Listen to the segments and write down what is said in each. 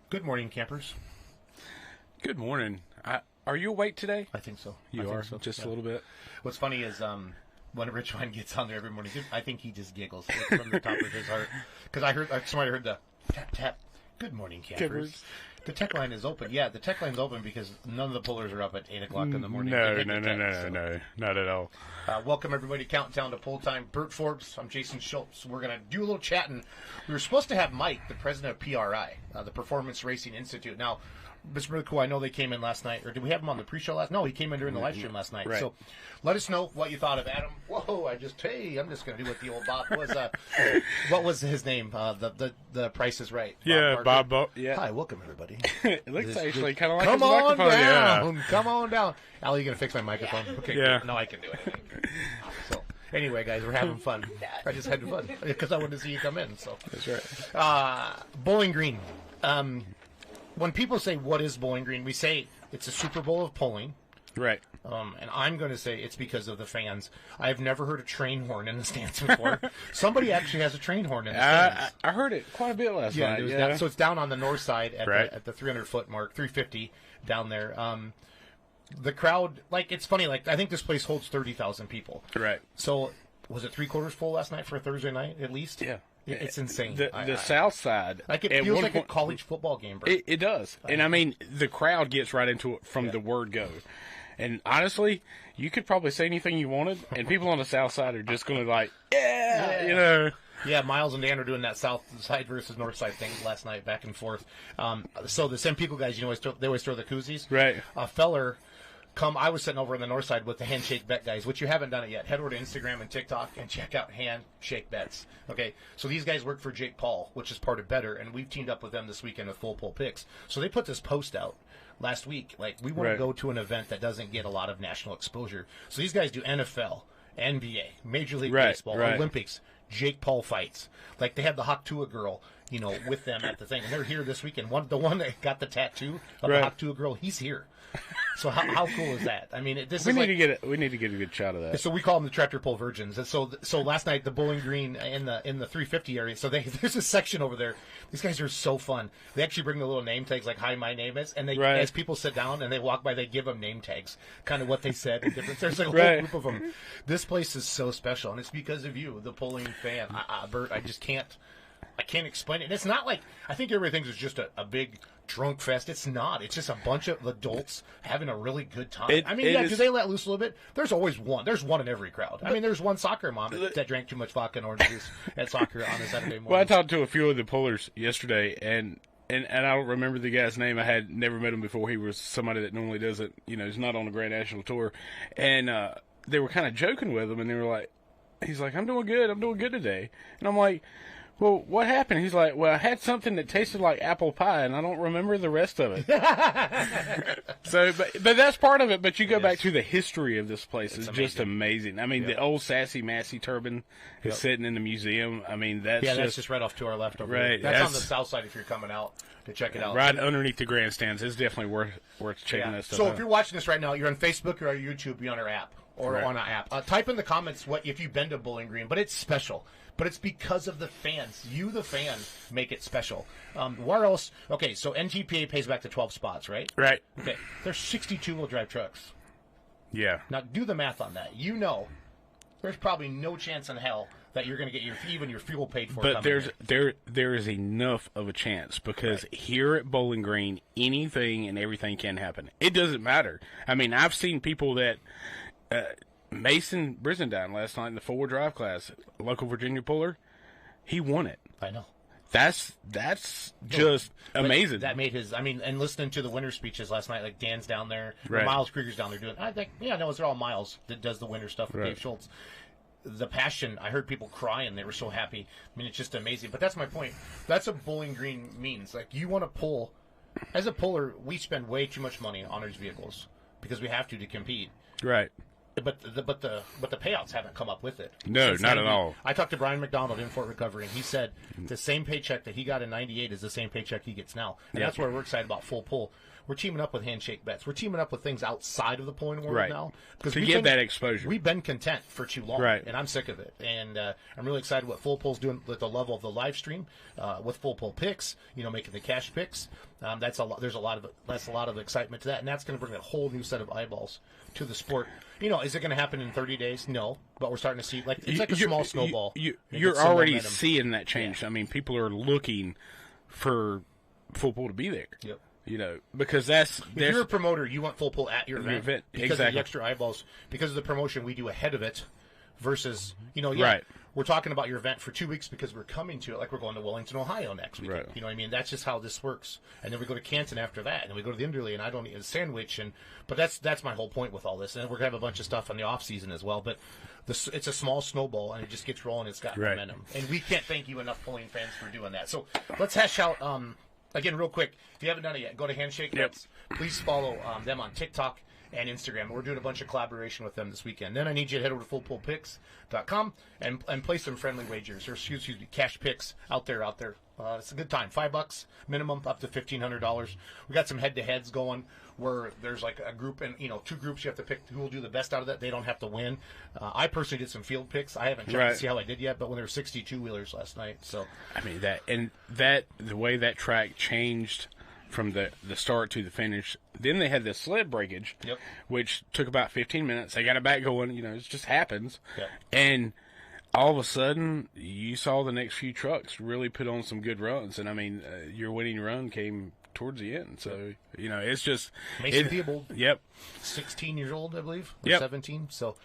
Good morning, campers. Good morning. Are you awake today? I think so. You are, just a little bit. What's funny is when Rich Wine gets on there every morning, I think he just giggles from the top of his heart. Because I heard somebody heard the tap, tap. Good morning, campers. The tech line is open. Yeah, the tech line's open because none of the pullers are up at 8 o'clock in the morning. No, not at all. Welcome, everybody, to Countdown to Pull Time. Bert Forbes, I'm Jason Schultz. We're going to do a little chatting. We were supposed to have Mike, the president of PRI, the Performance Racing Institute. Now, it's really cool. I know they came in last night. Or did we have him on the pre-show last? No, he came in during the live stream last night. Right. So let us know what you thought of Adam. Whoa, I'm just going to do what the old Bob was. What was his name? The Price is Right. Yeah, Bob. Yeah. Hi, welcome, everybody. It looks actually kind of like Come his on microphone. down. Yeah. Come on down. Al, you going to fix my microphone? Okay, Yeah. good. No, I can do it. So, anyway, guys, we're having fun. I just had fun because I wanted to see you come in. So That's right. Bowling Green. When people say, what is Bowling Green, we say it's a Super Bowl of polling. Right. And I'm going to say it's because of the fans. I've never heard a train horn in the stands before. Somebody actually has a train horn in the stands. I heard it quite a bit last night. Down, so it's down on the north side at the 300-foot mark, 350 down there. The crowd, it's funny, I think this place holds 30,000 people. Right. So was it three-quarters full last night for a Thursday night at least? Yeah. It's insane. The south side. It feels like a college football game, bro. It does. And, I mean, the crowd gets right into it from the word go. And, honestly, you could probably say anything you wanted, and people on the south side are just going to yeah. Yeah, Miles and Dan are doing that south side versus north side thing last night, back and forth. So the San Pico guys, they always throw the koozies. Right. Feller... I was sitting over on the north side with the Handshake Bet guys, which you haven't done it yet. Head over to Instagram and TikTok and check out Handshake Bets. Okay, so these guys work for Jake Paul, which is part of Better, and we've teamed up with them this weekend with Full Pull Picks. So they put this post out last week. We want to go to an event that doesn't get a lot of national exposure. So these guys do NFL, NBA, Major League Baseball, Olympics, Jake Paul fights. They had the Haktua girl, with them at the thing. And they're here this weekend. The one that got the tattoo of the Haktua girl, he's here. So how cool is that? I mean, we need to get a good shot of that. So we call them the tractor pull virgins. And so last night the Bowling Green in the 350 area. So there's a section over there. These guys are so fun. They actually bring the little name tags "Hi, my name is," and as people sit down and they walk by, they give them name tags, kind of what they said. And different. There's a whole group of them. This place is so special, and it's because of you, the Bowling fan, Bert. I just can't. I can't explain it. And it's not I think everybody thinks it's just a big drunk fest. It's not. It's just a bunch of adults having a really good time. Do they let loose a little bit? There's always one. There's one in every crowd. There's one soccer mom that drank too much vodka and orange juice at soccer on a Saturday morning. Well, I talked to a few of the pullers yesterday, and I don't remember the guy's name. I had never met him before. He was somebody that normally doesn't, he's not on the Grand National Tour. And they were kind of joking with him, and they were like, he's like, I'm doing good today. And I'm like, well, what happened? He's like, well, I had something that tasted like apple pie, and I don't remember the rest of it. So, but that's part of it. But you go back to the history of this place. It's just amazing. The old Sassy Massey turban is sitting in the museum. That's just right off to our left over there. That's on the south side if you're coming out to check it out. Right underneath the grandstands. It's definitely worth checking that stuff out. So if you're watching this right now, you're on Facebook or on YouTube, you're on our app. Or on our app. Type in the comments if you've been to Bowling Green, but it's special. But it's because of the fans. You, the fan, make it special. Where else? Okay, so NTPA pays back to 12 spots, right? Right. Okay, there's 62 wheel-drive trucks. Yeah. Now, do the math on that. There's probably no chance in hell that you're going to get even your fuel paid for. But there is enough of a chance because here at Bowling Green, anything and everything can happen. It doesn't matter. I've seen people that... Mason Brisendine last night in the 4-wheel drive class, local Virginia puller, he won it. I know. That's just amazing. That made his. And listening to the winter speeches last night, Dan's down there, right. Miles Krieger's down there doing. I think, they're all Miles that does the winter stuff with Dave Schultz. The passion, I heard people crying. They were so happy. It's just amazing. But that's my point. That's what Bowling Green means. You want to pull. As a puller, we spend way too much money on these vehicles because we have to compete. Right. the payouts haven't come up with it. No, not at all. I talked to Brian McDonald in Fort Recovery, and he said the same paycheck that he got in '98 is the same paycheck he gets now, and that's where we're excited about Full Pull. We're teaming up with handshake bets. We're teaming up with things outside of the pulling world now because we get that exposure. We've been content for too long, and I'm sick of it. And I'm really excited what Full Pull's doing with the level of the live stream, with Full Pull picks. Making the cash picks. That's a lot. There's a lot of excitement to that, and that's going to bring a whole new set of eyeballs to the sport. Is it going to happen in 30 days? No, but we're starting to see it's like a small snowball. You're already seeing that change. I mean, people are looking for Full Pull to be there. Yep. Because if you're a promoter, you want Full Pull at your event because exactly. of the extra eyeballs, because of the promotion we do ahead of it, versus right. We're talking about your event for 2 weeks because we're coming to it, like we're going to Wellington, Ohio next week. Right. You know what I mean? That's just how this works. And then we go to Canton after that, and then we go to the Enderley, and I don't eat a sandwich. But that's my whole point with all this. And we're gonna have a bunch of stuff in the off season as well. But it's a small snowball, and it just gets rolling. It's got momentum, and we can't thank you enough, pulling fans, for doing that. So let's hash out. Again, real quick, if you haven't done it yet, go to Handshake Bets. Please follow them on TikTok and Instagram. We're doing a bunch of collaboration with them this weekend. Then I need you to head over to fullpullpicks.com and play some friendly wagers, or excuse me, cash picks out there. It's a good time. $5 minimum, up to $1,500. We got some head-to-heads going where there's like a group and 2 groups. You have to pick who will do the best out of that. They don't have to win. I personally did some field picks. I haven't checked to see how I did yet, but when there were 62 wheelers last night, so I mean the way that track changed from the start to the finish. Then they had the sled breakage, which took about 15 minutes. They got it back going. It just happens, and all of a sudden, you saw the next few trucks really put on some good runs. And, I mean, your winning run came towards the end. So, it's just... Mason Theobald. Yep. 16 years old, I believe. Or yep. 17. So,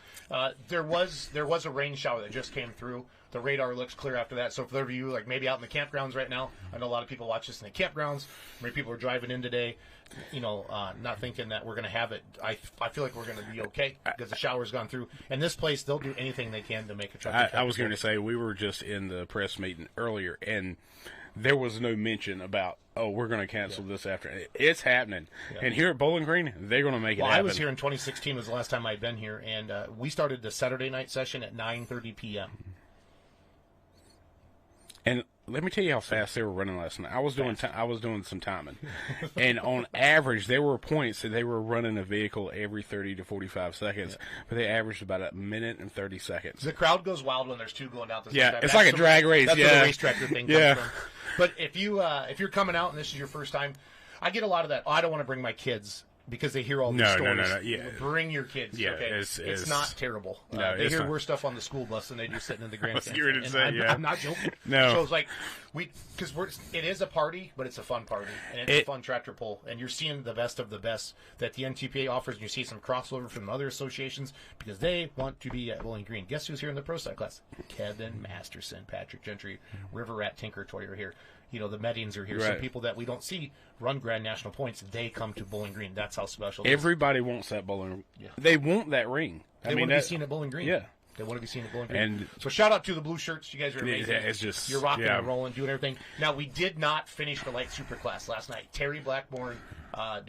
there was a rain shower that just came through. The radar looks clear after that. So, for those of you, like, maybe out in the campgrounds right now, I know a lot of people watch this in the campgrounds. Maybe people are driving in today, not thinking that we're going to have it. I feel like we're going to be okay because the shower's gone through. And this place, they'll do anything they can to make a truck. I was going to say, we were just in the press meeting earlier, and there was no mention about, we're going to cancel this after. It's happening. And here at Bowling Green, they're going to make it happen. I was here in 2016 was the last time I'd been here, and we started the Saturday night session at 9:30 p.m. And let me tell you how fast they were running last night. I was doing some timing, and on average, there were points that they were running a vehicle every 30 to 45 seconds, but they averaged about a minute and 30 seconds. The crowd goes wild when there's 2 going down. It's like a drag race. That's where the racetracker thing comes from. But if you're coming out and this is your first time, I get a lot of that. I don't want to bring my kids. Because they hear all these stories. No. Yeah. Bring your kids. Yeah, okay? It's not terrible. No, they hear worse stuff on the school bus than they do sitting in the grandstand. I'm not joking. No. So it's like it is a party, but it's a fun party and it's a fun tractor pull, and you're seeing the best of the best that the NTPA offers. And you see some crossover from other associations because they want to be at Bowling Green. Guess who's here in the pro side class? Kevin Masterson, Patrick Gentry, River Rat Tinker Toy are here. The Meddings are here. Some people that we don't see run Grand National points, they come to Bowling Green. That's how special it is. Everybody wants that Bowling. Yeah. They want that ring. They want to be seen at Bowling Green. Yeah. They want to be seen at Bowling Green. And so shout out to the blue shirts. You guys are amazing. It's just, you're rocking and rolling, doing everything. Now, we did not finish the light super class last night. Terry Blackburn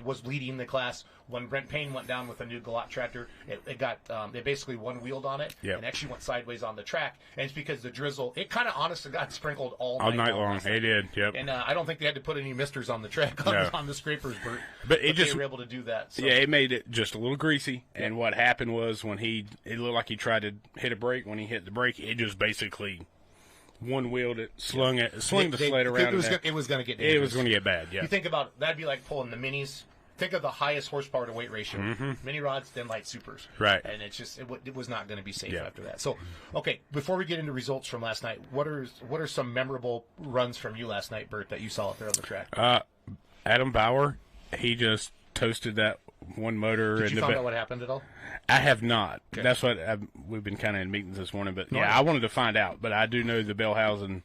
was leading the class. When Brent Payne went down with a new Galot tractor, it got they basically one-wheeled on it and actually went sideways on the track. And it's because the drizzle, it kind of honest to God sprinkled all night long. It did, yep. And I don't think they had to put any misters on the track on the scrapers, Bert. But they were able to do that. So. Yeah, it made it just a little greasy. Yeah. And what happened was when it looked like he tried to hit a brake. When he hit the brake, it just basically one-wheeled it, slung the sled around. It was going to get dangerous. It was going to get bad, yeah. You think about that'd be like pulling the minis. Think of the highest horsepower to weight ratio. Mini rods, then light supers. Right. And it's just it was not going to be safe after that. So, okay, before we get into results from last night, what are some memorable runs from you last night, Bert, that you saw out there on the track? Adam Bauer, he just toasted that one motor. Did you find out what happened at all? I have not. Okay. That's what we've been kind of in meetings this morning. But I wanted to find out. But I do know the Bellhausen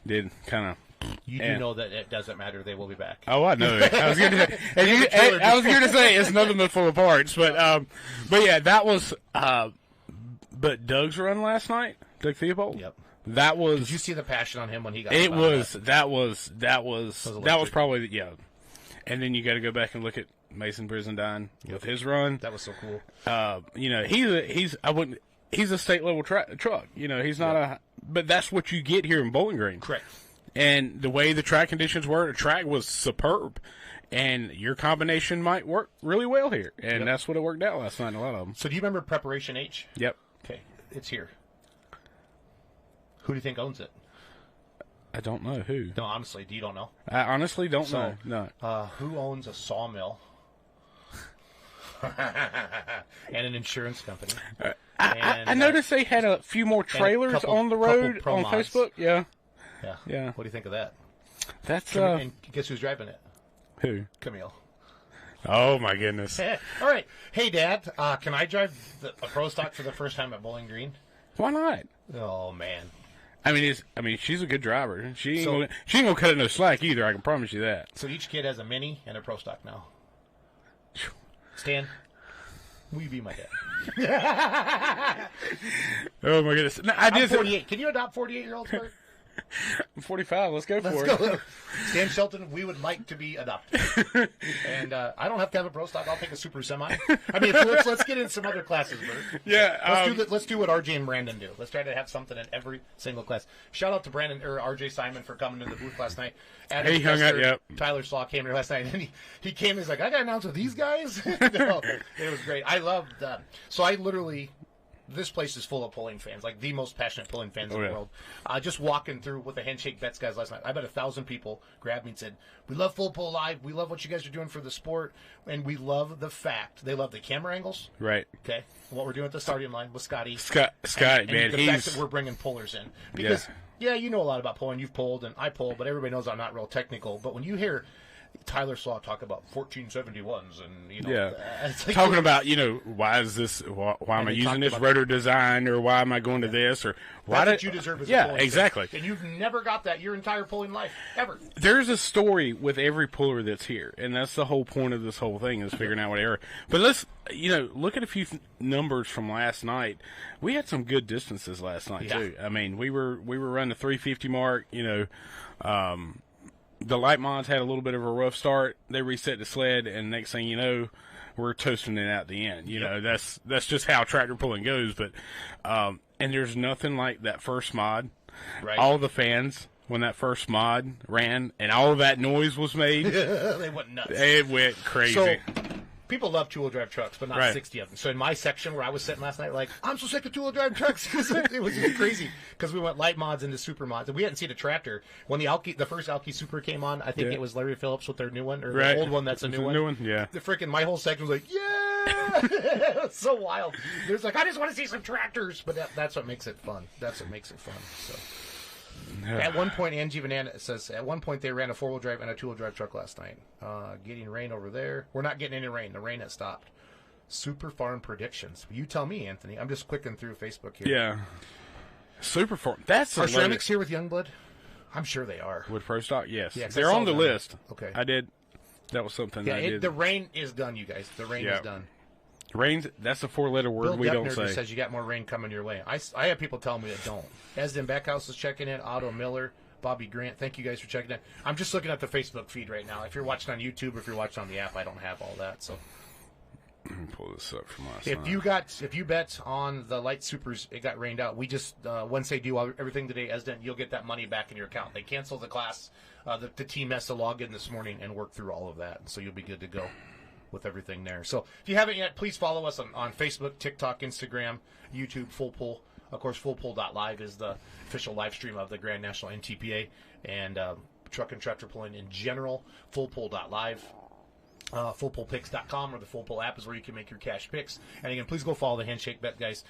did kind of. You do know that it doesn't matter. They will be back. Oh, I know. I was going to say it's nothing but full of parts. But yeah, that was. But Doug's run last night, Doug Theobald. Yep. That was. Did you see the passion on him when he got? It was. That was probably. Yeah. And then you got to go back and look at Mason Brizendine with his run. That was so cool. He's a state level truck. He's not but that's what you get here in Bowling Green. Correct. And the way the track conditions were, the track was superb. And your combination might work really well here. And that's what it worked out last night, a lot of them. So do you remember Preparation H? Yep. Okay, it's here. Who do you think owns it? I don't know who. No, honestly, you don't know? I honestly don't know. No. Who owns a sawmill and an insurance company? I noticed they had a few more trailers on the road on Facebook. Yeah. What do you think of that? That's and guess who's driving it? Who? Camille. Oh my goodness! All right, hey Dad, can I drive a Pro Stock for the first time at Bowling Green? Why not? Oh man! I mean, she's a good driver. She ain't gonna cut it no slack either. I can promise you that. So each kid has a Mini and a Pro Stock now. Stan, will you be my dad? Oh my goodness! No, I'm 48. Can you adopt 48-year-olds, Bert? I'm 45. Let's go for it. Stan Shelton, we would like to be adopted. And I don't have to have a Pro Stock. I'll take a Super Semi. I mean, let's get in some other classes, Bert. Yeah. Let's do what RJ and Brandon do. Let's try to have something in every single class. Shout out to Brandon or RJ Simon for coming to the booth last night. He hung out. Yep. Tyler Slaw came here last night, and he came. He's like, I got to announce with these guys. No, it was great. I loved. So I literally. This place is full of pulling fans, like the most passionate pulling fans in the world. Just walking through with the handshake bets guys last night, I bet 1,000 people grabbed me and said, "We love Full Pull Live. We love what you guys are doing for the sport, and we love the fact they love the camera angles." Right. Okay. What we're doing at the starting line with Scotty. Scott, man, the fact that we're bringing pullers in because you know a lot about pulling. You've pulled and I pull, but everybody knows I'm not real technical. But when you hear Tyler Slaw talk about 1471s and it's like talking about why is this why am I using this rotor design or why am I going to this or why did you deserve as a pulling exactly fan. And you've never got that your entire pulling life ever. There's a story with every puller that's here, and that's the whole point of this whole thing is figuring out what error. But let's look at a few numbers from last night. We had some good distances last night too. I mean, we were running the 350 mark. The light mods had a little bit of a rough start. They reset the sled, and next thing you know, we're toasting it out the end. That's just how tractor pulling goes. But and there's nothing like that first mod. Right. All the fans when that first mod ran and all of that noise was made, they went nuts. It went crazy. So, people love two-wheel drive trucks, but not 60 of them. So in my section where I was sitting last night, I'm so sick of two-wheel drive trucks. It was just crazy because we went light mods into super mods, and we hadn't seen a tractor when the first Alki Super came on. I think it was Larry Phillips with their new one or the old one. That's a new one. Yeah. The freaking my whole section was like, yeah, it's so wild. There's I just want to see some tractors, but that's what makes it fun. That's what makes it fun. So. At one point, Angie Banana says, at one point they ran a four-wheel drive and a two-wheel drive truck last night. Getting rain over there. We're not getting any rain. The rain has stopped. Super Farm predictions. You tell me, Anthony. I'm just clicking through Facebook here. Yeah. Super Farm. That's Are ceramics here with Youngblood? I'm sure they are. With Pro Stock, yes. Yeah, they're on the list. Okay. I did. That was something I did. The rain is done, you guys. The rain is done. Rain's, that's a four-letter word Bill we Deppner don't say. Just says you got more rain coming your way. I have people telling me that don't. Esden Backhouse is checking in. Otto Miller, Bobby Grant. Thank you guys for checking in. I'm just looking at the Facebook feed right now. If you're watching on YouTube or if you're watching on the app, I don't have all that. So let me pull this up from last night. If you bet on the Light Supers, it got rained out. We just once they do everything today, Esden, you'll get that money back in your account. They canceled the class. The team has to log in this morning and work through all of that, so you'll be good to go with everything there. So if you haven't yet, please follow us on Facebook, TikTok, Instagram, YouTube, Full Pull. Of course, FullPull.live is the official live stream of the Grand National NTPA and truck and tractor pulling in general. FullPull.live. FullPullPicks.com or the Full Pull app is where you can make your cash picks. And again, please go follow the Handshake Bet guys.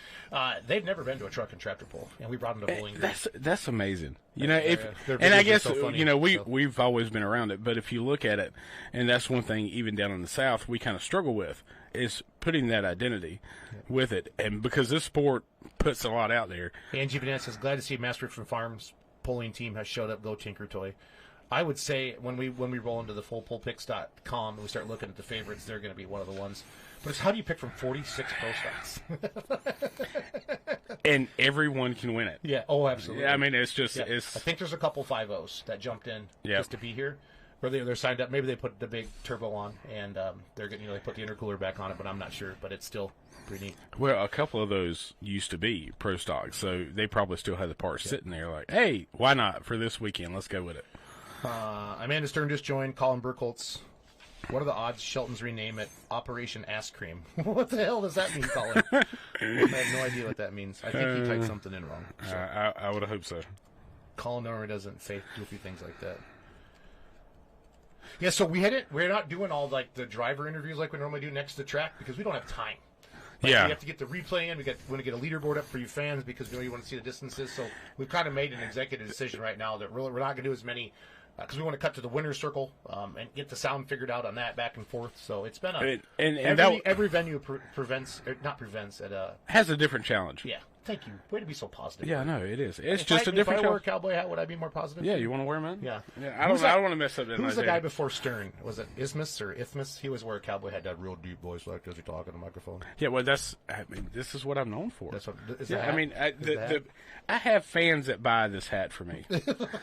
They've never been to a truck and tractor pull, and we brought them to Bowling Green. That's amazing. And I guess so funny, we've always been around it, but if you look at it, and that's one thing even down in the South we kind of struggle with is putting that identity with it, and because this sport puts a lot out there. Angie Vanessa says, glad to see Master from Farms pulling team has showed up. Go Tinker Toy. I would say when we roll into the fullpullpicks.com and we start looking at the favorites, they're going to be one of the ones. But it's how do you pick from 46 pro stocks? And everyone can win it. Yeah. Oh, absolutely. Yeah, I mean, it's just I think there's a couple 5-0s that jumped in just to be here. Where they're signed up. Maybe they put the big turbo on, and they're getting they put the intercooler back on it, but I'm not sure. But it's still pretty neat. Well, a couple of those used to be pro stock, so they probably still have the parts sitting there. Like, hey, why not for this weekend? Let's go with it. Amanda Stern just joined. Colin Burkholtz. What are the odds Shelton's rename it Operation Ass Cream? What the hell does that mean, Colin? I have no idea what that means. I think he typed something in wrong. So. I would hope so. Colin normally doesn't say goofy things like that. Yeah, so we're not doing all like the driver interviews like we normally do next to the track because we don't have time. Like, we have to get the replay in. We want to get a leaderboard up for you fans because you want to see the distances. So we've kind of made an executive decision right now that we're not going to do as many because we want to cut to the winner's circle and get the sound figured out on that back and forth. So it's been every venue has a different challenge. Yeah. Thank you. Way to be so positive. Yeah, no, it is. It's just a different. If I wore a cowboy hat, would I be more positive? Yeah, you want to wear them? Yeah. I don't want to mess up that. Who's the guy before Stern? Was it Isthmus or Ithmus? He always wore a cowboy hat, that real deep voice like as he talking on the microphone. Yeah, well, this is what I'm known for. That's what. I have fans that buy this hat for me.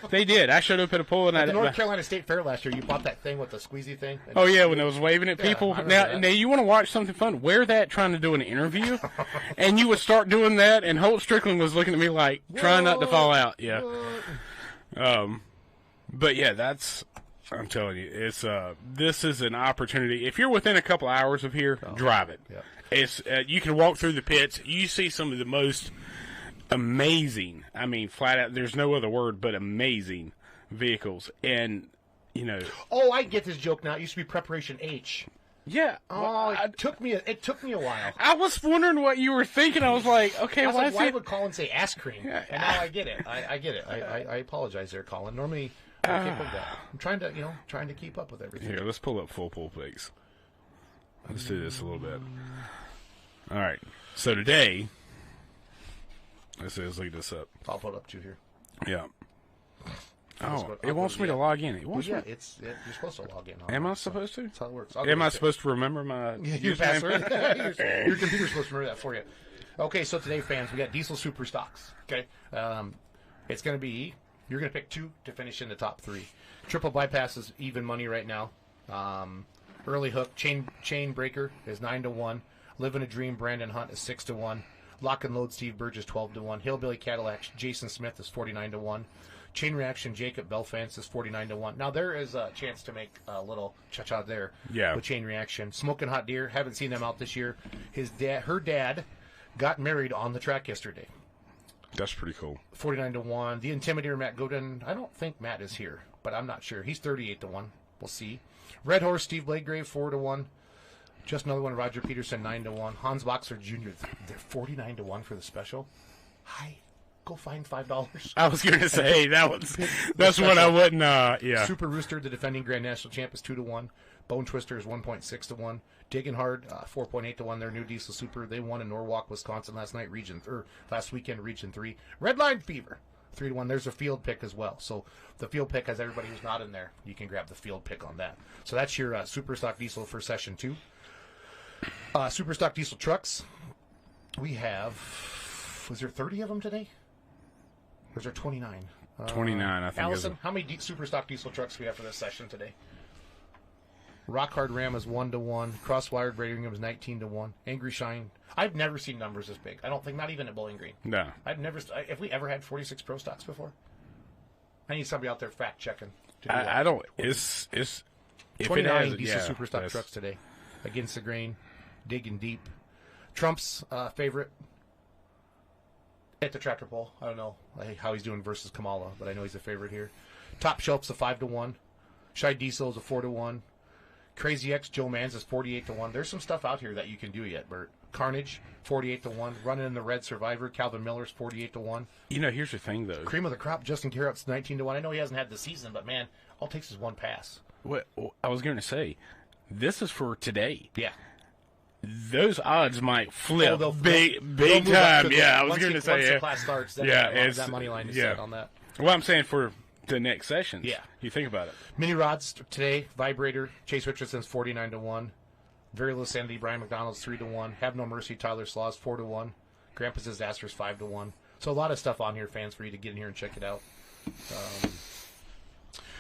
They did. I showed up at a poll and at the North Carolina State Fair last year. You bought that thing with the squeezy thing. Oh yeah, when I was waving at people. Now you want to watch something fun? Wear that trying to do an interview, and you would start doing that, and Holt Strickland was looking at me like trying not to fall out. Yeah. But yeah, I'm telling you, it's this is an opportunity. If you're within a couple hours of here, drive it. Yeah. It's you can walk through the pits. You see some of the most amazing. I mean, flat out. There's no other word but amazing vehicles, and you know. Oh, I get this joke now. It used to be Preparation H. Yeah. Oh, it took me a while. I was wondering what you were thinking. I was like, okay, why would Colin say ass cream? Yeah. And now I get it. I get it. I apologize there, Colin. Normally, I can't put that. I'm trying to keep up with everything. Here, let's pull up full pull pigs. Let's do this a little bit. All right. So today, let's look this up. I'll put it up to here. Yeah. It wants me to log in. You're supposed to log in. Am I supposed to? That's how it works. Am I supposed to remember my your password? Your computer's supposed to remember that for you. Okay, so today, fans, we got diesel super stocks. Okay, it's going to be you're going to pick 2 to finish in the top 3. Triple bypass is even money right now. Early hook chain breaker is 9-1. Living a Dream Brandon Hunt is 6-1. Lock and Load Steve Burgess 12-1. Hillbilly Cadillac Jason Smith is 49-1. Chain Reaction Jacob Belfance is 49-1. Now there is a chance to make a little cha-cha there with Chain Reaction. Smoking Hot Deer, haven't seen them out this year. Her dad got married on the track yesterday. That's pretty cool. 49-1. The Intimidator Matt Godin. I don't think Matt is here, but I'm not sure. He's 38-1. We'll see. Red Horse Steve Bladegrave 4-1. Just another one. Roger Peterson 9-1. Hans Boxer Jr. They're 49-1 for the special. Hi. Go find $5. I was going to say that's what I wouldn't. Yeah. Super Rooster, the defending Grand National Champ, is 2-1. Bone Twister is 1.6-1. Digging Hard 4.8-1. Their new diesel super. They won in Norwalk, Wisconsin last weekend, Region 3. Redline Fever 3-1. There's a field pick as well. So the field pick has everybody who's not in there. You can grab the field pick on that. So that's your super stock diesel for session 2. Super stock diesel trucks. We have. Was there 30 of them today? Or is there 29? 29, I think. Allison, how many super stock diesel trucks do we have for this session today? Rock Hard Ram is 1-1. Crosswired Birmingham is 19-1. Angry Shine. I've never seen numbers this big. I don't think, not even at Bowling Green. No. Have we ever had 46 pro stocks before? I need somebody out there fact checking. I don't. It's 29 diesel super stock trucks today. Against the Grain. Digging Deep. Trump's favorite. At the tractor pull. I don't know how he's doing versus Kamala, but I know he's a favorite here. Top Shelf's a 5-1. Shy Diesel is a 4-1. Crazy X Joe Mans is 48-1. There's some stuff out here that you can do yet, Bert. Carnage, 48-1. Running in the Red Survivor, Calvin Miller's 48-1. You know, here's the thing, though. Cream of the Crop, Justin Carrot's 19-1. I know he hasn't had the season, but man, all it takes is one pass. What I was going to say, this is for today. Yeah. Those odds might flip big time. Yeah, I was going to say. Once the class starts, that money line is set on that. Well, I'm saying for the next sessions. Yeah. You think about it. Mini rods today, Vibrator, Chase Richardson's 49-1. Very Little Sanity, Brian McDonald's 3-1. Have No Mercy, Tyler Slaw's 4-1. Grandpa's Disaster's 5-1. So a lot of stuff on here, fans, for you to get in here and check it out.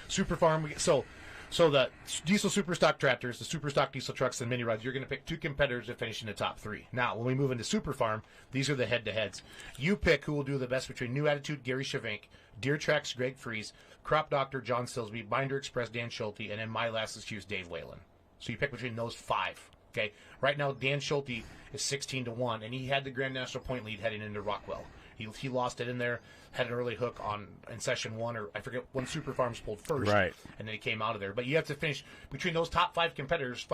Super Farm. So So the diesel super stock tractors, the super stock diesel trucks, and mini rods, you're going to pick 2 competitors to finish in the top 3. Now, when we move into Super Farm, these are the head-to-heads. You pick who will do the best between New Attitude, Gary Shavink, Deer Tracks, Greg Fries, Crop Doctor, John Silsby, Binder Express, Dan Schulte, and then My Last Excuse, Dave Whalen. So you pick between those 5. Okay. Right now, Dan Schulte is 16-1, and he had the Grand National point lead heading into Rockwell. He lost it in there, had an early hook in session 1, or I forget when Super Farms pulled first, right? And then he came out of there. But you have to finish between those top 5 competitors,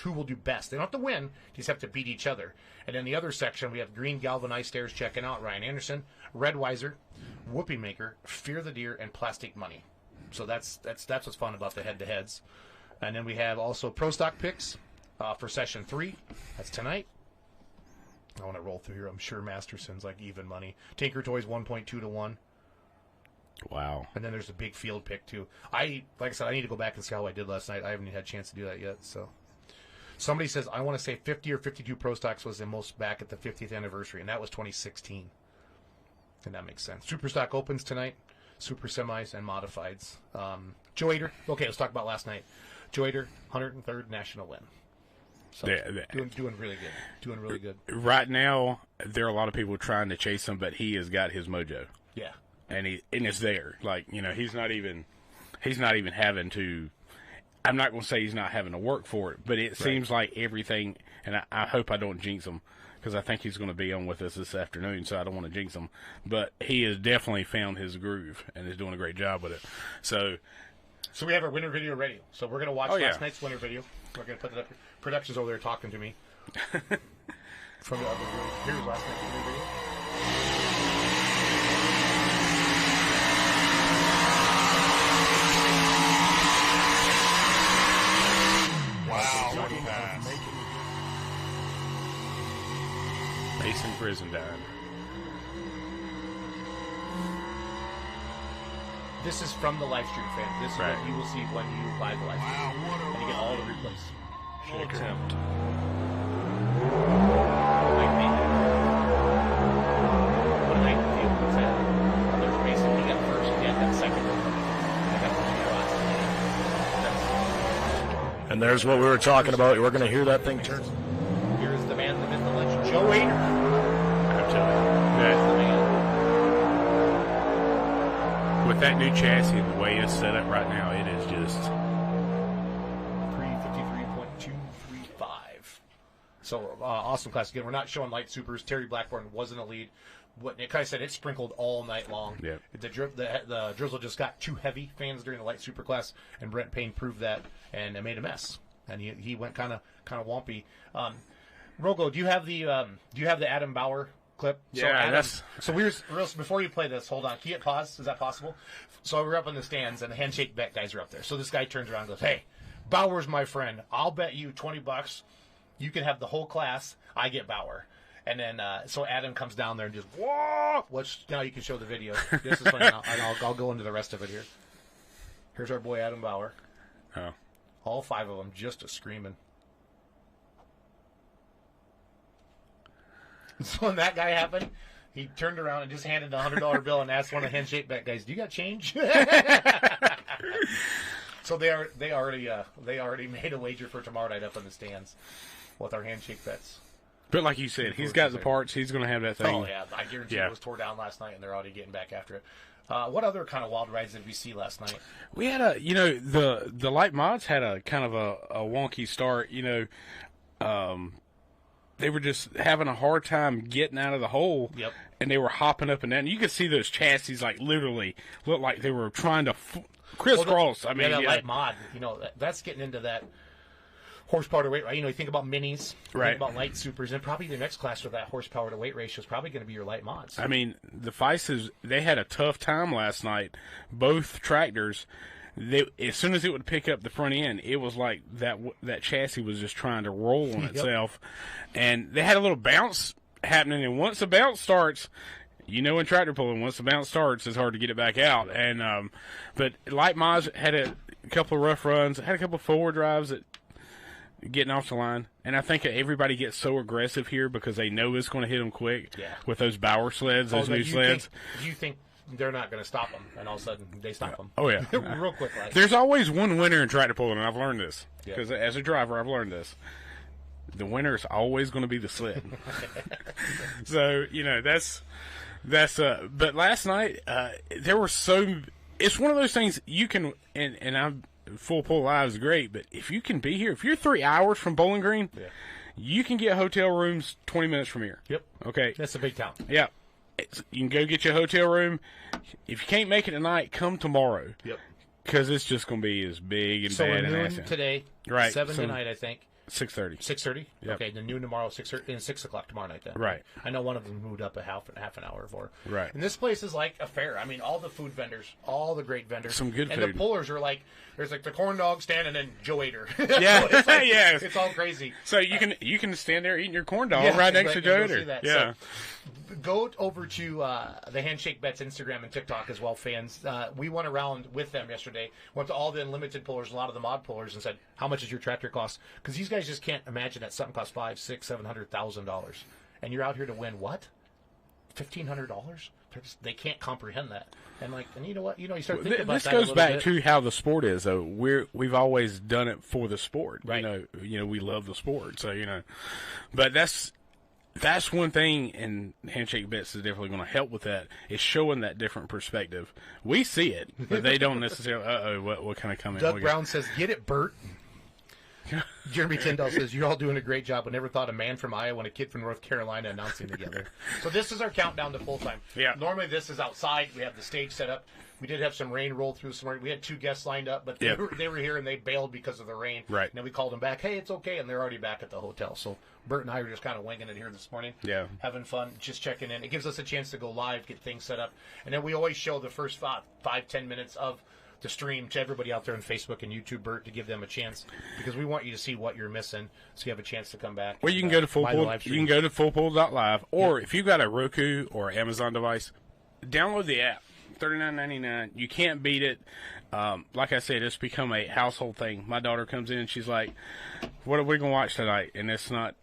who will do best. They don't have to win; you just have to beat each other. And in the other section, we have Green Galvanized Stairs checking out Ryan Anderson, Red Weiser, Whoopie Maker, Fear the Deer, and Plastic Money. So that's what's fun about the head-to-heads. And then we have also Pro Stock picks for session 3. That's tonight. I want to roll through here. I'm sure Masterson's like even money. Tinker Toys 1.2-1. Wow. And then there's a big field pick too. Like I said, I need to go back and see how I did last night. I haven't had a chance to do that yet. So somebody says I want to say 50 or 52 Pro Stocks was the most back at the 50th anniversary, and that was 2016. And that makes sense. Super Stock opens tonight. Super semis and modifieds. Joe Ader. Okay, let's talk about last night. Joe Ader, 103rd national win. So doing really good. Doing really good. Right now, there are a lot of people trying to chase him, but he has got his mojo. Yeah. And it's there. Like, he's not even having to. I'm not going to say he's not having to work for it, but it seems like everything. And I hope I don't jinx him, because I think he's going to be on with us this afternoon, so I don't want to jinx him. But he has definitely found his groove and is doing a great job with it. So we have our winner video ready. So we're going to watch last night's winner video. We're going to put it up here. Production's over there talking to me. From the other room. Here's last night's winner video. Wow. Mason Prison died. This is from the live stream, fans. This is what you will see when you buy the live stream. And you get all the replays. No attempt. What a night in the field was that? There's Mason. He got first. He had that second one. I got one last. And there's what we were talking about. We're going to hear that thing turn. Here's the man, the myth, the legend, Joe Ader. I'm telling you. That's the man. With that new chassis and the way it's set up right now, it is just 353.235. So awesome class. Again, we're not showing light supers. Terry Blackburn was in the lead. Like I said, it sprinkled all night long. Yep. The drizzle just got too heavy, fans, during the light super class, and Brent Payne proved that, and it made a mess. And he went kind of wompy. Rogo, do you have the Adam Bauer clip? Yeah, so we were before you play this. Hold on, can you hit pause? Is that possible? So we're up in the stands, and the handshake bet guys are up there. So this guy turns around and goes, "Hey, Bauer's my friend. I'll bet you $20. You can have the whole class. I get Bauer." And then so Adam comes down there and just whoa. Which now you can show the video. This is funny. I'll go into the rest of it here. Here's our boy Adam Bauer. Oh. All 5 of them just screaming. So when that guy happened, he turned around and just handed a $100 bill and asked one of the handshake bet guys, "Do you got change?" So they already made a wager for tomorrow night up in the stands with our handshake bets. But like you said, he's got the parts. He's going to have that thing. Oh yeah, I guarantee it was tore down last night, and they're already getting back after it. What other kind of wild rides did we see last night? We had the light mods had a kind of a wonky start. They were just having a hard time getting out of the hole. Yep. And they were hopping up and down. You could see those chassis like literally look like they were trying to crisscross. Well, that light mod, that's getting into that horsepower to weight, right? You think about minis, right? Think about light supers, and probably the next class with that horsepower to weight ratio is probably going to be your light mods. I mean, the Feistes, they had a tough time last night. Both tractors, as soon as it would pick up the front end, it was like that chassis was just trying to roll on itself. And they had a little bounce happening, and once the bounce starts, in tractor pulling, once the bounce starts, it's hard to get it back out. And but light mods had a couple of rough runs, had a couple of forward drives that getting off the line, and I think everybody gets so aggressive here because they know it's going to hit them quick with those Bauer sleds, those new sleds. Do you think they're not going to stop them, and all of a sudden they stop them. Oh yeah, real quick. Like. There's always one winner in tractor pulling, and I've learned this because as a driver, I've learned this. The winner is always going to be the sled. So that's. But last night there were so. It's one of those things you can and I'm Full Pull Live is great, but if you can be here, if you're 3 hours from Bowling Green, you can get hotel rooms 20 minutes from here. Yep. Okay. That's a big town. Yeah. You can go get your hotel room. If you can't make it tonight, come tomorrow. Yep. Because it's just going to be as big and so bad noon and today, right? 7 tonight, I think. 6:30. 6:30. Yep. Okay, the noon tomorrow, 6:30, and 6 o'clock tomorrow night. Then. Right. I know one of them moved up a half an hour for. Right. And this place is like a fair. I mean, all the food vendors, all the great vendors, some good and food. And the pullers are like, there's like the corn dog stand and then Joe Ader. Yeah. So it's like, yes. It's all crazy. So you can stand there eating your corn dog right next to Joe Ader. Yeah. So, go over to the Handshake Bets Instagram and TikTok as well, fans. We went around with them yesterday, went to all the unlimited pullers, a lot of the mod pullers, and said, "How much does your tractor cost?" Because these guys just can't imagine that something costs $500,000, $600,000, $700,000, and you're out here to win what? $1,500? They can't comprehend that. And you know what? You start thinking about this that. This goes back bit. to how the sport is, though. We've always done it for the sport. Right. We love the sport, so But that's one thing, and Handshake Bets is definitely going to help with that, is showing that different perspective. We see it, but they don't necessarily, what kind of comment? Doug Brown says, "Get it, Bert." Jeremy Tyndall says, "You're all doing a great job. I never thought a man from Iowa and a kid from North Carolina announcing together." So this is our countdown to full time. Yeah. Normally this is outside. We have the stage set up. We did have some rain roll through some morning. We had 2 guests lined up, but they were here and they bailed because of the rain. Right. And then we called them back. Hey, it's okay, and they're already back at the hotel. So Bert and I were just kind of winging it here this morning. Yeah. Having fun, just checking in. It gives us a chance to go live, get things set up, and then we always show the first 5-10 minutes of the stream to everybody out there on Facebook and YouTube, Bert, to give them a chance, because we want you to see what you're missing, so you have a chance to come back. Well, you can go to fullpull.live, or if you've got a Roku or Amazon device, download the app. $39.99. You can't beat it. Like I said, it's become a household thing. My daughter comes in and she's like, "What are we gonna watch tonight?" And it's not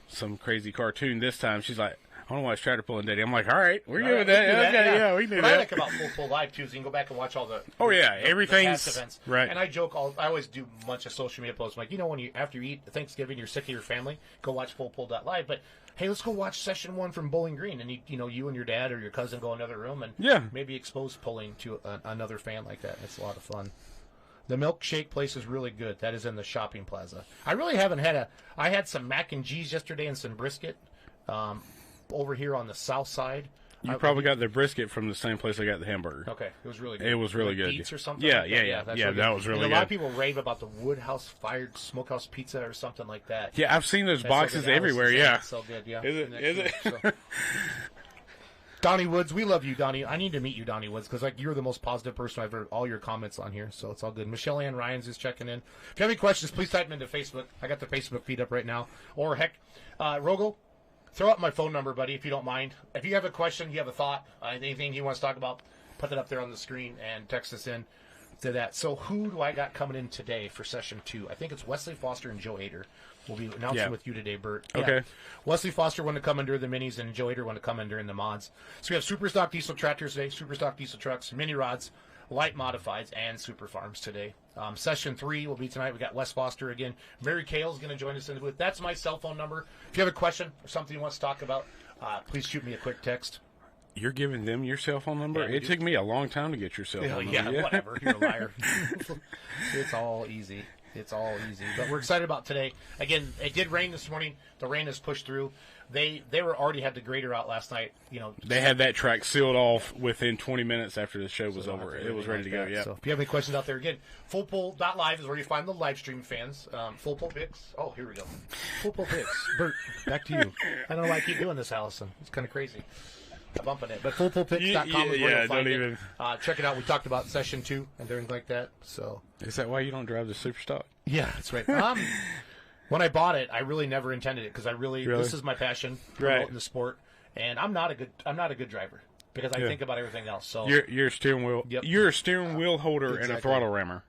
some crazy cartoon this time. She's like, "I want to watch Tractor Pulling Daddy." I'm like, "All right, we're good with that." Okay, yeah, we can do that. What I like about Full Pull Live too is you can go back and watch all the everything's past events. right. And I I always do a bunch of social media posts. I'm like, when after you eat Thanksgiving, you're sick of your family, go watch FullPull.live. But hey, let's go watch session 1 from Bowling Green, and you and your dad or your cousin go in another room and maybe expose pulling to another fan like that. It's a lot of fun. The milkshake place is really good. That is in the shopping plaza. I really haven't had I had some mac and cheese yesterday and some brisket over here on the south side. You probably got the brisket from the same place I got the hamburger. Okay, it was really good. It was really good. Beets or something? Yeah, like yeah. That was really good. A lot of people rave about the Woodhouse Fired Smokehouse Pizza or something like that. Yeah, I've seen those boxes everywhere, It's so good, yeah. Is it? So. Donnie Woods, we love you, Donnie. I need to meet you, Donnie Woods, because you're the most positive person I've heard all your comments on here, so it's all good. Michelle Ann Ryans is checking in. If you have any questions, please type them into Facebook. I got the Facebook feed up right now. Or heck, Rogel, throw up my phone number, buddy, if you don't mind. If you have a question, you have a thought, anything you want to talk about, put that up there on the screen and text us in to that. So who do I got coming in today for session 2? I think it's Wesley Foster and Joe Ader. We'll be announcing with you today, Bert. Okay. Yeah. Wesley Foster wanted to come in during the minis, and Joe Ader wanted to come in during the mods. So we have super stock diesel tractors today, super stock diesel trucks, mini rods, light modifieds, and super farms today. Session 3 will be tonight. We got Wes Foster again. Mary Kale's going to join us in the booth. That's my cell phone number. If you have a question or something you want to talk about, please shoot me a quick text. You're giving them your cell phone number? Yeah, it took me a long time to get your cell phone number. Yeah, whatever. You're a liar. It's all easy. But we're excited about today. Again, it did rain this morning. The rain has pushed through. They were already had the grader out last night. They had that track sealed off within 20 minutes after the show was over. It was ready to go. Yeah. So if you have any questions out there, again, fullpull.live is where you find the live stream fans. Full Pull Picks. Oh, here we go. Full Pull Picks. Bert, back to you. I don't know why I keep doing this, Allison. It's kind of crazy. I'm bumping it. But fullpullpicks.com is where you'll find it. Check it out. We talked about session 2 and things like that. So is that why you don't drive the super stock? Yeah, that's right. When I bought it, I really never intended it because this is my passion, promoting the sport, and I'm not a good driver because I think about everything else. So you're a steering wheel. Yep. You're a steering wheel holder and a throttle rammer.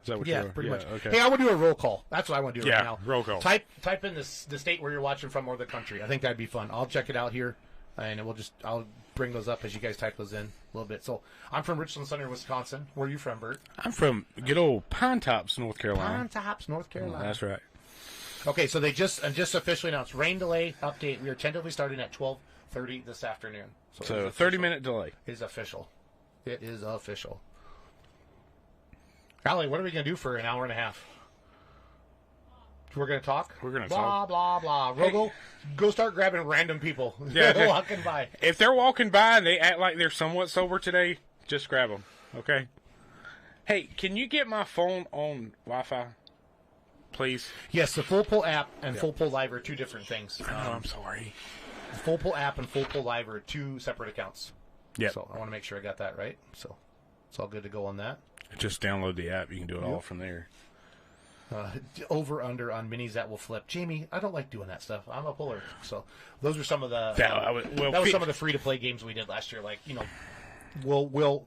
Is that what you're? Pretty much. Okay. Hey, I want to do a roll call. That's what I want to do right now. Roll call. Type in the state where you're watching from or the country. I think that'd be fun. I'll check it out here. and I'll bring those up as you guys type those in a little bit. So I'm from Richland Center, Wisconsin. Where are you from, Bert? I'm from good old Pine Tops, North Carolina. Pine Tops, North Carolina. That's right. Okay, so they just officially announced rain delay update. We are tentatively starting at 12:30 this afternoon. So a 30-minute delay. It is official. It is official. Allie, what are we going to do for an hour and a half? We're going to talk? We're going to talk. Blah, blah, blah. Rogo, go start grabbing random people walking by. If they're walking by and they act like they're somewhat sober today, just grab them, okay? Hey, can you get my phone on Wi-Fi, please? Yes, the Full Pull app and Full Pull Live are two different things. I'm sorry. The Full Pull app and Full Pull Live are two separate accounts. Yeah. So I want to make sure I got that right. So it's all good to go on that. Just download the app. You can do it all from there. Over under on minis that will flip. Jamie, I don't like doing that stuff. I'm a puller. So those are some of the that was some of the free to play games we did last year. Like, you know,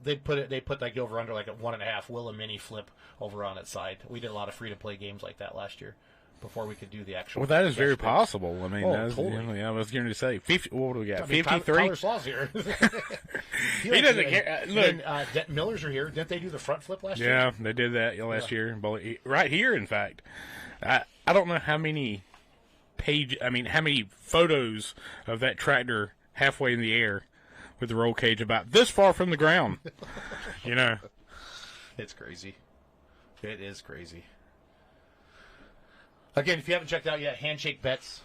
they put like over under like at 1.5. Will a mini flip over on its side? We did a lot of free to play games like that last year before we could do the actual. Well, that is very possible. I mean, totally. I was going to say 50. What do we got? 53. Tyler Slaw's here. He doesn't care. Look, Millers are here. Didn't they do the front flip last year? Yeah, they did that last year. Right here, in fact. I don't know how many how many photos of that tractor halfway in the air with the roll cage about this far from the ground. You know, it's crazy. It is crazy. Again, if you haven't checked out yet, Handshake Bets.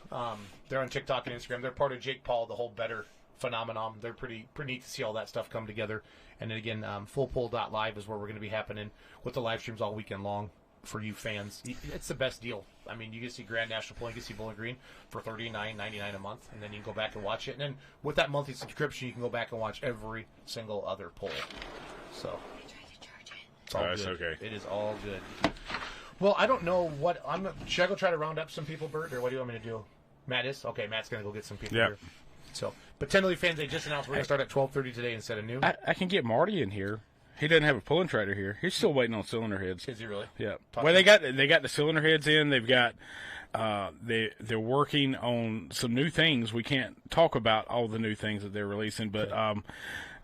They're on TikTok and Instagram. They're part of Jake Paul, the whole better phenomenon. They're pretty neat to see all that stuff come together. And then again, fullpull.live is where we're going to be happening with the live streams all weekend long for you fans. It's the best deal. I mean, you can see Grand National Pulling, you can see Bowling Green for $39.99 a month, and then you can go back and watch it. And then with that monthly subscription, you can go back and watch every single other pull. So it's all good. Okay. It is all good. Well, I don't know what should I go try to round up some people, Bert, or what do you want me to do? Matt is? Okay, Matt's going to go get some people here. So, but Tenderly fans, they just announced we're going to start at 12:30 today instead of noon. I can get Marty in here. He doesn't have a pulling tractor here. He's still waiting on cylinder heads. Is he really? Yeah. Well, they got the cylinder heads in. They've got they're working on some new things. We can't talk about all the new things that they're releasing, but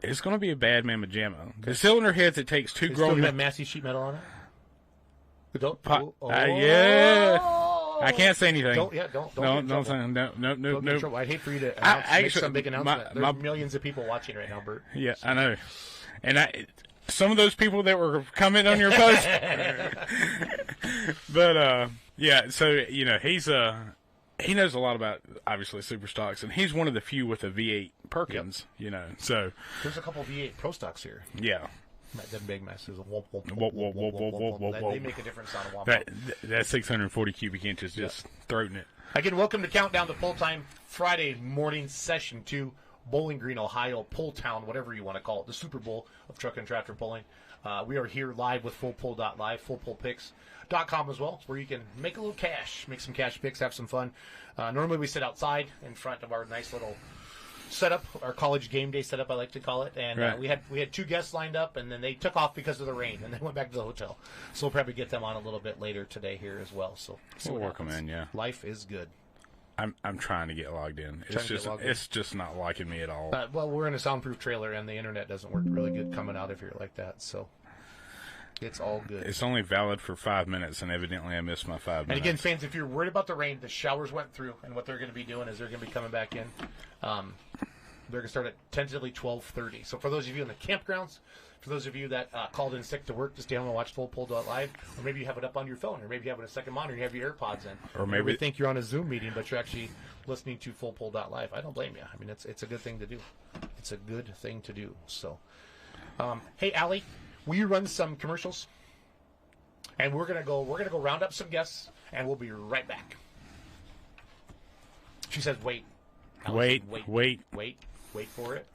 it's going to be a bad mamma jamma. Okay. The cylinder heads, it takes two grown men. Have massy sheet metal on it? Yeah. I can't say anything. Don't No. I'd hate for you to make some big announcement. There's millions of people watching right now, Bert. Yeah, I know. And some of those people that were commenting on your post. But, yeah, so, you know, he knows a lot about, obviously, super stocks, and he's one of the few with a V8 Perkins, you know, so. There's a couple V8 Pro stocks here. Yeah. Them big masses. They make a difference on a womp. That 640 cubic inches just throating it. Again, welcome to Countdown to Pull Time, Friday morning session 2, Bowling Green, Ohio, PullTown, whatever you want to call it, the Super Bowl of truck and tractor pulling. We are here live with fullpull.live, fullpullpicks.com as well, where you can make a little cash, make some cash picks, have some fun. Normally we sit outside in front of our nice little setup, our college game day setup, I like to call it, and we had two guests lined up, and then they took off because of the rain, and they went back to the hotel. So we'll probably get them on a little bit later today here as well. So we'll work them in, yeah. Life is good. I'm trying to get logged in. It's just not liking me at all. Well, we're in a soundproof trailer, and the internet doesn't work really good coming out of here like that, so it's all good. It's only valid for 5 minutes, and evidently I missed my 5 minutes. And again, fans, if you're worried about the rain, the showers went through, and what they're going to be doing is they're going to be coming back in. They're going to start at tentatively 12:30. So for those of you in the campgrounds, for those of you that called in sick to work to stay home and watch fullpull.live, or maybe you have it up on your phone, or maybe you have it in a second monitor and you have your AirPods in. Or maybe you think you're on a Zoom meeting, but you're actually listening to fullpull.live. I don't blame you. I mean, it's a good thing to do. It's a good thing to do. So, hey, Allie, will you run some commercials? And we're gonna go round up some guests, and we'll be right back. She says, wait. Wait for it.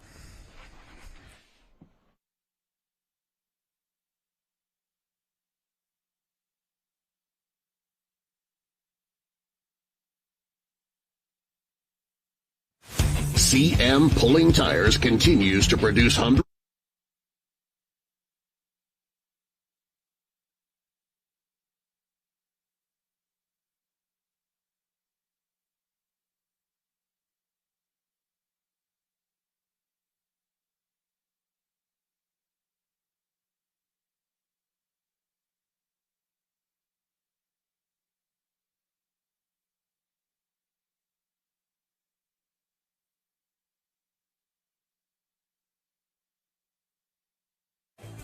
CM Pulling Tires continues to produce hundreds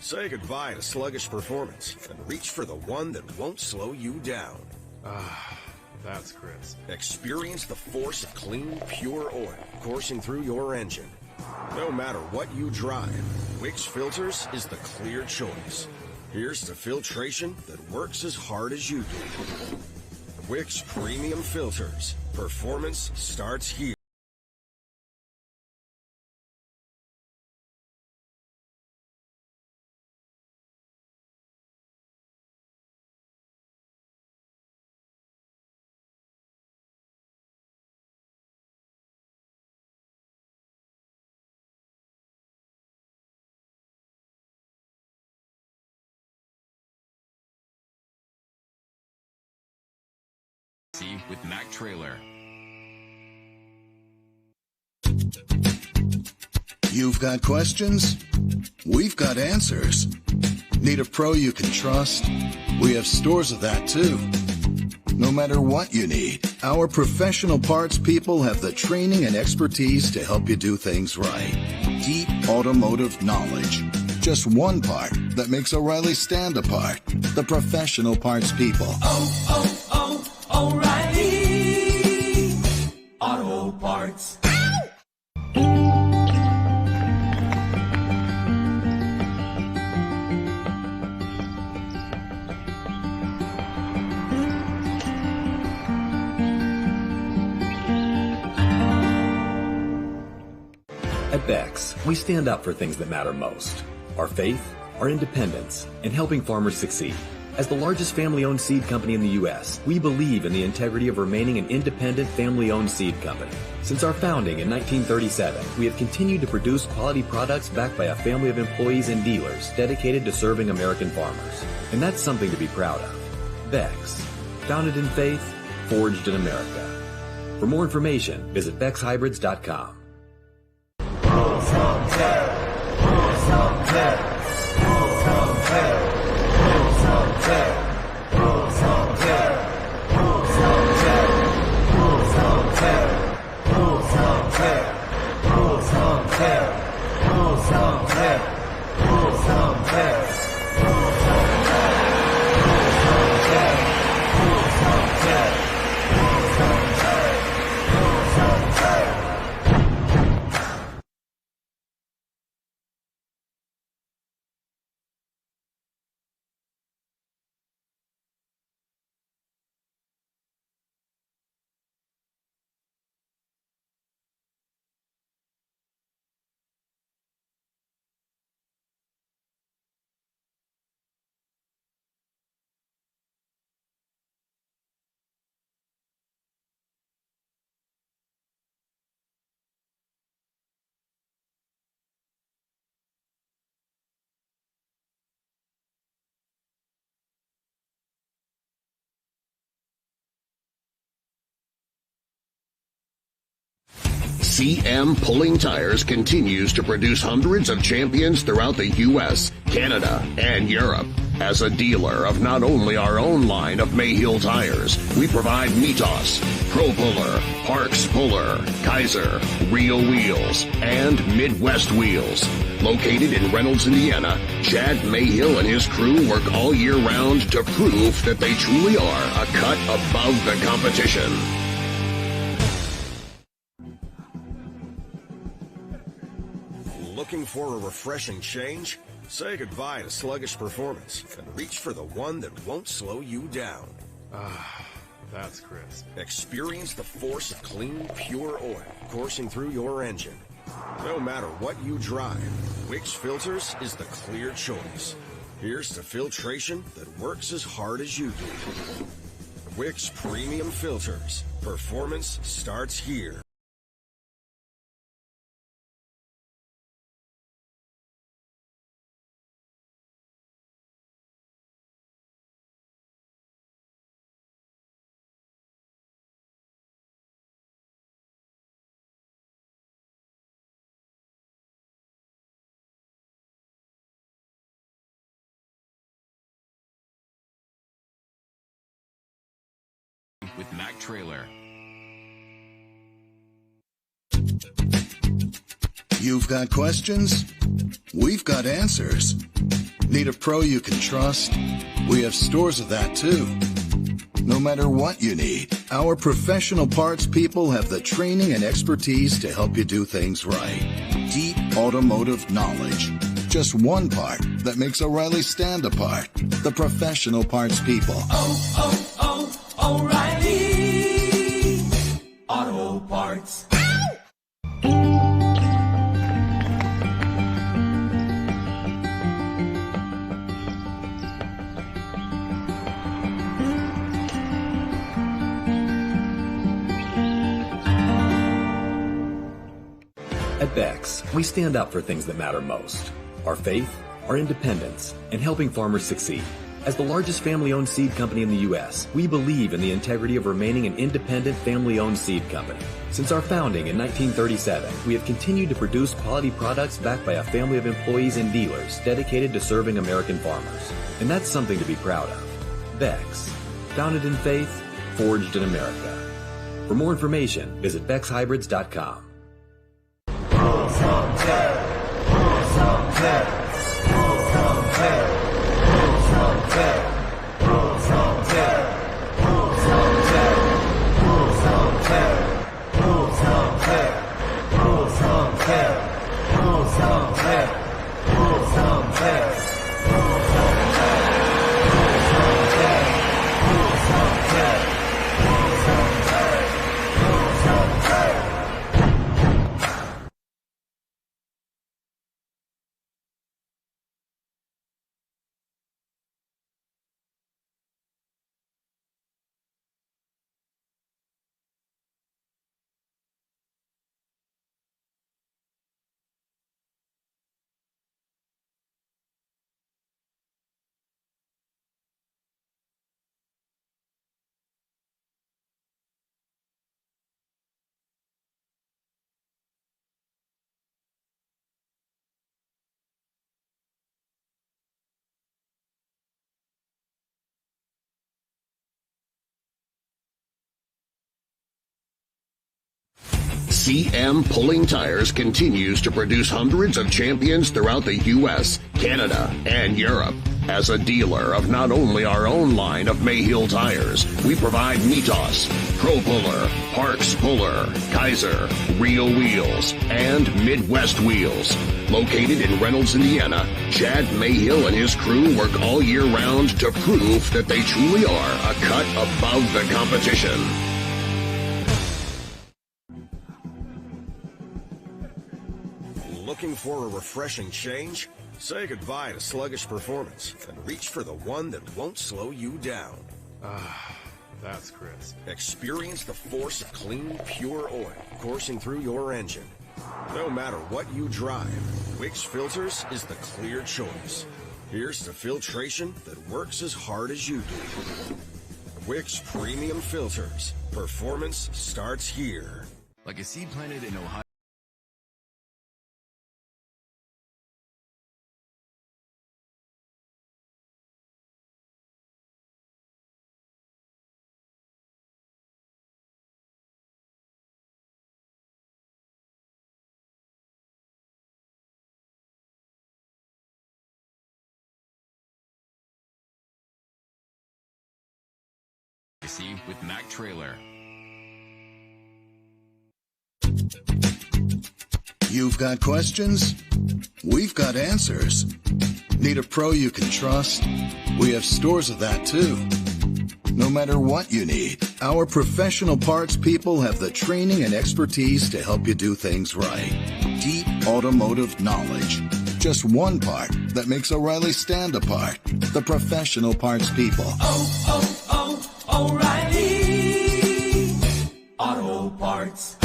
Say goodbye to sluggish performance and reach for the one that won't slow you down. That's crisp. Experience the force of clean, pure oil coursing through your engine. No matter what you drive, Wix Filters is the clear choice. Here's to filtration that works as hard as you do. Wix Premium Filters. Performance starts here. With Mac Trailer. You've got questions? We've got answers. Need a pro you can trust? We have stores of that too. No matter what you need, our professional parts people have the training and expertise to help you do things right. Deep automotive knowledge. Just one part that makes O'Reilly stand apart. The professional parts people. O'Reilly Auto Parts. At Beck's, we stand up for things that matter most. Our faith, our independence, and helping farmers succeed. As the largest family-owned seed company in the U.S., we believe in the integrity of remaining an independent family-owned seed company. Since our founding in 1937, we have continued to produce quality products backed by a family of employees and dealers dedicated to serving American farmers. And that's something to be proud of. Beck's, founded in faith, forged in America. For more information, visit BecksHybrids.com. CM Pulling Tires continues to produce hundreds of champions throughout the U.S., Canada, and Europe. As a dealer of not only our own line of Mayhill tires, we provide Mitos, Pro Puller, Parks Puller, Kaiser, Rio Wheels, and Midwest Wheels. Located in Reynolds, Indiana, Chad Mayhill and his crew work all year round to prove that they truly are a cut above the competition. Looking for a refreshing change? Say goodbye to sluggish performance and reach for the one that won't slow you down. That's crisp. Experience the force of clean, pure oil coursing through your engine. No matter what you drive, Wix Filters is the clear choice. Here's to filtration that works as hard as you do. Wix Premium Filters. Performance starts here. With Mac Trailer. You've got questions? We've got answers. Need a pro you can trust? We have stores of that too. No matter what you need, our professional parts people have the training and expertise to help you do things right. Deep automotive knowledge. Just one part that makes O'Reilly stand apart. The professional parts people. O'Reilly Auto Parts. At Beck's, we stand up for things that matter most. Our faith, our independence, and helping farmers succeed. As the largest family-owned seed company in the U.S., we believe in the integrity of remaining an independent family-owned seed company. Since our founding in 1937, we have continued to produce quality products backed by a family of employees and dealers dedicated to serving American farmers. And that's something to be proud of. Beck's, founded in faith, forged in America. For more information, visit BecksHybrids.com. CM Pulling Tires continues to produce hundreds of champions throughout the U.S., Canada, and Europe. As a dealer of not only our own line of Mayhill tires, we provide Mitos, Pro Puller, Parks Puller, Kaiser, Real Wheels, and Midwest Wheels. Located in Reynolds, Indiana, Chad Mayhill and his crew work all year round to prove that they truly are a cut above the competition. Looking for a refreshing change? Say goodbye to sluggish performance and reach for the one that won't slow you down. That's crisp. Experience the force of clean, pure oil coursing through your engine. No matter what you drive, Wix Filters is the clear choice. Here's to filtration that works as hard as you do. Wix Premium Filters. Performance starts here. Like a seed planted in Ohio. With Mac Trailer. You've got questions? We've got answers. Need a pro you can trust? We have stores of that too. No matter what you need, our professional parts people have the training and expertise to help you do things right. Deep automotive knowledge. Just one part that makes O'Reilly stand apart. The professional parts people. O'Reilly Auto Parts.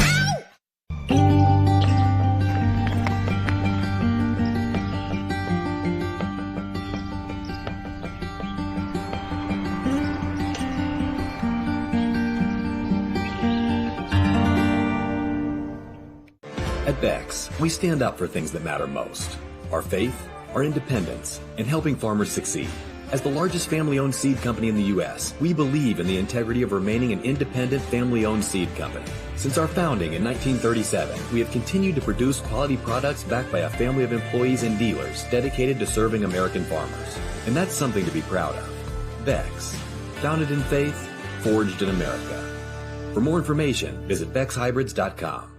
At Beck's, we stand up for things that matter most. Our faith, our independence, and helping farmers succeed. As the largest family-owned seed company in the U.S., we believe in the integrity of remaining an independent family-owned seed company. Since our founding in 1937, we have continued to produce quality products backed by a family of employees and dealers dedicated to serving American farmers. And that's something to be proud of. Beck's. Founded in faith, forged in America. For more information, visit BecksHybrids.com.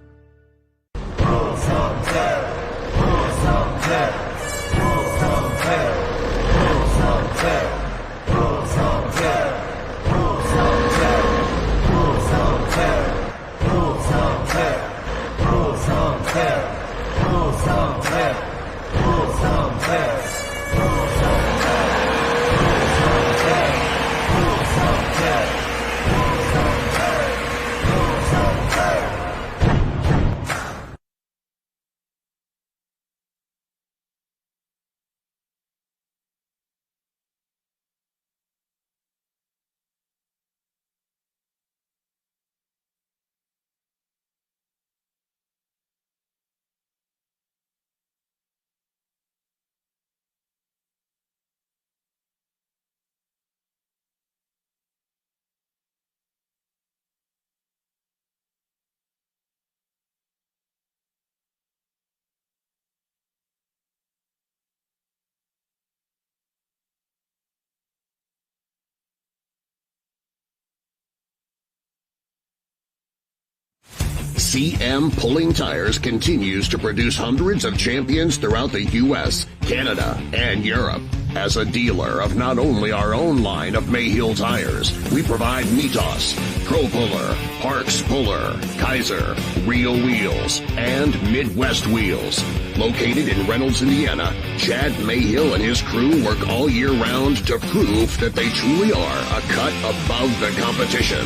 CM Pulling Tires continues to produce hundreds of champions throughout the U.S., Canada, and Europe. As a dealer of not only our own line of Mayhill tires, we provide Mitos, Pro Puller, Parks Puller, Kaiser, Rio Wheels, and Midwest Wheels. Located in Reynolds, Indiana, Chad Mayhill and his crew work all year round to prove that they truly are a cut above the competition.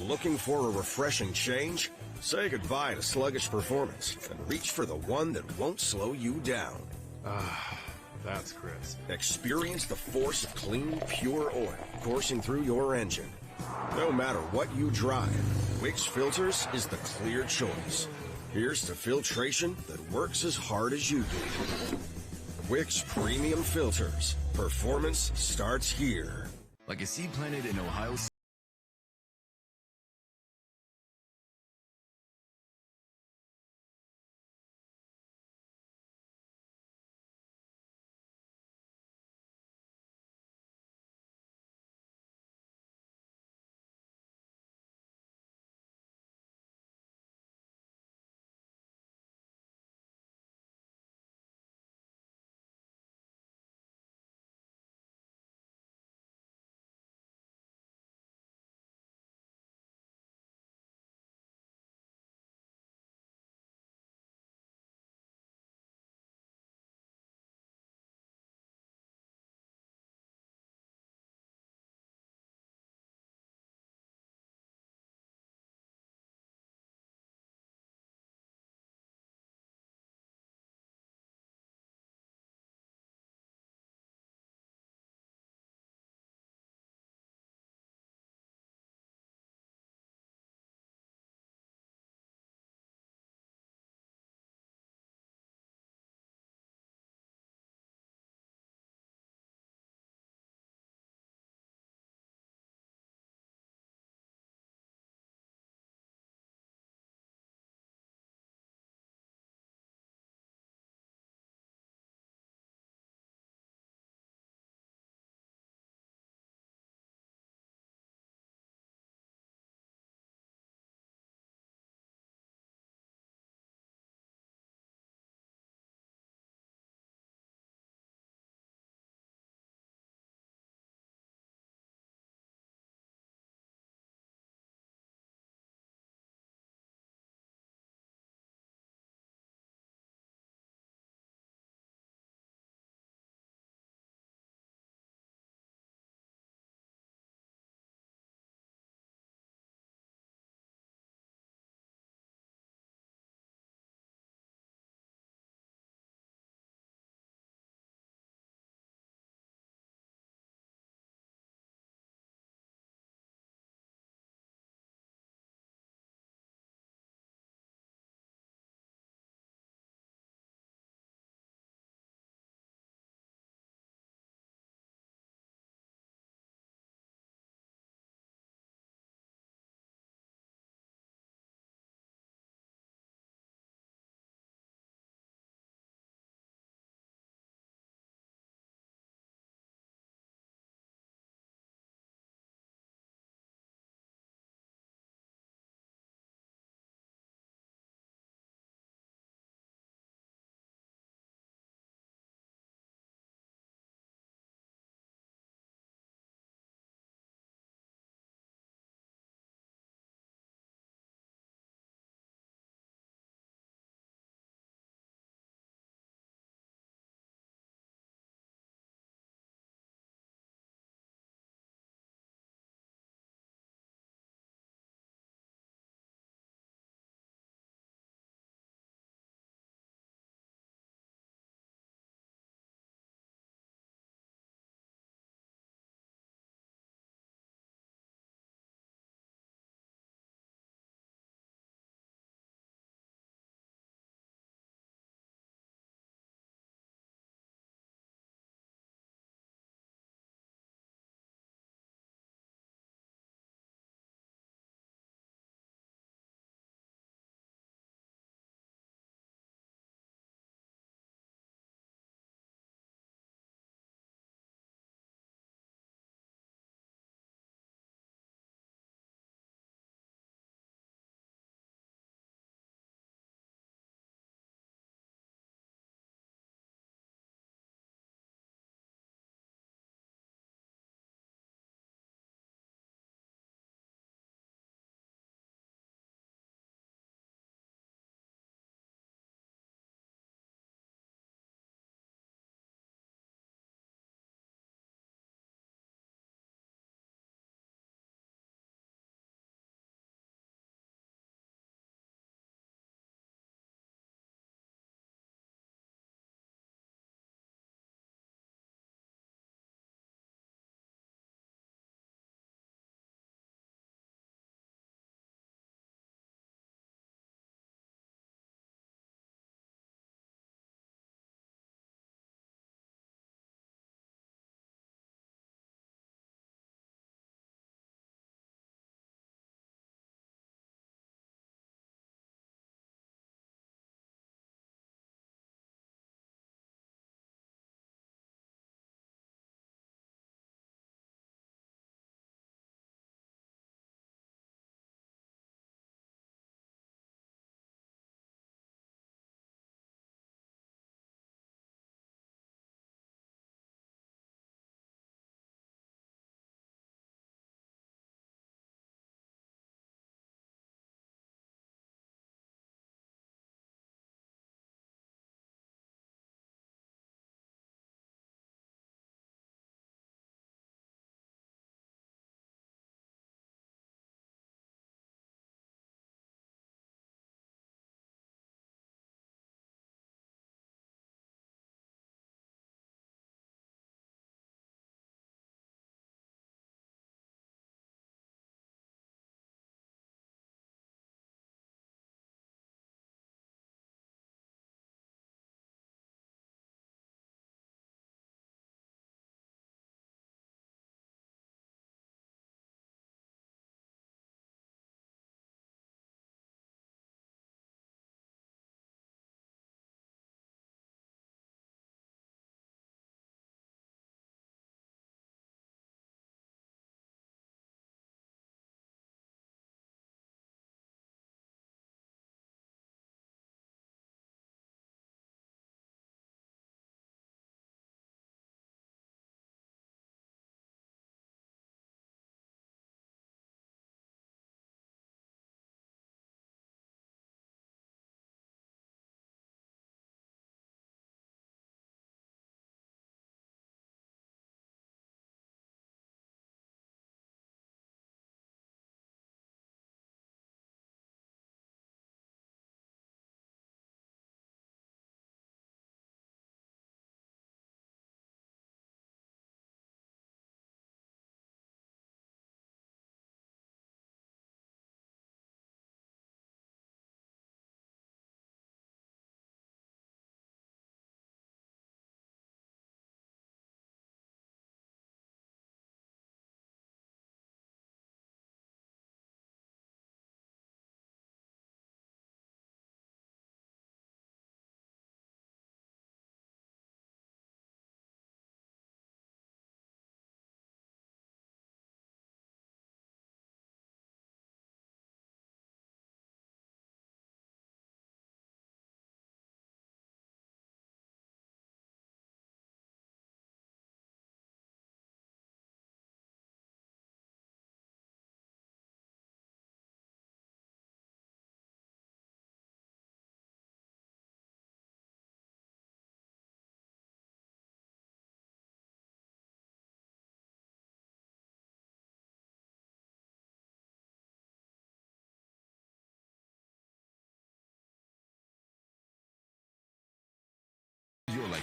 Looking for a refreshing change? Say goodbye to sluggish performance and reach for the one that won't slow you down. That's crisp. Experience the force of clean, pure oil coursing through your engine. No matter what you drive, Wix Filters is the clear choice. Here's to filtration that works as hard as you do. Wix Premium Filters. Performance starts here. Like a seed planted in Ohio.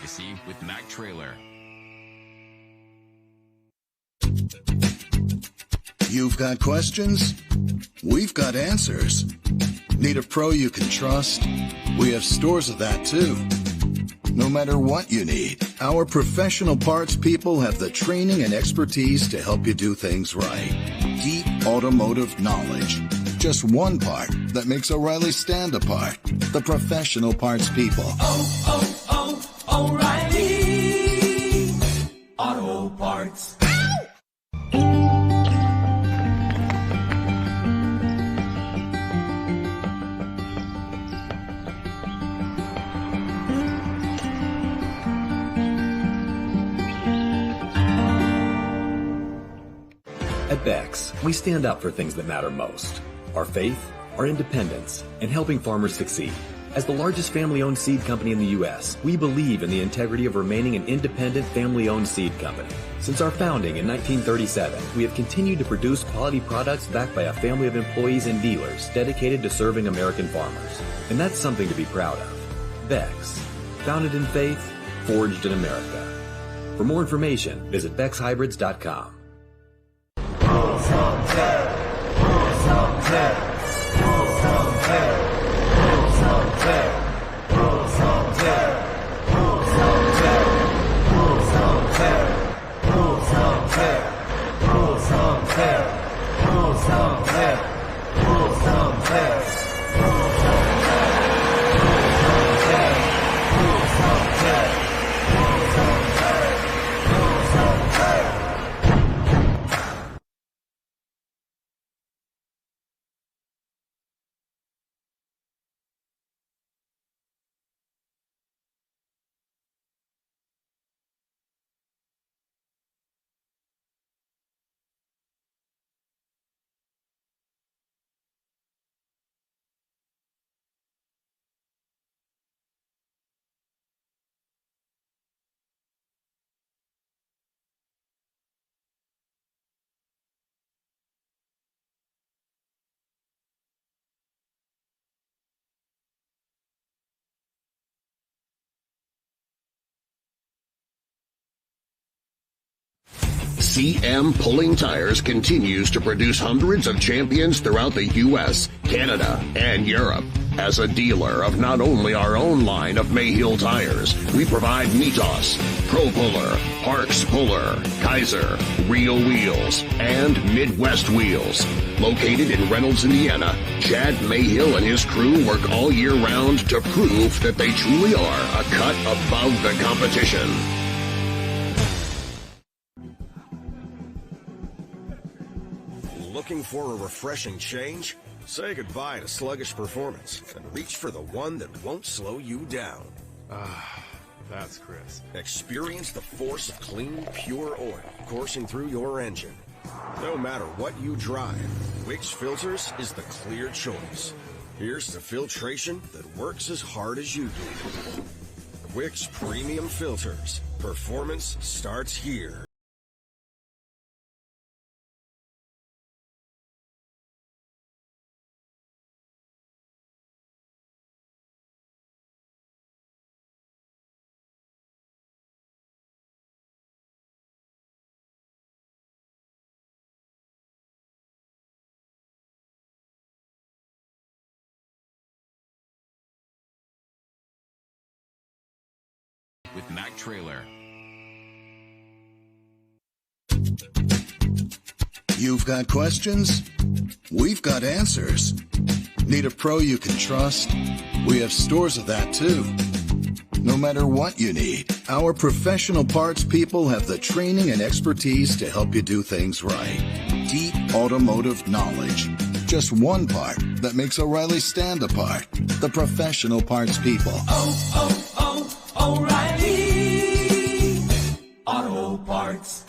legacy with Mack Trailer. You've got questions? We've got answers. Need a pro you can trust? We have stores of that too. No matter what you need, our professional parts people have the training and expertise to help you do things right. Deep automotive knowledge. Just one part that makes O'Reilly stand apart. The professional parts people. O'Reilly Auto Parts. At Beck's, we stand up for things that matter most. Our faith, our independence, and helping farmers succeed. As the largest family-owned seed company in the U.S., we believe in the integrity of remaining an independent family-owned seed company. Since our founding in 1937, we have continued to produce quality products backed by a family of employees and dealers dedicated to serving American farmers. And that's something to be proud of. Beck's, founded in faith, forged in America. For more information, visit BecksHybrids.com. CM Pulling Tires continues to produce hundreds of champions throughout the U.S., Canada, and Europe. As a dealer of not only our own line of Mayhill tires, we provide Mitos, Pro Puller, Parks Puller, Kaiser, Rio Wheels, and Midwest Wheels. Located in Reynolds, Indiana, Chad Mayhill and his crew work all year round to prove that they truly are a cut above the competition. Looking for a refreshing change? Say goodbye to sluggish performance and reach for the one that won't slow you down. That's Chris. Experience the force of clean, pure oil coursing through your engine. No matter what you drive, Wix Filters is the clear choice. Here's to filtration that works as hard as you do. Wix Premium Filters. Performance starts here. With Mack Trailer. You've got questions? We've got answers. Need a pro you can trust? We have stores of that too. No matter what you need, our professional parts people have the training and expertise to help you do things right. Deep automotive knowledge. Just one part that makes O'Reilly stand apart. The professional parts people. O'Reilly Auto Parts.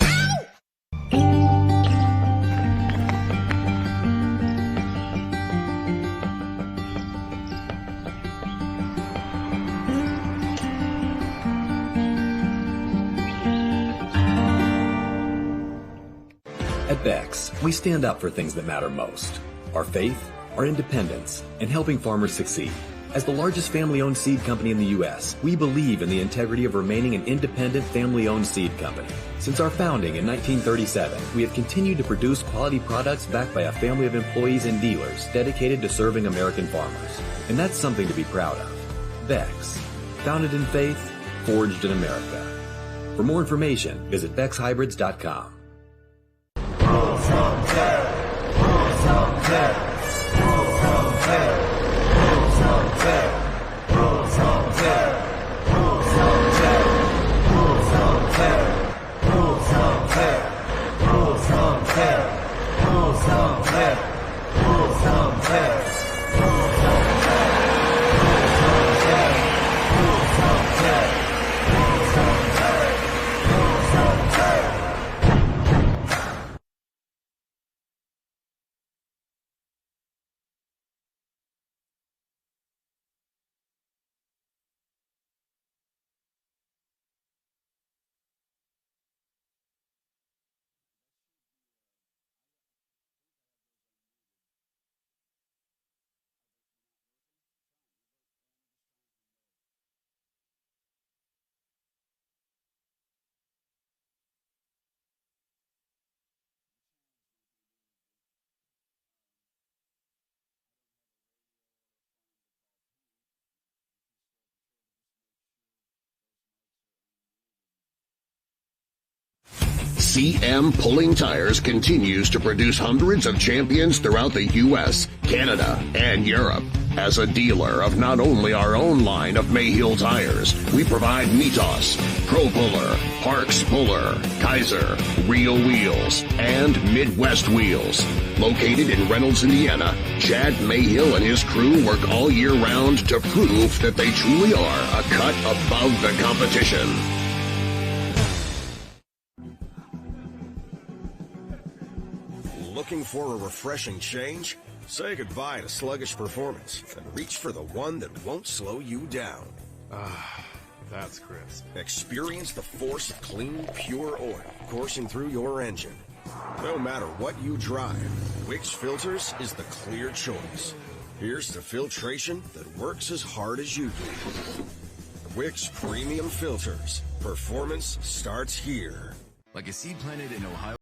At Beck's, we stand up for things that matter most. Our faith, our independence, and helping farmers succeed. As the largest family-owned seed company in the U.S., we believe in the integrity of remaining an independent family-owned seed company. Since our founding in 1937, we have continued to produce quality products backed by a family of employees and dealers dedicated to serving American farmers. And that's something to be proud of. Beck's. Founded in faith, forged in America. For more information, visit BecksHybrids.com. CM Pulling Tires continues to produce hundreds of champions throughout the U.S., Canada, and Europe. As a dealer of not only our own line of Mayhill tires, we provide Mitos, Pro Puller, Parks Puller, Kaiser, Real Wheels, and Midwest Wheels. Located in Reynolds, Indiana, Chad Mayhill and his crew work all year round to prove that they truly are a cut above the competition. Looking for a refreshing change? Say goodbye to sluggish performance and reach for the one that won't slow you down. That's crisp. Experience the force of clean, pure oil coursing through your engine. No matter what you drive, Wix Filters is the clear choice. Here's to filtration that works as hard as you do. Wix Premium Filters. Performance starts here. Like a seed planted in Ohio.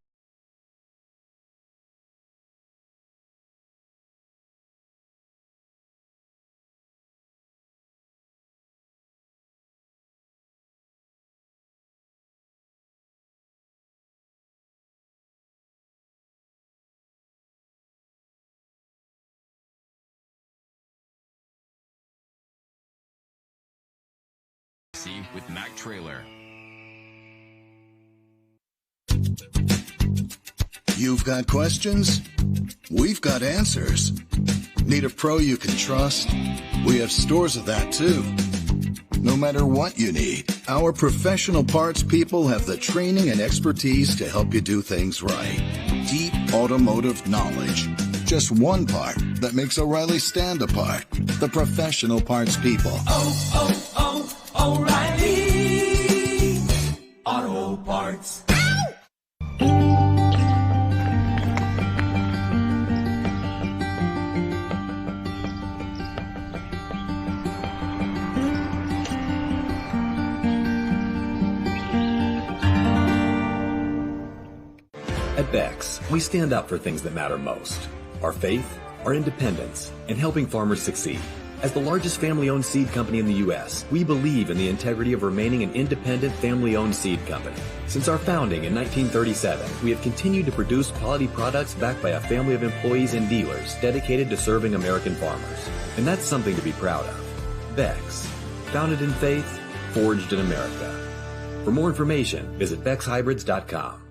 With Mac Trailer. You've got questions? We've got answers. Need a pro you can trust? We have stores of that too. No matter what you need, our professional parts people have the training and expertise to help you do things right. Deep automotive knowledge. Just one part that makes O'Reilly stand apart. The professional parts people. O'Reilly Auto Parts. At Beck's, we stand up for things that matter most. Our faith, our independence, and helping farmers succeed. As the largest family-owned seed company in the U.S., we believe in the integrity of remaining an independent family-owned seed company. Since our founding in 1937, we have continued to produce quality products backed by a family of employees and dealers dedicated to serving American farmers. And that's something to be proud of. Beck's. Founded in faith, forged in America. For more information, visit BecksHybrids.com.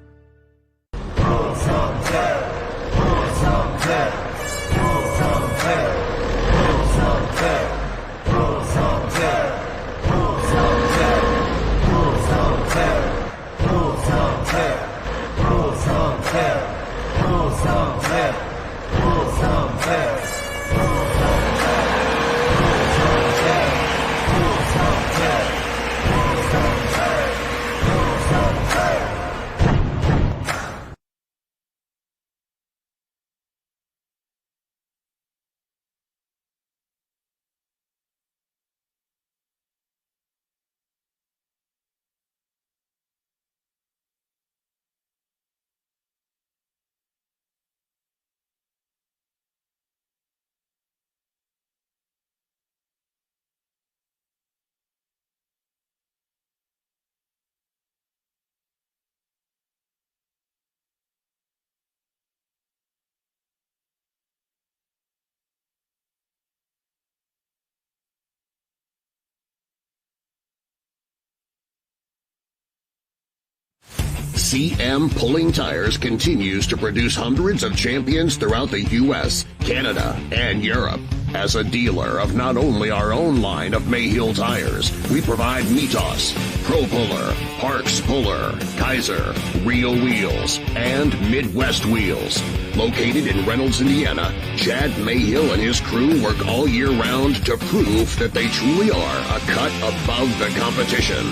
CM Pulling Tires continues to produce hundreds of champions throughout the U.S., Canada, and Europe. As a dealer of not only our own line of Mayhill tires, we provide Mitos, Pro Puller, Parks Puller, Kaiser, Rio Wheels, and Midwest Wheels. Located in Reynolds, Indiana, Chad Mayhill and his crew work all year round to prove that they truly are a cut above the competition.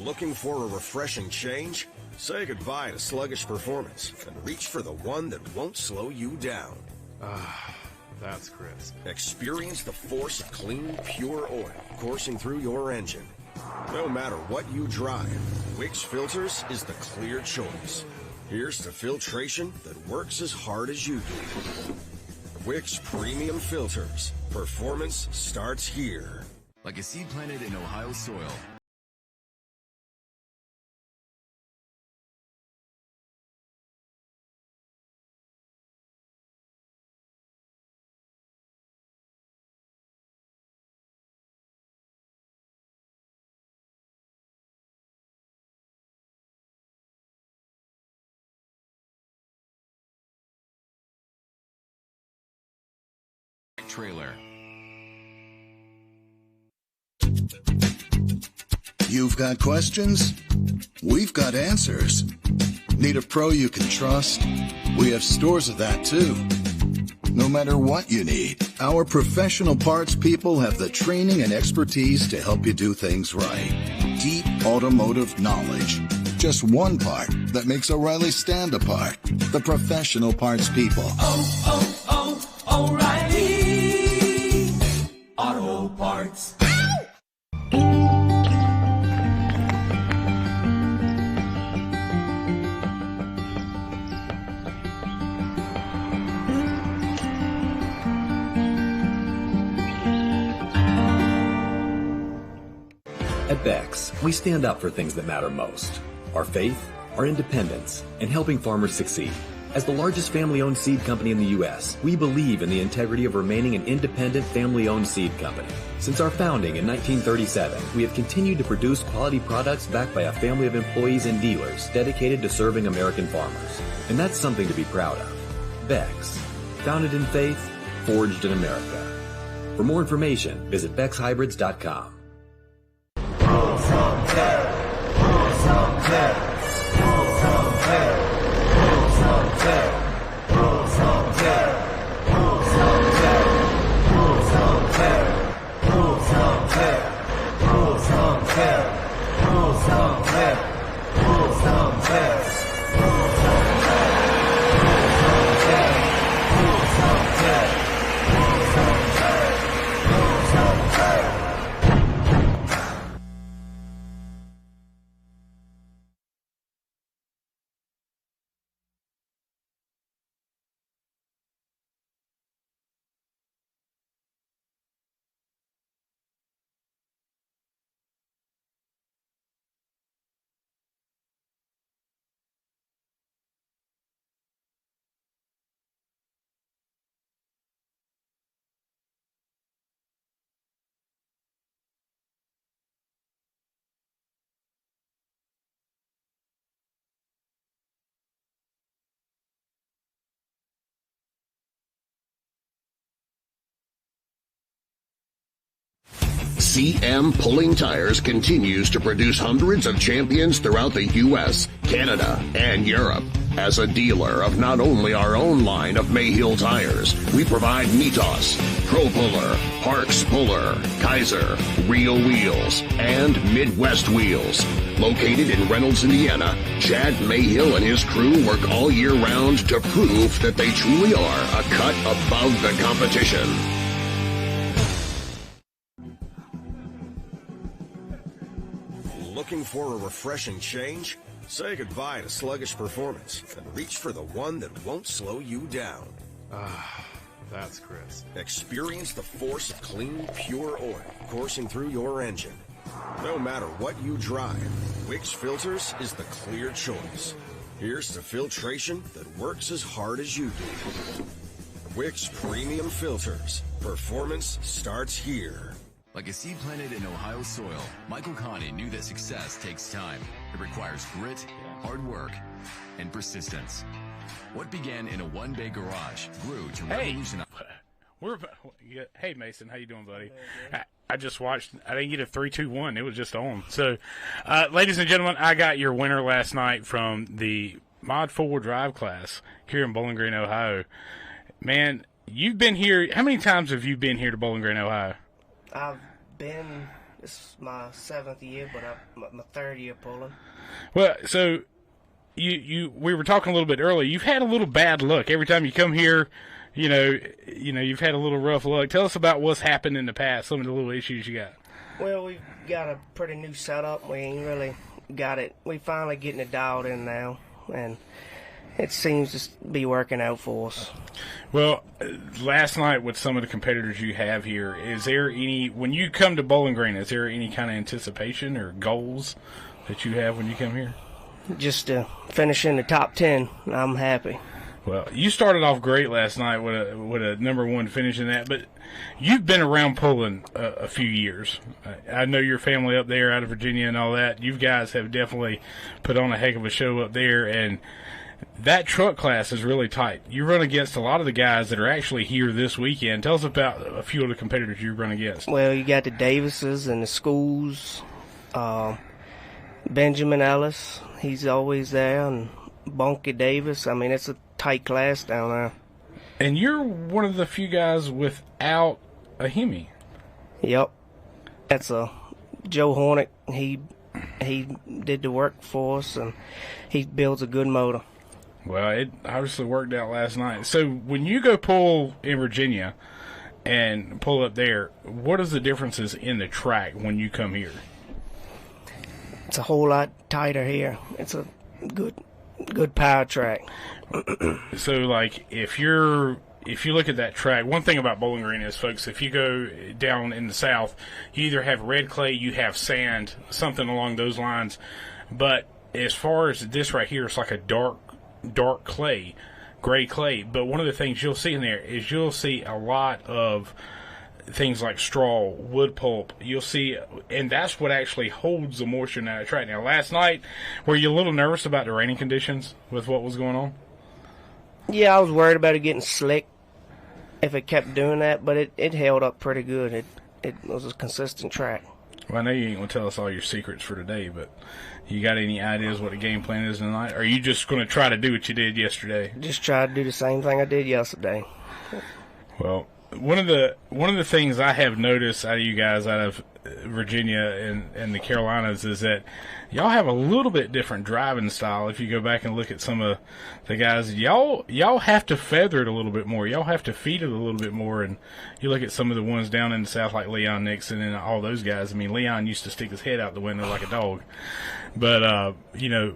Looking for a refreshing change? Say goodbye to sluggish performance and reach for the one that won't slow you down. That's crisp. Experience the force of clean, pure oil coursing through your engine. No matter what you drive, Wix Filters is the clear choice. Here's to filtration that works as hard as you do. Wix Premium Filters. Performance starts here. Like a seed planted in Ohio soil. Trailer. You've got questions? We've got answers. Need a pro you can trust? We have stores of that too. No matter what you need, our professional parts people have the training and expertise to help you do things right. Deep automotive knowledge. Just one part that makes O'Reilly stand apart. The professional parts people. O'Reilly Auto Parts. At Beck's, we stand up for things that matter most. Our faith, our independence, and helping farmers succeed. As the largest family-owned seed company in the U.S., we believe in the integrity of remaining an independent family-owned seed company. Since our founding in 1937, we have continued to produce quality products backed by a family of employees and dealers dedicated to serving American farmers. And that's something to be proud of. Beck's, founded in faith, forged in America. For more information, visit BecksHybrids.com. CM Pulling Tires continues to produce hundreds of champions throughout the U.S., Canada, and Europe. As a dealer of not only our own line of Mayhill tires, we provide Mitos, Pro Puller, Parks Puller, Kaiser, Rio Wheels, and Midwest Wheels. Located in Reynolds, Indiana, Chad Mayhill and his crew work all year round to prove that they truly are a cut above the competition. Looking for a refreshing change? Say goodbye to sluggish performance and reach for the one that won't slow you down. That's crisp. Experience the force of clean, pure oil coursing through your engine. No matter what you drive, Wix Filters is the clear choice. Here's to filtration that works as hard as you do. Wix Premium Filters. Performance starts here. Like a seed planted in Ohio soil, Michael Connie knew that success takes time. It requires grit, hard work, and persistence. What began in a one-bay garage grew to revolutionize. Hey, Mason, how you doing, buddy? I just watched. I didn't get a 3-2-1. It was just on. So, ladies and gentlemen, I got your winner last night from the Mod 4 Drive class here in Bowling Green, Ohio. Man, you've been here. How many times have you been here to Bowling Green, Ohio? I've been. This is my 7th year, but my 3rd year pulling. Well, so we were talking a little bit earlier. You've had a little bad luck every time you come here. You know, you've had a little rough luck. Tell us about what's happened in the past, some of the little issues you got. Well, we've got a pretty new setup. We ain't really got it. We finally getting it dialed in now, and it seems to be working out for us. Well, last night with some of the competitors you have here, is there any, when you come to Bowling Green, is there any kind of anticipation or goals that you have when you come here? Just to finish in the top 10, I'm happy. Well, you started off great last night with a #1 finish in that, but you've been around pulling a few years. I know your family up there out of Virginia and all that. You guys have definitely put on a heck of a show up there, and that truck class is really tight. You run against a lot of the guys that are actually here this weekend. Tell us about a few of the competitors you run against. Well, you got the Davises and the Schools, Benjamin Ellis, he's always there, and Bunky Davis. I mean, it's a tight class down there. And you're one of the few guys without a Hemi. Yep. That's Joe Hornick. He did the work for us, and he builds a good motor. Well, it obviously worked out last night. So when you go pull in Virginia and pull up there, what is the differences in the track when you come here? It's a whole lot tighter here. It's a good power track. So, like, if you look at that track, one thing about Bowling Green is, folks, if you go down in the south, you either have red clay, you have sand, something along those lines. But as far as this right here, it's like a dark clay, gray clay. But one of the things you'll see in there is you'll see a lot of things like straw, wood pulp. You'll see, and that's what actually holds the moisture in that track. Now, last night, were you a little nervous about the raining conditions with what was going on? Yeah, I was worried about it getting slick if it kept doing that, but it held up pretty good. It was a consistent track. Well, I know you ain't going to tell us all your secrets for today, but you got any ideas what the game plan is tonight? Or are you just going to try to do what you did yesterday? Just try to do the same thing I did yesterday. Well, one of the things I have noticed out of you guys out of Virginia and the Carolinas is that y'all have a little bit different driving style. If you go back and look at some of the guys, y'all have to feather it a little bit more. Y'all have to feed it a little bit more. And you look at some of the ones down in the south like Leon Nixon and all those guys. I mean, Leon used to stick his head out the window like a dog. But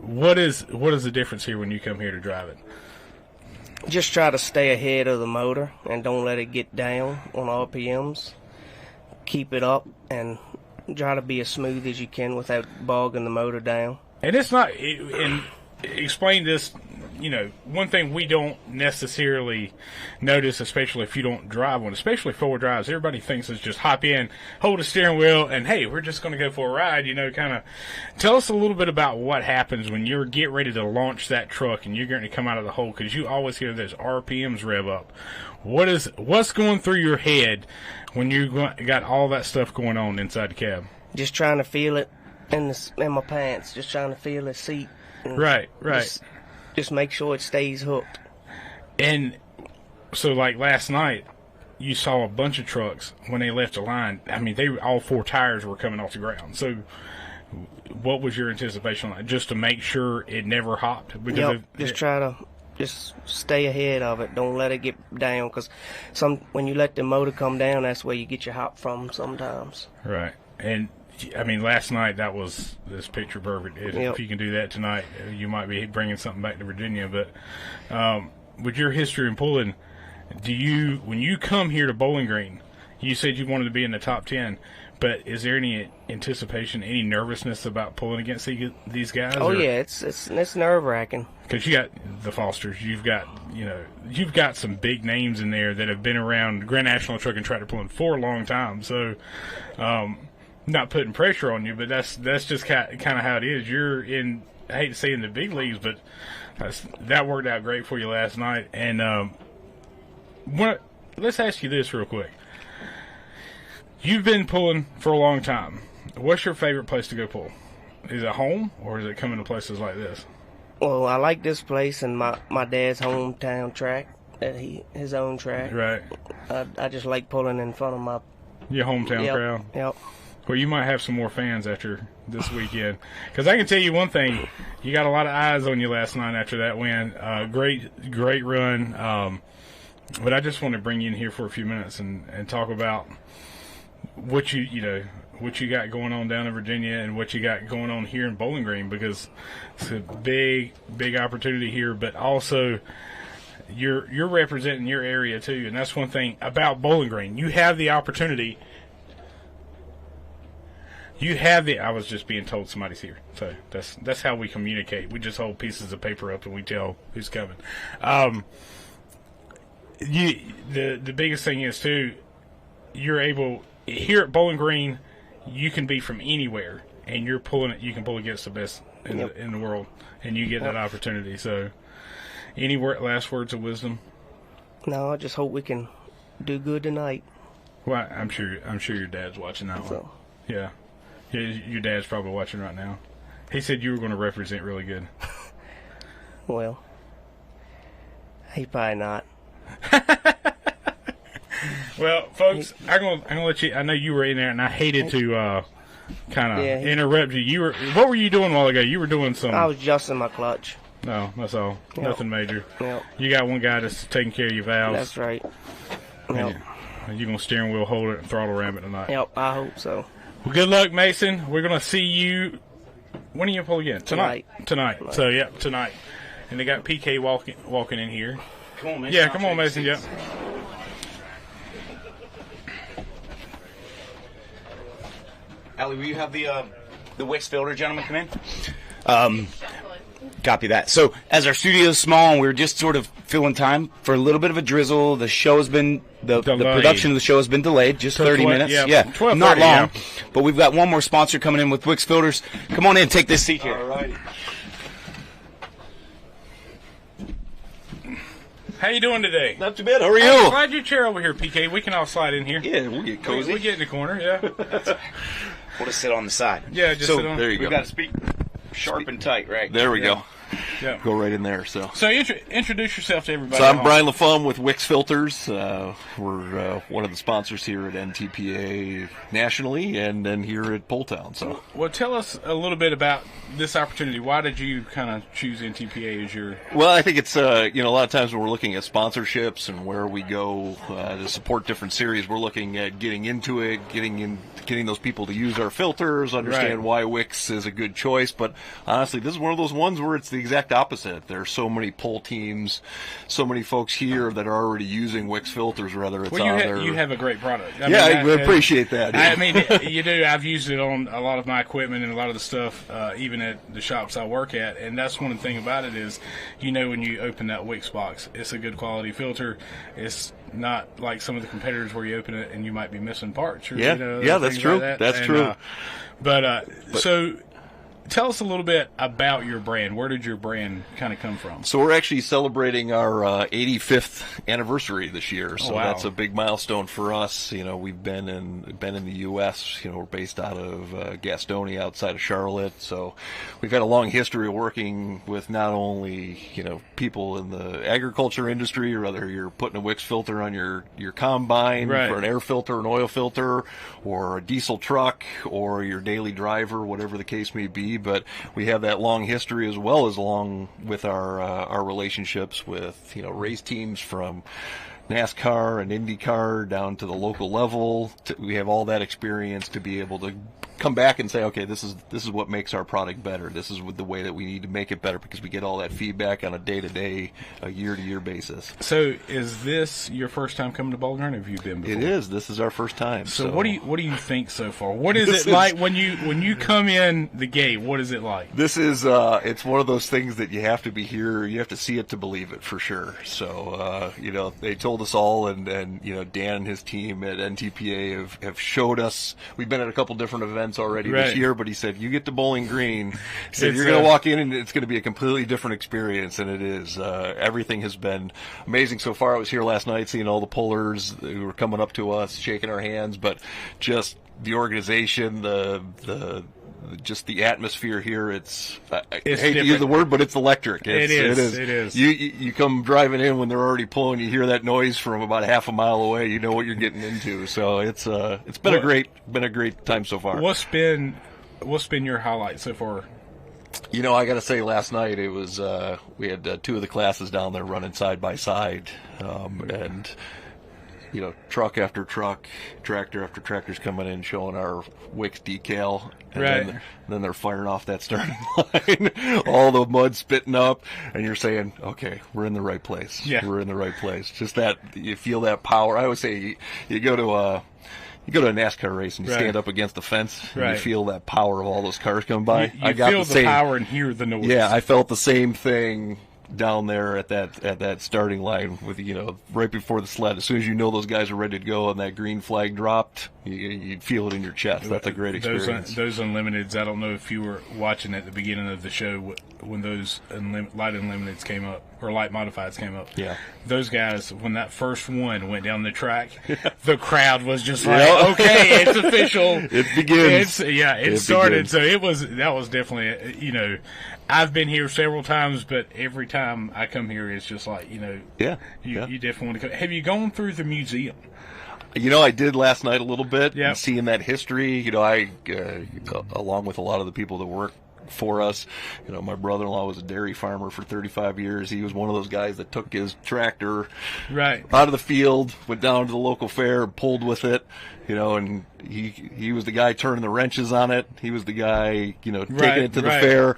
what is the difference here when you come here to drive it? Just try to stay ahead of the motor and don't let it get down on RPMs. Keep it up and try to be as smooth as you can without bogging the motor down. And it's not, and explain this, one thing we don't necessarily notice, especially if you don't drive one, especially four drives, everybody thinks it's just hop in, hold the steering wheel, and hey, we're just going to go for a ride, kind of. Tell us a little bit about what happens when you're getting ready to launch that truck and you're going to come out of the hole, because you always hear those RPMs rev up. What's going through your head when you got all that stuff going on inside the cab? Just trying to feel it in my pants, just trying to feel the seat. Right. Just make sure it stays hooked. And so, like last night, you saw a bunch of trucks when they left the line. I mean, all four tires were coming off the ground. So, what was your anticipation on that? Just to make sure it never hopped? Because just try to stay ahead of it. Don't let it get down, because when you let the motor come down, that's where you get your hop from sometimes. Right. And I mean, last night this picture perfect. If you can do that tonight, you might be bringing something back to Virginia. But with your history in pulling, when you come here to Bowling Green, you said you wanted to be in the top 10. But is there any anticipation, any nervousness about pulling against these guys? Oh, yeah, it's nerve-wracking. because you got the Fosters, you've got some big names in there that have been around Grand National Truck and Tractor Pulling for a long time. So, not putting pressure on you, but that's just kind of how it is. You're in, I hate to say in the big leagues, but that worked out great for you last night. And let's ask you this real quick. You've been pulling for a long time. What's your favorite place to go pull? Is it home, or is it coming to places like this? Well, I like this place and my dad's hometown track, his own track. Right. I just like pulling in front of your hometown crowd. Yep. Well, you might have some more fans after this weekend, because I can tell you one thing: you got a lot of eyes on you last night after that win. Great run. But I just want to bring you in here for a few minutes and talk about what you got going on down in Virginia and what you got going on here in Bowling Green, because it's a big opportunity here, but also you're representing your area too, and that's one thing about Bowling Green. You have the opportunity. I was just being told somebody's here, so that's how we communicate. We just hold pieces of paper up and we tell who's coming. The biggest thing is too, you're able here at Bowling Green. You can be from anywhere, and you can pull against the best in the world, and you get that opportunity. So, any last words of wisdom? No, I just hope we can do good tonight. Well, I'm sure your dad's watching that one. Yeah, your dad's probably watching right now. He said you were going to represent really good. Well, he probably not. Well, folks, I'm gonna let you. I know you were in there, and I hated to kind of interrupt you. What were you doing a while ago? You were doing some. I was adjusting my clutch. No, that's all. Yep. Nothing major. Yep. You got one guy that's taking care of your valves. That's right. Yep. And you're gonna steering wheel hold it and throttle ram it tonight. Yep, I hope so. Well, good luck, Mason. We're gonna see you. When are you gonna pull again? Tonight. So tonight. And they got PK walking in here. Come on, Mason. Yeah, come on, Mason. Yeah. Allie, will you have the Wix filter gentleman come in? Copy that. So, as our studio is small and we're just sort of filling time for a little bit of a drizzle, the show has been the production of the show has been delayed, just 30 minutes. Yeah, 12, not 30, long. But we've got one more sponsor coming in with Wix filters. Come on in, take this seat here. All right. How you doing today? Not too bad. How are you? Hey, slide your chair over here, PK. We can all slide in here. Yeah, we'll get cozy. We get in the corner, yeah. We'll just sit on the side. Yeah, just sit on. There you go. We've got to speak sharp and tight, right? There we go. Yeah. Go right in there. So introduce yourself to everybody. So I'm Brian LaFamme with Wix Filters. We're one of the sponsors here at NTPA nationally, and then here at PullTown. So, well, tell us a little bit about this opportunity. Why did you kind of choose NTPA as your? Well, I think it's a lot of times when we're looking at sponsorships and where we go to support different series, we're looking at getting into it, getting those people to use our filters, understand why Wix is a good choice. But honestly, this is one of those ones where it's the exact opposite. There are so many pull teams, so many folks here that are already using Wix filters, whether it's you have a great product. I appreciate that. I mean, you do. I've used it on a lot of my equipment and a lot of the stuff, even at the shops I work at. And that's one thing about it is, when you open that Wix box, it's a good quality filter. It's not like some of the competitors where you open it and you might be missing parts. Or, that's true. That's true. So tell us a little bit about your brand. Where did your brand kind of come from? So we're actually celebrating our 85th anniversary this year. So that's a big milestone for us. We've been in the U.S. We're based out of Gastonia, outside of Charlotte. So we've had a long history of working with not only people in the agriculture industry, or whether you're putting a Wix filter on your combine for an air filter, an oil filter, or a diesel truck, or your daily driver, whatever the case may be. But we have that long history, as well as along with our relationships with race teams from NASCAR and IndyCar down to the local level. We have all that experience to be able to come back and say, okay, this is what makes our product better. This is the way that we need to make it better, because we get all that feedback on a day-to-day, a year-to-year basis. So is this your first time coming to Bowling Green, or have you been before? It is. This is our first time. So what do you think so far? What is it like when you come in the gate? What is it like? This is it's one of those things that you have to be here. You have to see it to believe it, for sure. So they told us all, and Dan and his team at NTPA have showed us. We've been at a couple different events already this year, but he said, you get to Bowling Green, he said, you're going to walk in and it's going to be a completely different experience, and it is. Everything has been amazing so far. I was here last night seeing all the pullers who were coming up to us, shaking our hands, but just the organization, just the atmosphere here, it's I hate different to use the word, but it's electric. It is. You come driving in when they're already pulling, you hear that noise from about half a mile away, you know what you're getting into. So it's been a great time so far. What's been your highlight so far? I got to say, last night it was we had two of the classes down there running side by side, and truck after truck, tractor after tractor's coming in showing our Wix decal, and then they're firing off that starting line, all the mud spitting up, and you're saying, okay, we're in the right place. Yeah, we're in the right place. Just that you feel that power. I always say you go to a NASCAR race and you stand up against the fence and you feel that power of all those cars coming by. I got feel the power and hear the noise. Yeah, I felt the same thing down there at that starting line with right before the sled. As soon as those guys are ready to go and that green flag dropped, you'd feel it in your chest. That's a great experience. Those Unlimiteds, I don't know if you were watching at the beginning of the show when those light Unlimiteds came up, or light modifieds came up. Yeah. Those guys, when that first one went down the track, the crowd was just like, okay, it's official. It begins. It started. Begins. So that was definitely, I've been here several times, but every time I come here, it's just like, you definitely want to come. Have you gone through the museum? I did last night a little bit, and seeing that history. I, along with a lot of the people that work for us, my brother-in-law was a dairy farmer for 35 years. He was one of those guys that took his tractor out of the field, went down to the local fair, pulled with it, and he was the guy turning the wrenches on it. He was the guy, taking it to the fair.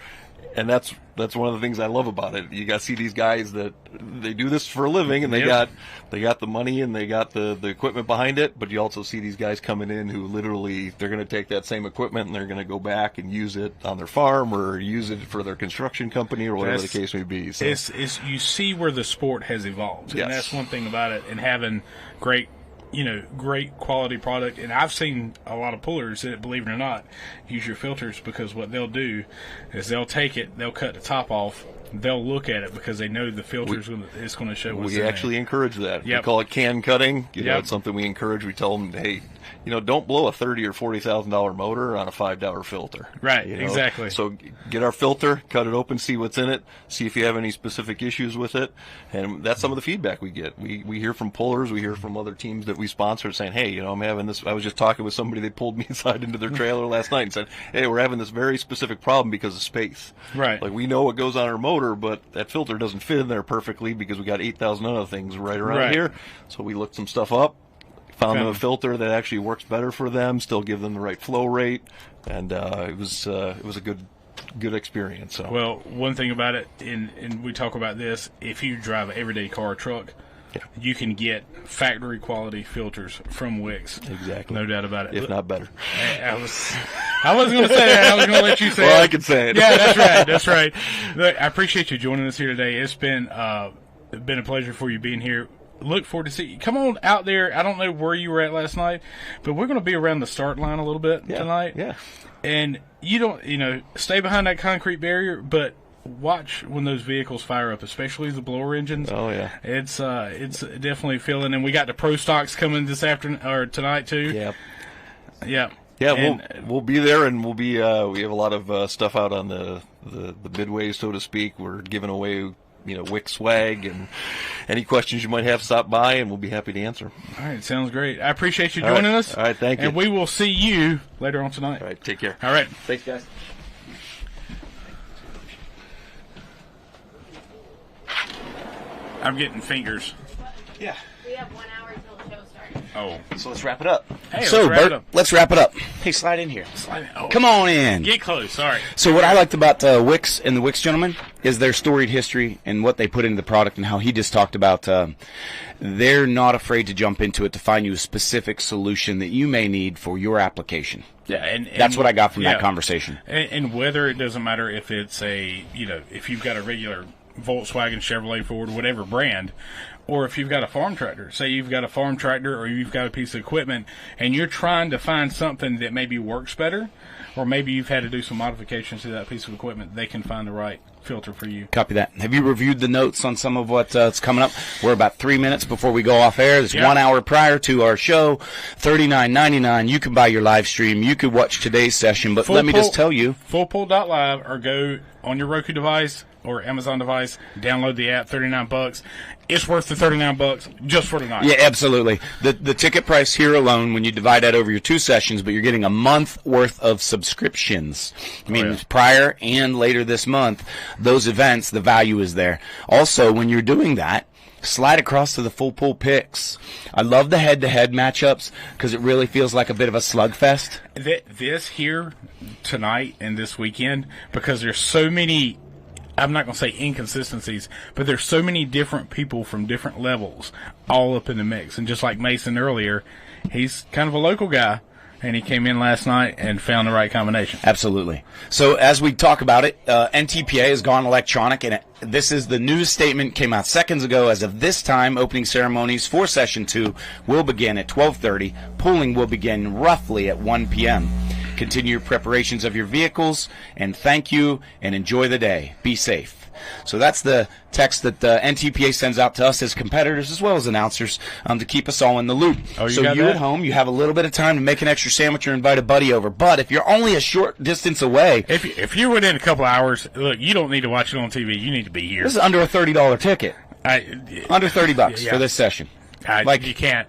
And that's one of the things I love about it. You got to see these guys that they do this for a living, and they got the money and they got the equipment behind it. But you also see these guys coming in who literally they're going to take that same equipment and they're going to go back and use it on their farm or use it for their construction company or whatever the case may be. So you see where the sport has evolved, and that's one thing about it. And having great quality product. And I've seen a lot of pullers that, believe it or not, use your filters, because what they'll do is they'll take it, they'll cut the top off, they'll look at it because they know the filter is going to show what's in there. We actually encourage that. We call it can cutting. It's something we encourage. We tell them, hey, don't blow a $30,000 or $40,000 motor on a $5 filter. Right, exactly. So get our filter, cut it open, see what's in it, see if you have any specific issues with it, and that's some of the feedback we get. We hear from pullers, we hear from other teams that we sponsor saying, hey, I'm having this. I was just talking with somebody, they pulled me inside into their trailer last night and said, hey, we're having this very specific problem because of space. Right. Like, we know what goes on our motor, but that filter doesn't fit in there perfectly because we got 8,000 other things right around here. So we looked some stuff up. Found them a filter that actually works better for them, still give them the right flow rate, and it was a good experience. So. Well, one thing about it, and we talk about this, if you drive an everyday car or truck, you can get factory quality filters from Wix. Exactly. No doubt about it. If not better. I wasn't going to say that. I was going to let you say it. Well, I can say it. Yeah, that's right. That's right. Look, I appreciate you joining us here today. It's been a pleasure for you being here. Look forward to see you. Come on out there. I don't know where you were at last night, but we're going to be around the start line a little bit tonight. Yeah. And you don't, stay behind that concrete barrier, but watch when those vehicles fire up, especially the blower engines. Oh yeah. It's definitely feeling. And we got the pro stocks coming this afternoon or tonight too. Yeah. Yeah. Yeah, we'll be there, and we'll be. We have a lot of stuff out on the midway, so to speak. We're giving away Wix swag, and any questions you might have, stop by, and we'll be happy to answer. All right, sounds great. I appreciate you joining us. All right, thank you. And we will see you later on tonight. All right, take care. All right. Thanks, guys. I'm getting fingers. Yeah. We have 1 hour until the show starts. Oh. So let's wrap it up. Hey, so, Bert, let's wrap it up. Hey, slide in here. Come on in. Get close. Sorry. So what I liked about Wix and the Wix gentlemen is their storied history and what they put into the product, and how he just talked about they're not afraid to jump into it to find you a specific solution that you may need for your application. Yeah, and that's what I got from that conversation. And whether it doesn't matter if it's if you've got a regular Volkswagen, Chevrolet, Ford, whatever brand, or if you've got a farm tractor. Say you've got a farm tractor or you've got a piece of equipment and you're trying to find something that maybe works better, or maybe you've had to do some modifications to that piece of equipment, they can find the right filter for you. Copy that. Have you reviewed the notes on some of what's coming up? We're about 3 minutes before we go off air. There's 1 hour prior to our show, $39.99. You can buy your live stream. You could watch today's session, but let me just tell you. Fullpull.live, or go on your Roku device or Amazon device, download the app, $39. It's worth the $39 just for tonight. Yeah, absolutely. The ticket price here alone, when you divide that over your 2 sessions, but you're getting a month worth of subscriptions. I mean, prior and later this month, those events, the value is there. Also, when you're doing that, slide across to the Full Pull picks. I love the head-to-head matchups because it really feels like a bit of a slugfest. This here tonight and this weekend, because there's so many, I'm not going to say inconsistencies, but there's so many different people from different levels all up in the mix. And just like Mason earlier, he's kind of a local guy, and he came in last night and found the right combination. Absolutely. So as we talk about it, NTPA has gone electronic, and this is the news statement, came out seconds ago. As of this time, opening ceremonies for Session 2 will begin at 12:30. Pulling will begin roughly at 1 p.m. Continue your preparations of your vehicles, and thank you, and enjoy the day. Be safe. So that's the text that the NTPA sends out to us as competitors as well as announcers to keep us all in the loop. Oh, so you at home, you have a little bit of time to make an extra sandwich or invite a buddy over. But if you're only a short distance away, if you're within a couple hours, look, you don't need to watch it on TV. You need to be here. This is under a $30 ticket. Under $30 for this session. You can't.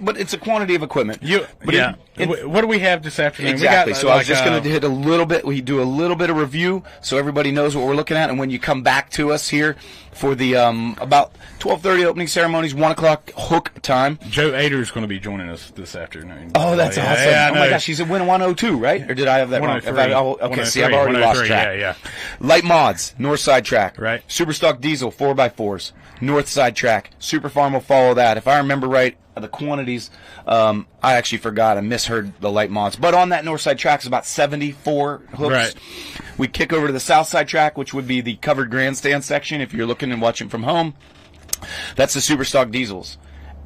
But it's a quantity of equipment. What do we have this afternoon? Exactly. I was just going to hit a little bit. We do a little bit of review so everybody knows what we're looking at. And when you come back to us here for the about 12:30 opening ceremonies, 1 o'clock hook time. Joe Ader is going to be joining us this afternoon. Oh, that's awesome! Oh my gosh, he's at Win 102, right? Or did I have that wrong? Okay, see, I've already lost track. Yeah. Light Mods, North Side Track. Right. Superstock Diesel 4x4s, North Side Track. Super Farm will follow that. If I remember right, the quantities, I actually forgot. I misheard the Light Mods. But on that North Side Track is about 74 hooks. Right. We kick over to the South Side Track, which would be the covered grandstand section if you're looking and watching from home. That's the Superstock Diesels,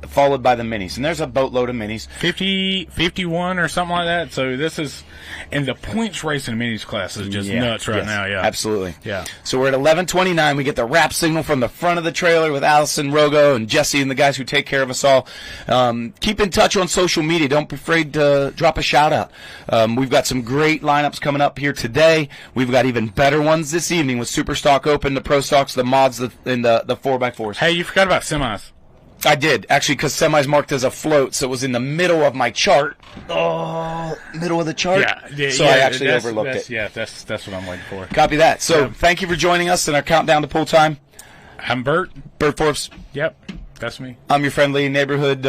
followed by the Minis. And there's a boatload of Minis. 50, 51 or something like that. So this is, and the points racing Minis class is just nuts right now. Yeah, absolutely. Yeah. So we're at 11:29. We get the wrap signal from the front of the trailer with Allison, Rogo, and Jesse and the guys who take care of us all. Keep in touch on social media. Don't be afraid to drop a shout out. We've got some great lineups coming up here today. We've got even better ones this evening with Superstock Open, the Pro Stocks, the Mods, and the 4x4s. Hey, you forgot about semis. I did, actually, because semi's marked as a float, so it was in the middle of my chart. Oh, middle of the chart? Yeah, so I actually overlooked it. Yeah, that's what I'm waiting for. Copy that. So thank you for joining us in our countdown to pull time. I'm Bert. Bert Forbes. Yep, that's me. I'm your friendly neighborhood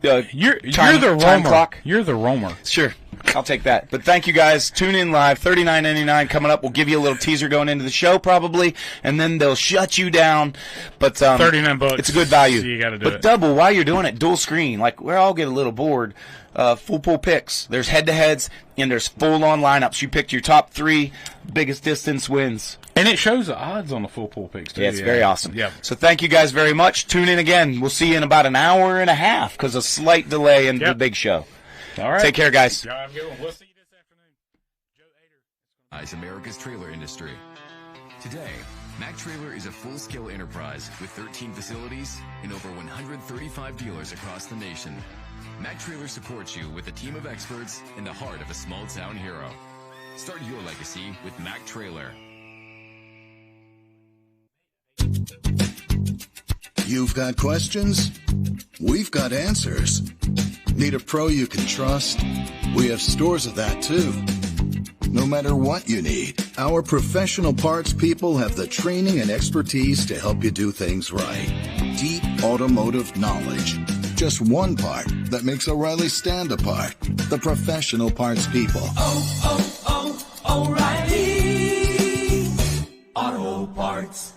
you're the roamer. Clock. You're the roamer. Sure. I'll take that. But thank you guys. Tune in live. $39.99 coming up. We'll give you a little teaser going into the show probably, and then they'll shut you down. But $39. It's a good value. So you got to do it. But double while you're doing it. Dual screen. Like we all get a little bored. Full pull picks. There's head-to-heads and there's full-on lineups. You picked your top 3 biggest distance wins. And it shows the odds on the full pull picks, too. Yeah, it's very awesome. Yeah. So thank you guys very much. Tune in again. We'll see you in about an hour and a half because a slight delay in the big show. All right. Take care, guys. We'll see you this afternoon. Joe Ader. Is America's trailer industry. Today, Mac Trailer is a full-scale enterprise with 13 facilities and over 135 dealers across the nation. Mac Trailer supports you with a team of experts in the heart of a small-town hero. Start your legacy with Mac Trailer. You've got questions? We've got answers. Need a pro you can trust? We have stores of that too. No matter what you need, our professional parts people have the training and expertise to help you do things right. Deep automotive knowledge. Just one part that makes O'Reilly stand apart. The professional parts people. O'Reilly Auto Parts.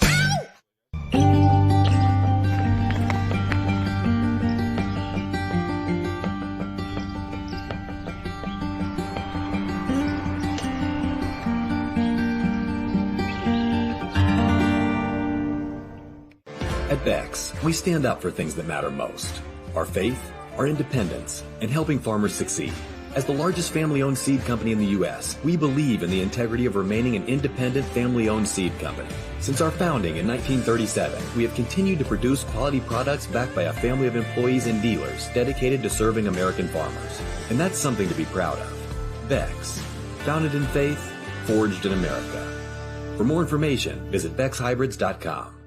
At Beck's, we stand up for things that matter most. Our faith, our independence, and helping farmers succeed. As the largest family-owned seed company in the U.S., we believe in the integrity of remaining an independent family-owned seed company. Since our founding in 1937, we have continued to produce quality products backed by a family of employees and dealers dedicated to serving American farmers. And that's something to be proud of. Beck's, founded in faith, forged in America. For more information, visit BecksHybrids.com.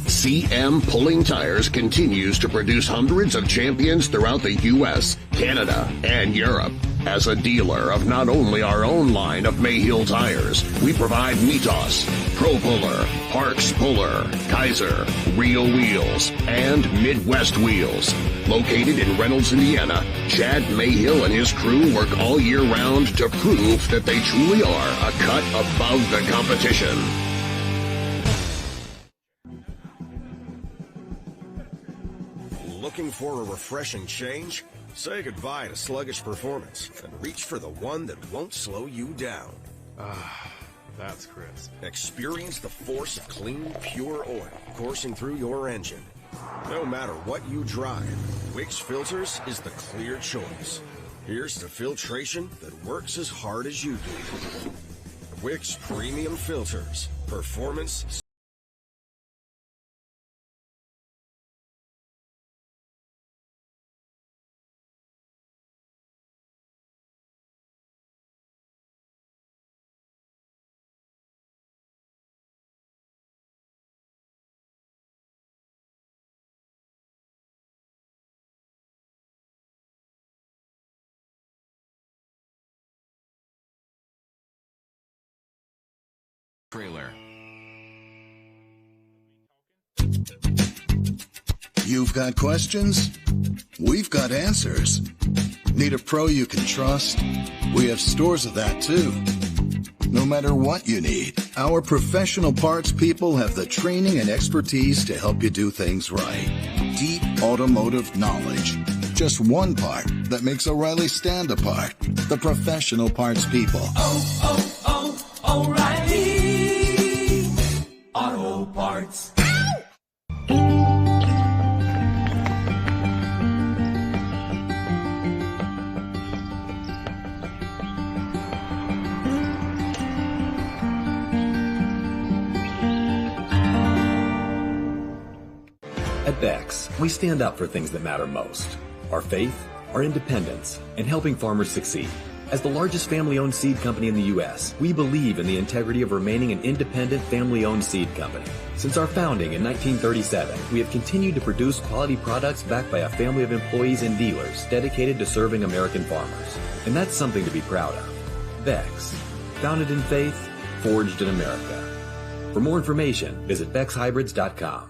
CM Pulling Tires continues to produce hundreds of champions throughout the U.S., Canada, and Europe. As a dealer of not only our own line of Mayhill tires, we provide Mitos, Pro Puller, Parks Puller, Kaiser, Real Wheels, and Midwest Wheels. Located in Reynolds, Indiana, Chad Mayhill and his crew work all year round to prove that they truly are a cut above the competition. Looking for a refreshing change? Say goodbye to sluggish performance and reach for the one that won't slow you down. That's crisp. Experience the force of clean, pure oil coursing through your engine. No matter what you drive, Wix Filters is the clear choice. Here's to filtration that works as hard as you do. Wix Premium Filters. Performance. Trailer. You've got questions? We've got answers. Need a pro you can trust? We have stores of that too. No matter what you need, our professional parts people have the training and expertise to help you do things right. Deep automotive knowledge. Just one part that makes O'Reilly stand apart. The professional parts people. O'Reilly Auto Parts. At Beck's, we stand up for things that matter most. Our faith, our independence, and helping farmers succeed. As the largest family-owned seed company in the U.S., we believe in the integrity of remaining an independent family-owned seed company. Since our founding in 1937, we have continued to produce quality products backed by a family of employees and dealers dedicated to serving American farmers. And that's something to be proud of. Beck's, founded in faith, forged in America. For more information, visit BecksHybrids.com.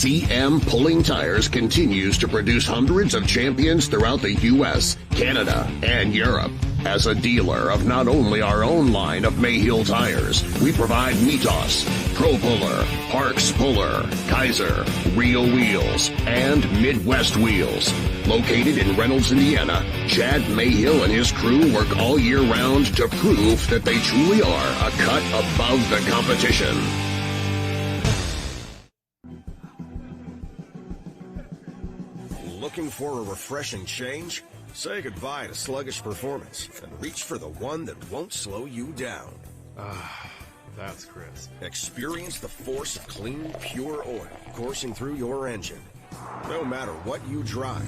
CM Pulling Tires continues to produce hundreds of champions throughout the U.S., Canada, and Europe. As a dealer of not only our own line of Mayhill tires, we provide Mitos, Pro Puller, Parks Puller, Kaiser, Real Wheels, and Midwest Wheels. Located in Reynolds, Indiana, Chad Mayhill and his crew work all year round to prove that they truly are a cut above the competition. Looking for a refreshing change? Say goodbye to sluggish performance and reach for the one that won't slow you down. That's crisp. Experience the force of clean, pure oil coursing through your engine. No matter what you drive,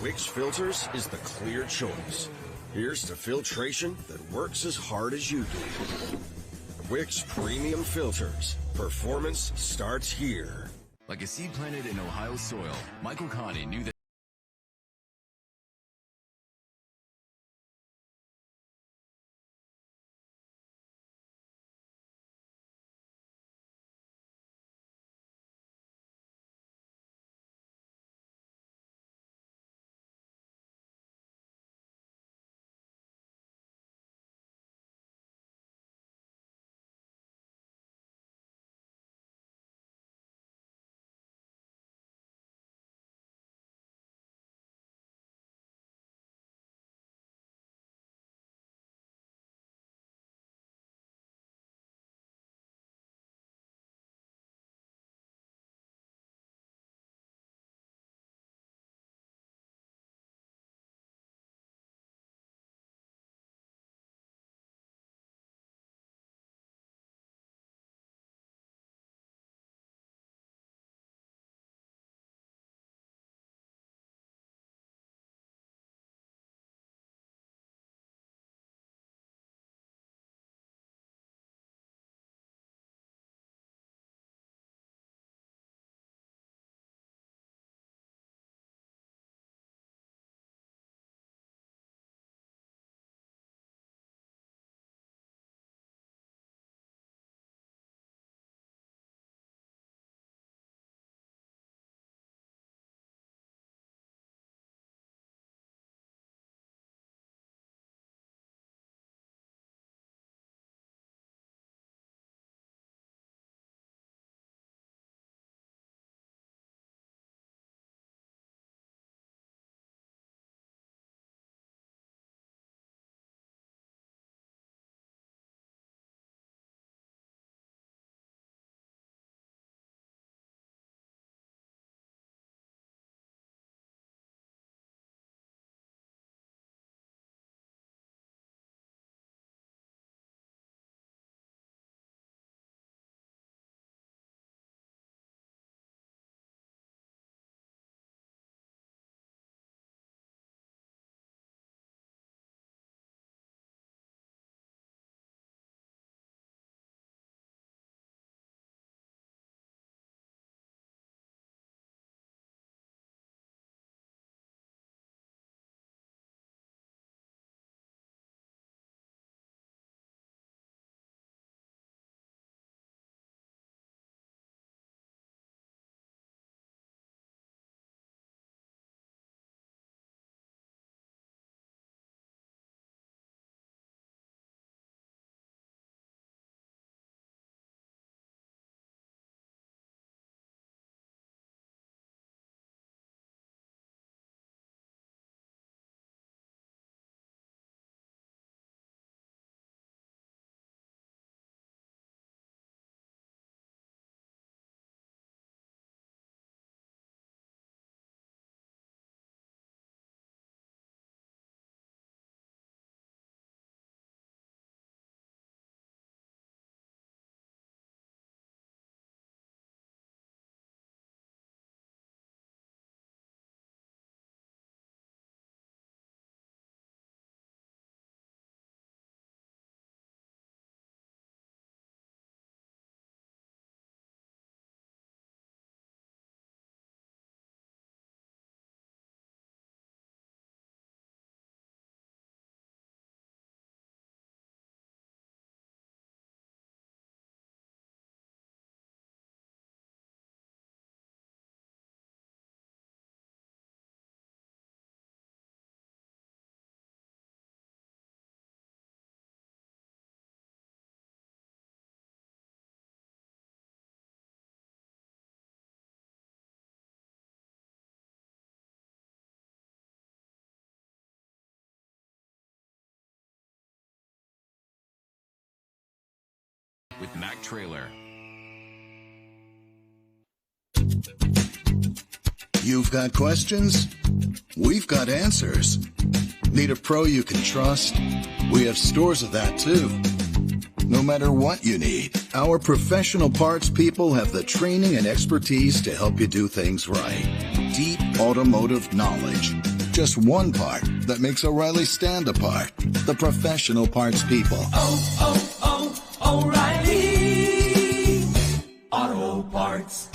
Wix Filters is the clear choice. Here's to filtration that works as hard as you do. Wix Premium Filters. Performance starts here. Like a seed planted in Ohio soil, Michael Connie knew that with Mack Trailer. You've got questions? We've got answers. Need a pro you can trust? We have stores of that too. No matter what you need, our professional parts people have the training and expertise to help you do things right. Deep automotive knowledge. Just one part that makes O'Reilly stand apart. The professional parts people. O'Reilly Auto Parts.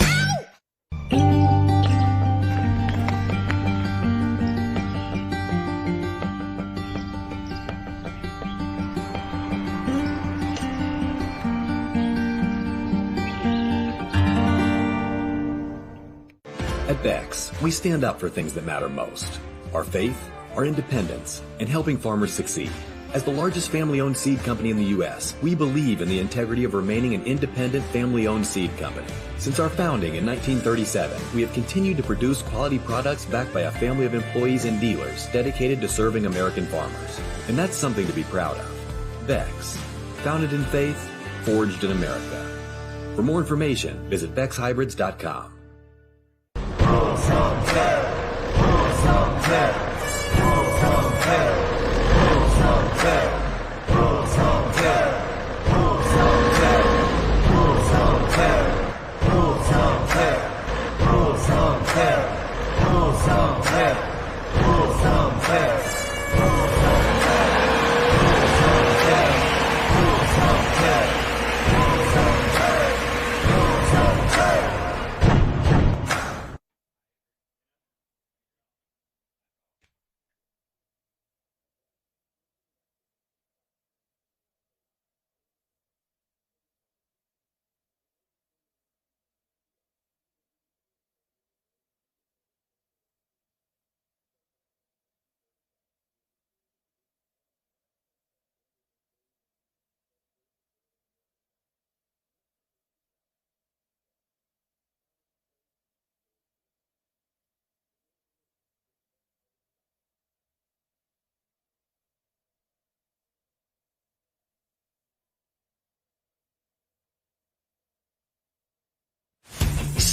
At Beck's, we stand up for things that matter most. Our faith, our independence, and helping farmers succeed. As the largest family-owned seed company in the U.S., we believe in the integrity of remaining an independent family-owned seed company. Since our founding in 1937, we have continued to produce quality products backed by a family of employees and dealers dedicated to serving American farmers. And that's something to be proud of. Beck's, founded in faith, forged in America. For more information, visit BecksHybrids.com.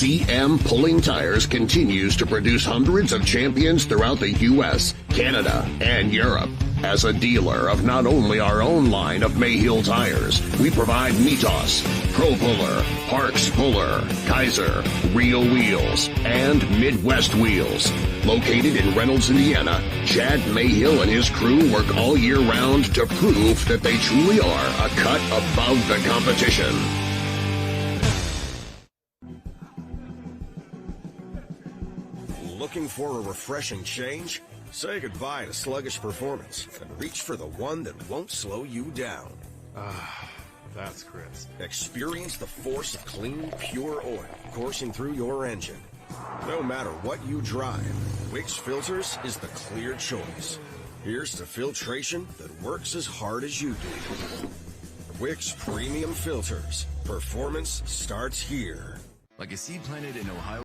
CM Pulling Tires continues to produce hundreds of champions throughout the U.S., Canada, and Europe. As a dealer of not only our own line of Mayhill tires, we provide Mitos, Pro Puller, Parks Puller, Kaiser, Rio Wheels, and Midwest Wheels. Located in Reynolds, Indiana, Chad Mayhill and his crew work all year round to prove that they truly are a cut above the competition. Looking for a refreshing change? Say goodbye to sluggish performance and reach for the one that won't slow you down. That's crisp. Experience the force of clean, pure oil coursing through your engine. No matter what you drive, Wix Filters is the clear choice. Here's to filtration that works as hard as you do. Wix Premium Filters. Performance starts here. Like a seed planted in Ohio.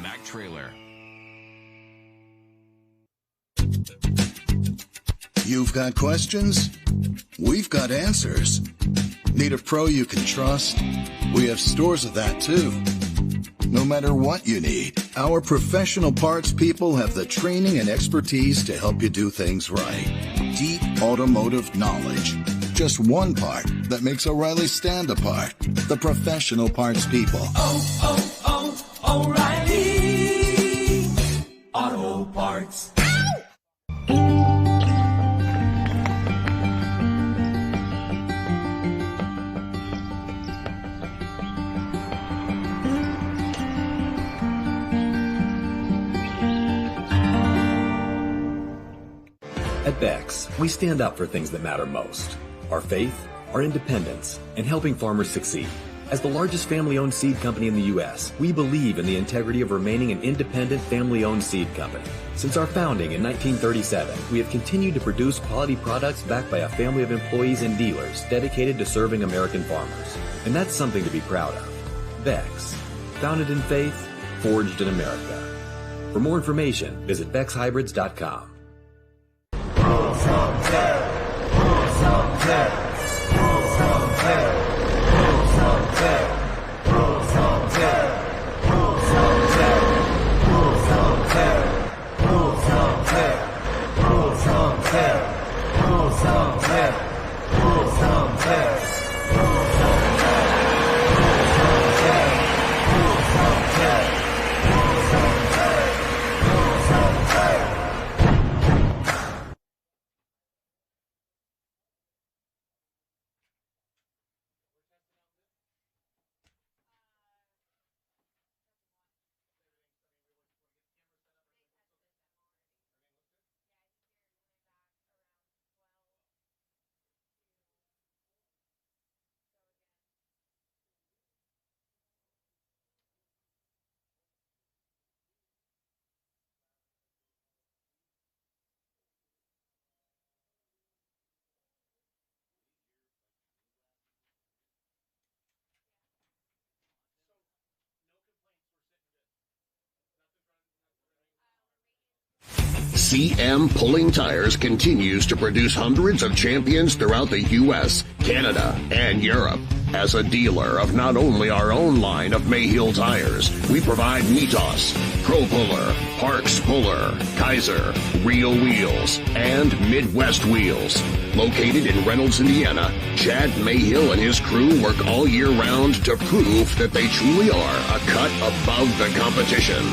Mack Trailer. You've got questions? We've got answers. Need a pro you can trust? We have stores of that too. No matter what you need, our professional parts people have the training and expertise to help you do things right. Deep automotive knowledge. Just one part that makes O'Reilly stand apart. The professional parts people. O'Reilly Auto Parts. At Beck's, we stand up for things that matter most. Our faith, our independence, and helping farmers succeed. As the largest family-owned seed company in the U.S., we believe in the integrity of remaining an independent family-owned seed company. Since our founding in 1937, we have continued to produce quality products backed by a family of employees and dealers dedicated to serving American farmers. And that's something to be proud of. Beck's, founded in faith, forged in America. For more information, visit BecksHybrids.com. CM Pulling Tires continues to produce hundreds of champions throughout the U.S., Canada, and Europe. As a dealer of not only our own line of Mayhill tires, we provide Mitos, Pro Puller, Parks Puller, Kaiser, Real Wheels, and Midwest Wheels. Located in Reynolds, Indiana, Chad Mayhill and his crew work all year round to prove that they truly are a cut above the competition.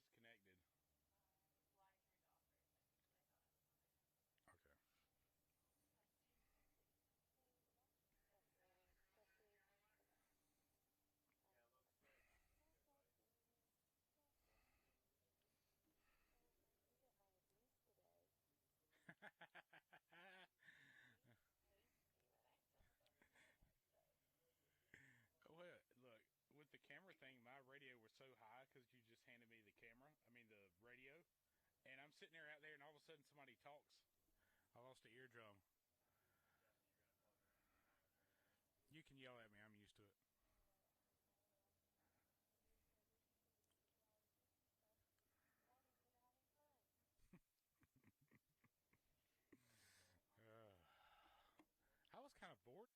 disconnected. Okay. Well, look, with the camera thing, my radio was so high because you just handed me the the radio, and I'm sitting there out there, and all of a sudden somebody talks. I lost the eardrum. You can yell at me. I'm used to it. I was kind of bored.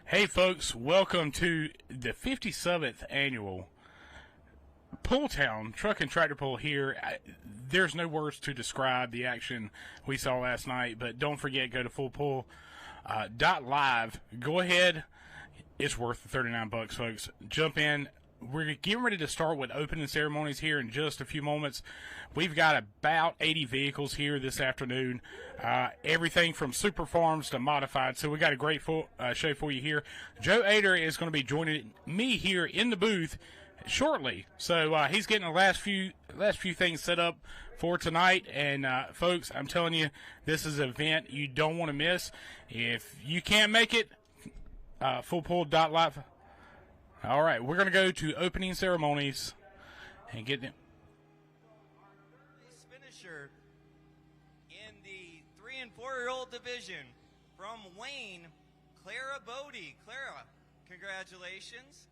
Hey folks, welcome to the 57th annual PullTown Truck and Tractor Pull here. There's no words to describe the action we saw last night, but don't forget, go to fullpull.live. Go ahead. It's worth the $39, folks. Jump in. We're getting ready to start with opening ceremonies here in just a few moments. We've got about 80 vehicles here this afternoon, everything from super farms to modified. So we got a great show for you here. Joe Ader is going to be joining me here in the booth shortly. So he's getting the last few things set up for tonight. And folks, I'm telling you, this is an event you don't want to miss. If you can't make it, fullpull.live. All right, we're going to go to opening ceremonies and get them. Finisher in the 3- and 4-year-old division from Wayne, Clara Bodie. Clara, congratulations.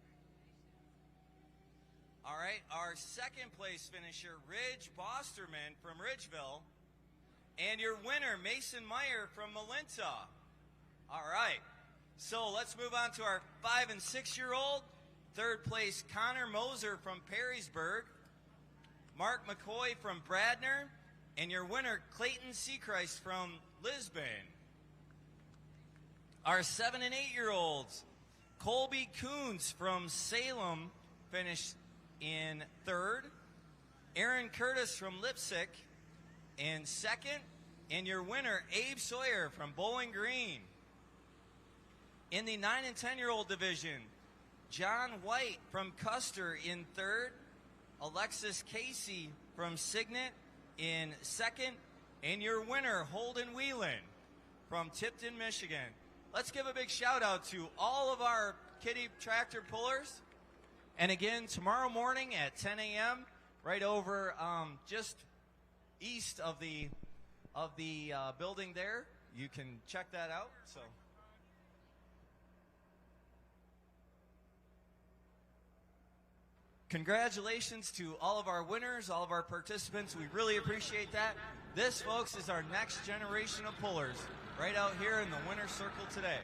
All right, our second place finisher, Ridge Bosterman from Ridgeville. And your winner, Mason Meyer from Malinta. All right, so let's move on to our 5- and 6-year-old. Third place, Connor Moser from Perrysburg. Mark McCoy from Bradner. And your winner, Clayton Seachrist from Lisbon. Our 7- and 8-year-olds, Colby Coons from Salem finished in third. Aaron Curtis from Lipsick in second. And your winner, Abe Sawyer from Bowling Green. In the 9- and 10-year-old division, John White from Custer in third. Alexis Casey from Signet in second. And your winner, Holden Whelan from Tipton, Michigan. Let's give a big shout out to all of our kiddie tractor pullers. And again, tomorrow morning at 10 a.m., right over just east of the building there, you can check that out. So. Congratulations to all of our winners, all of our participants. We really appreciate that. This, folks, is our next generation of pullers right out here in the winner's circle today.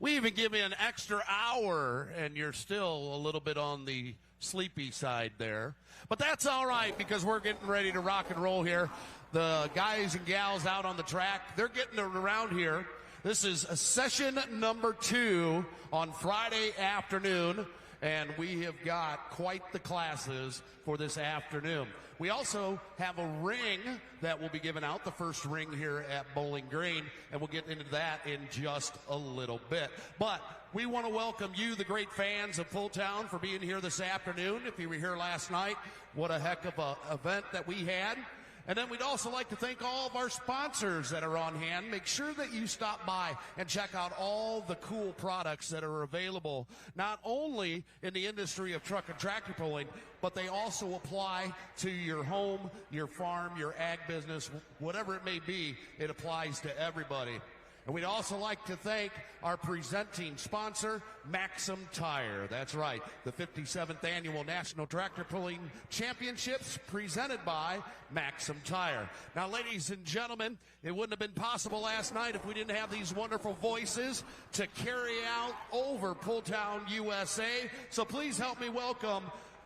We even give you an extra hour, and you're still a little bit on the sleepy side there. But that's all right, because we're getting ready to rock and roll here. The guys and gals out on the track, they're getting around here. This is session number 2 on Friday afternoon, and we have got quite the classes for this afternoon. We also have a ring that will be given out, the first ring here at Bowling Green, and we'll get into that in just a little bit. But we want to welcome you, the great fans of PullTown, for being here this afternoon. If you were here last night, what a heck of an event that we had. And then we'd also like to thank all of our sponsors that are on hand. Make sure that you stop by and check out all the cool products that are available, not only in the industry of truck and tractor pulling, but they also apply to your home, your farm, your ag business, whatever it may be. It applies to everybody. And we'd also like to thank our presenting sponsor, Maxim Tire. That's right, the 57th Annual National Tractor Pulling Championships presented by Maxim Tire. Now, ladies and gentlemen, it wouldn't have been possible last night if we didn't have these wonderful voices to carry out over PullTown USA. So please help me welcome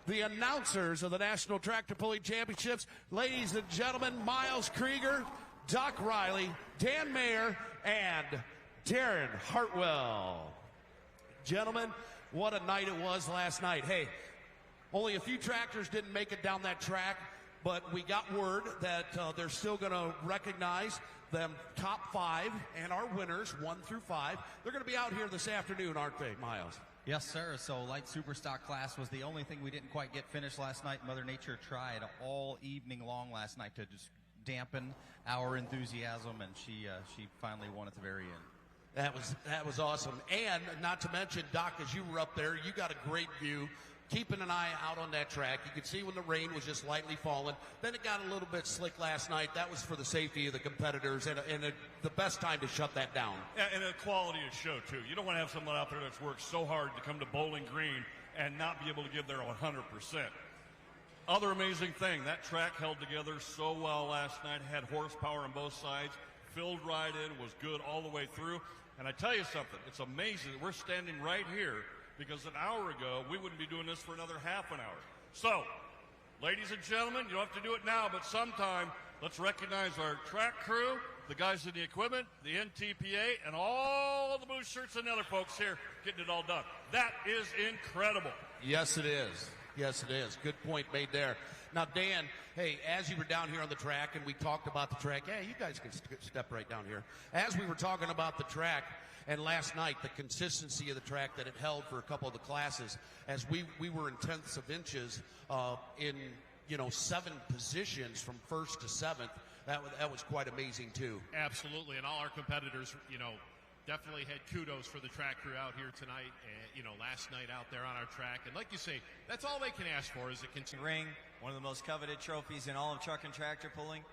the announcers of the National Tractor Pulling Championships. Ladies and gentlemen, Miles Krieger, Doc Riley, Dan Mayer, and Darren Hartwell. Gentlemen, what a night it was last night. Hey, only a few tractors didn't make it down that track, but we got word that they're still going to recognize them top 5 and our winners 1 through 5. They're going to be out here this afternoon, aren't they, Miles? Yes, sir. So light superstock class was the only thing we didn't quite get finished last night. Mother Nature tried all evening long last night to just dampen our enthusiasm, and she finally won at the very end. That was awesome. And not to mention, Doc, as you were up there, you got a great view, keeping an eye out on that track. You could see when the rain was just lightly falling. Then it got a little bit slick last night. That was for the safety of the competitors, and the best time to shut that down. And the quality of show, too. You don't want to have someone out there that's worked so hard to come to Bowling Green and not be able to give their 100%. Other amazing thing, that track held together so well last night, had horsepower on both sides, filled right in, was good all the way through. And I tell you something, it's amazing that we're standing right here, because an hour ago, we wouldn't be doing this for another half an hour. So, ladies and gentlemen, you don't have to do it now, but sometime, let's recognize our track crew, the guys in the equipment, the NTPA, and all the blue shirts and other folks here getting it all done. That is incredible. Yes, it is. Yes, it is. Good point made there. Now, Dan, hey, as you were down here on the track and we talked about the track, hey, you guys can step right down here. As we were talking about the track and last night, the consistency of the track that it held for a couple of the classes, as we were in tenths of inches in 7 positions from 1st to 7th, that was quite amazing too. Absolutely, and all our competitors, definitely had kudos for the track crew out here tonight, and last night out there on our track. And like you say, that's all they can ask for is a continued ring, one of the most coveted trophies in all of truck and tractor pulling.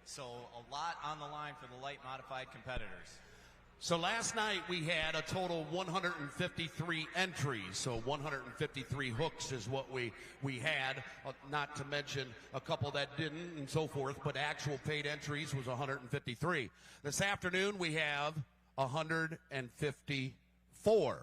So a lot on the line for the light modified competitors. So last night we had a total 153 entries. So 153 hooks is what we had, not to mention a couple that didn't and so forth, but actual paid entries was 153. This afternoon we have 154.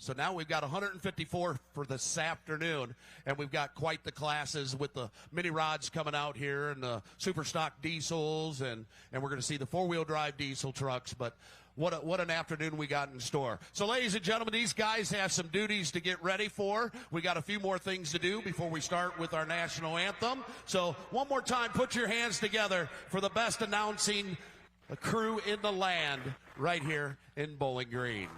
So now we've got 154 for this afternoon, and we've got quite the classes with the mini rods coming out here and the super stock diesels, and we're going to see the 4-wheel drive diesel trucks. But what an afternoon we got in store. So, ladies and gentlemen, these guys have some duties to get ready for. We got a few more things to do before we start with our national anthem. So one more time, put your hands together for the best announcing crew in the land right here in Bowling Green.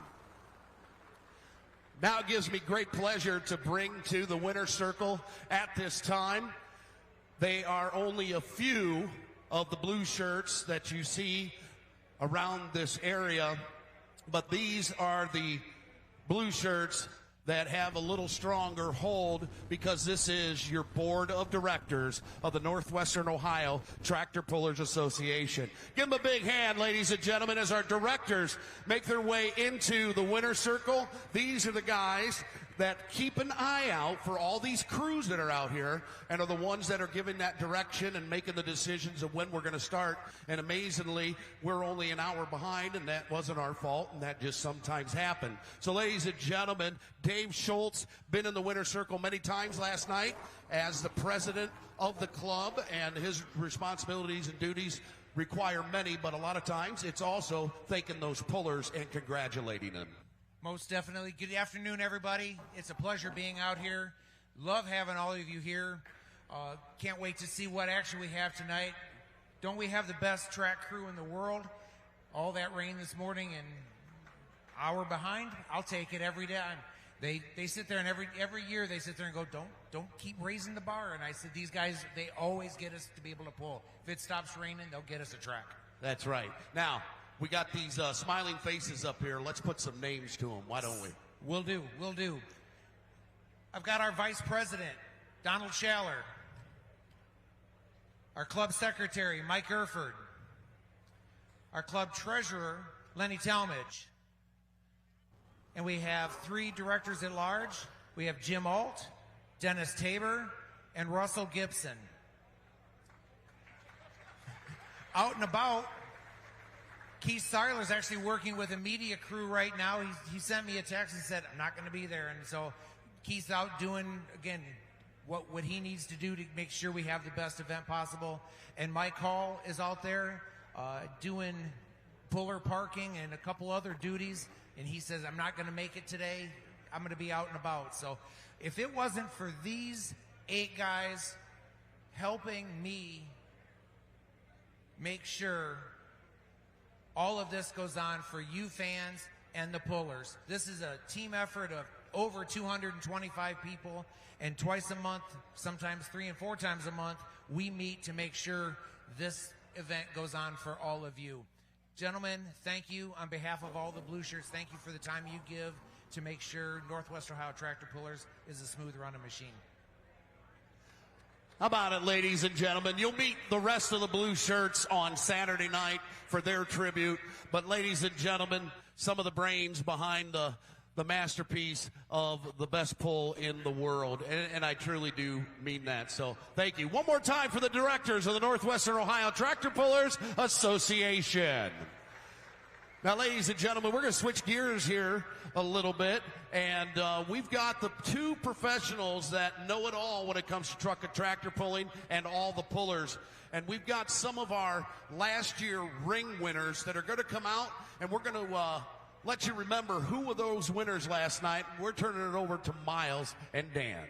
Now it gives me great pleasure to bring to the winner's circle at this time. They are only a few of the blue shirts that you see around this area, but these are the blue shirts that have a little stronger hold, because this is your board of directors of the Northwestern Ohio Tractor Pullers Association. Give them a big hand, ladies and gentlemen, as our directors make their way into the winner's circle. These are the guys that keep an eye out for all these crews that are out here and are the ones that are giving that direction and making the decisions of when we're going to start. And amazingly, we're only an hour behind, and that wasn't our fault, and that just sometimes happened. So, ladies and gentlemen, Dave Schultz, been in the winner's circle many times last night as the president of the club, and his responsibilities and duties require many, but a lot of times it's also thanking those pullers and congratulating them. Most definitely. Good afternoon, everybody. It's a pleasure being out here. Love having all of you here. Can't wait to see what action we have tonight. Don't we have the best track crew in the world? All that rain this morning and hour behind, I'll take it every day. They sit there, and every year they sit there and go, don't keep raising the bar. And I said, these guys, they always get us to be able to pull. If it stops raining, they'll get us a track. That's right. Now, we got these smiling faces up here. Let's put some names to them. Why don't we? Will do. I've got our vice president, Donald Schaller. Our club secretary, Mike Erford. Our club treasurer, Lenny Talmadge. And we have 3 directors at large. We have Jim Alt, Dennis Tabor, and Russell Gibson. Out and about, Keith Seiler's actually working with a media crew right now. He sent me a text and said, I'm not going to be there. And so Keith's out doing, again, what he needs to do to make sure we have the best event possible. And Mike Hall is out there doing puller parking and a couple other duties. And he says, I'm not going to make it today. I'm going to be out and about. So if it wasn't for these 8 guys helping me make sure all of this goes on for you fans and the pullers. This is a team effort of over 225 people, and twice a month, sometimes 3 and 4 times a month, we meet to make sure this event goes on for all of you. Gentlemen, thank you on behalf of all the blue shirts. Thank you for the time you give to make sure Northwest Ohio Tractor Pullers is a smooth running machine. How about it, ladies and gentlemen? You'll meet the rest of the blue shirts on Saturday night for their tribute. But ladies and gentlemen, some of the brains behind the masterpiece of the best pull in the world. And I truly do mean that. So thank you. One more time for the directors of the Northwestern Ohio Tractor Pullers Association. Now, ladies and gentlemen, we're going to switch gears here a little bit. And we've got the 2 professionals that know it all when it comes to truck and tractor pulling and all the pullers. And we've got some of our last year ring winners that are going to come out, and we're going to let you remember who were those winners last night. We're turning it over to Miles and Dan.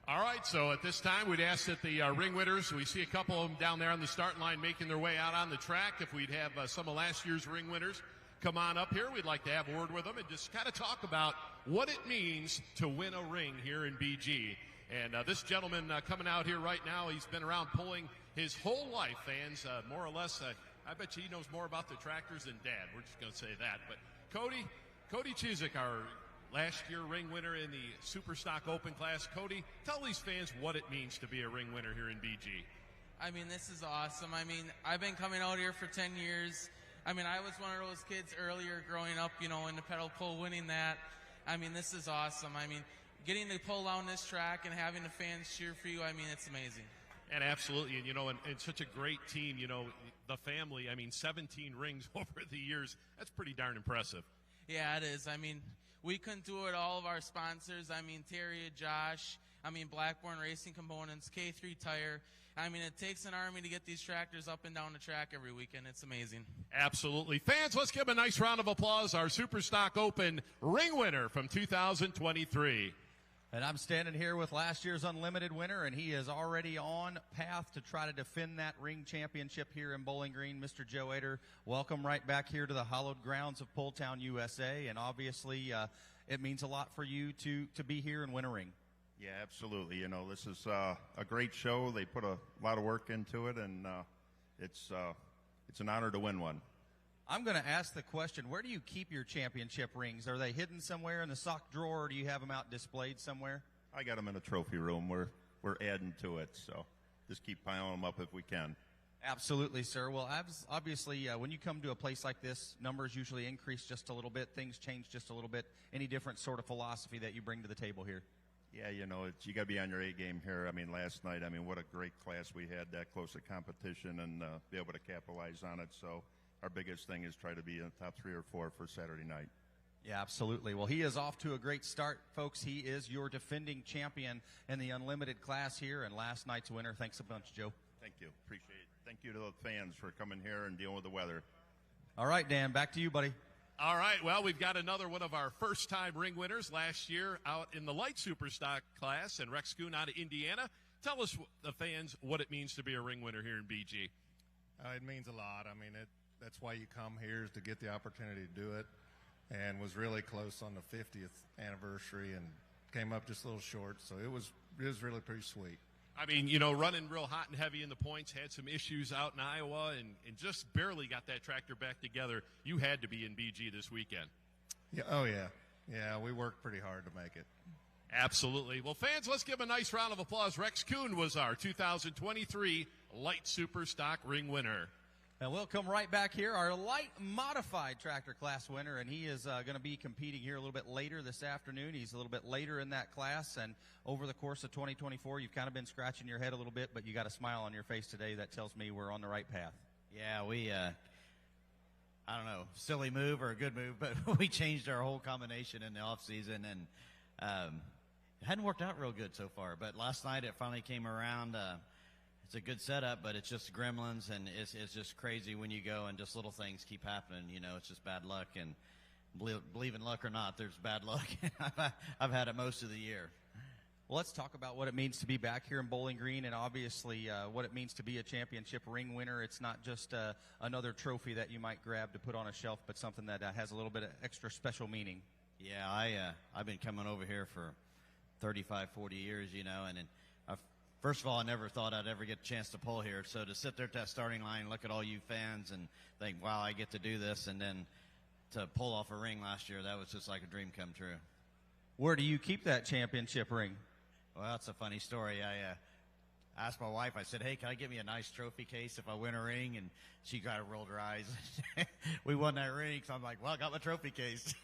All right, so at this time, we'd ask that the ring winners, we see a couple of them down there on the starting line making their way out on the track. If we'd have some of last year's ring winners come on up here, we'd like to have a word with them and just kind of talk about what it means to win a ring here in BG. And this gentleman coming out here right now, he's been around pulling his whole life, fans, more or less. I bet you he knows more about the tractors than Dad. We're just going to say that. But Cody Chuzik, our last year ring winner in the Super Stock Open class. Cody, tell these fans what it means to be a ring winner here in BG. I mean, this is awesome. I mean, I've been coming out here for 10 years. I mean, I was one of those kids earlier growing up, you know, in the pedal pull, winning that. I mean, this is awesome. I mean, getting to pull down this track and having the fans cheer for you, I mean, it's amazing. And absolutely, and, you know, and such a great team, you know, the family, I mean, 17 rings over the years, that's pretty darn impressive. Yeah, it is. I mean, we couldn't do it all of our sponsors. I mean, Terry, Josh, I mean, Blackburn Racing Components, K3 Tire. I mean, it takes an army to get these tractors up and down the track every weekend. It's amazing. Absolutely. Fans, let's give a nice round of applause. Our Super Stock Open ring winner from 2023. And I'm standing here with last year's Unlimited winner, and he is already on path to try to defend that ring championship here in Bowling Green. Mr. Joe Ader, welcome right back here to the hallowed grounds of PullTown USA, and obviously it means a lot for you to be here and win a ring. Yeah, absolutely. You know, this is a great show. They put a lot of work into it, and it's an honor to win one. I'm going to ask the question, where do you keep your championship rings? Are they hidden somewhere in the sock drawer, or do you have them out displayed somewhere? I got them in a trophy room. We're adding to it, so just keep piling them up if we can. Absolutely, sir. Well, obviously, when you come to a place like this, numbers usually increase just a little bit. Things change just a little bit. Any different sort of philosophy that you bring to the table here? Yeah, you know, you got to be on your A game here. I mean, last night, what a great class we had, that close a competition, and be able to capitalize on it. So our biggest thing is try to be in the top 3 or 4 for Saturday night. Yeah, absolutely. Well, he is off to a great start, folks. He is your defending champion in the unlimited class here, and last night's winner. Thanks a bunch, Joe. Thank you. Appreciate it. Thank you to the fans for coming here and dealing with the weather. All right, Dan, back to you, buddy. All right, well, we've got another one of our first-time ring winners last year out in the light superstock class, and Rex Kuhn out of Indiana. Tell us, the fans, what it means to be a ring winner here in BG. It means a lot. That's why you come here, is to get the opportunity to do it, and was really close on the 50th anniversary and came up just a little short, so it was really pretty sweet. Running real hot and heavy in the points, had some issues out in Iowa, and just barely got that tractor back together. You had to be in BG this weekend. Yeah. Oh, yeah. Yeah, we worked pretty hard to make it. Absolutely. Well, fans, let's give a nice round of applause. Rex Kuhn was our 2023 Light Superstock Ring winner. And we'll come right back here, our light modified tractor class winner, and he is going to be competing here a little bit later this afternoon. He's a little bit later in that class, and over the course of 2024, you've kind of been scratching your head a little bit, but you got a smile on your face today that tells me we're on the right path. Yeah, we, I don't know, silly move or a good move, but we changed our whole combination in the off season, and it hadn't worked out real good so far. But last night it finally came around. It's a good setup, but it's just gremlins, and it's just crazy when you go and just little things keep happening. It's just bad luck, and believe in luck or not, there's bad luck. I've had it most of the year. Well, let's talk about what it means to be back here in Bowling Green, and obviously what it means to be a championship ring winner. It's not just another trophy that you might grab to put on a shelf, but something that has a little bit of extra special meaning. Yeah, I've been coming over here for 35, 40 years, and first of all, I never thought I'd ever get a chance to pull here. So to sit there at that starting line, look at all you fans, and think, wow, I get to do this, and then to pull off a ring last year, that was just like a dream come true. Where do you keep that championship ring? Well, that's a funny story. I asked my wife, I said, hey, can I get me a nice trophy case if I win a ring? And she kind of rolled her eyes. We won that ring, so I'm like, well, I got my trophy case.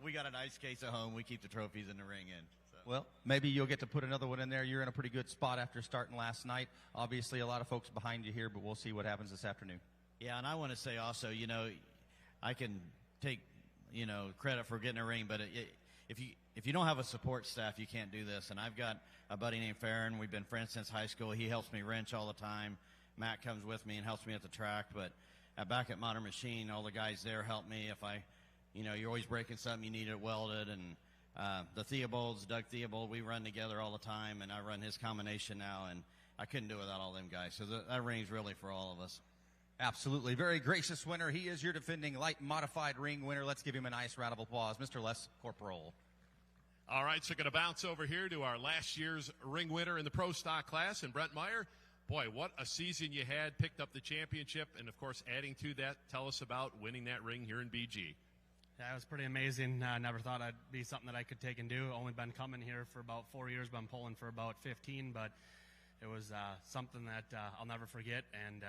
We got a nice case at home. We keep the trophies in the ring in. Well, maybe you'll get to put another one in there. You're in a pretty good spot after starting last night. Obviously, a lot of folks behind you here, but we'll see what happens this afternoon. Yeah, and I want to say also, I can take, credit for getting a ring, but if you don't have a support staff, you can't do this. And I've got a buddy named Farron. We've been friends since high school. He helps me wrench all the time. Matt comes with me and helps me at the track. But back at Modern Machine, all the guys there help me. If you're always breaking something, you need it welded. And the Theobalds, Doug Theobald, we run together all the time, and I run his combination now, and I couldn't do it without all them guys. So that ring's really for all of us. Absolutely. Very gracious winner. He is your defending light modified ring winner. Let's give him a nice round of applause. Mr. Les Corporal. All right, so going to bounce over here to our last year's ring winner in the Pro Stock class, and Brent Meyer. Boy, what a season you had, picked up the championship, and, of course, adding to that, tell us about winning that ring here in BG. Yeah, it was pretty amazing. I never thought I'd be something that I could take and do. Only been coming here for about 4 years, been pulling for about 15, but it was something that I'll never forget, and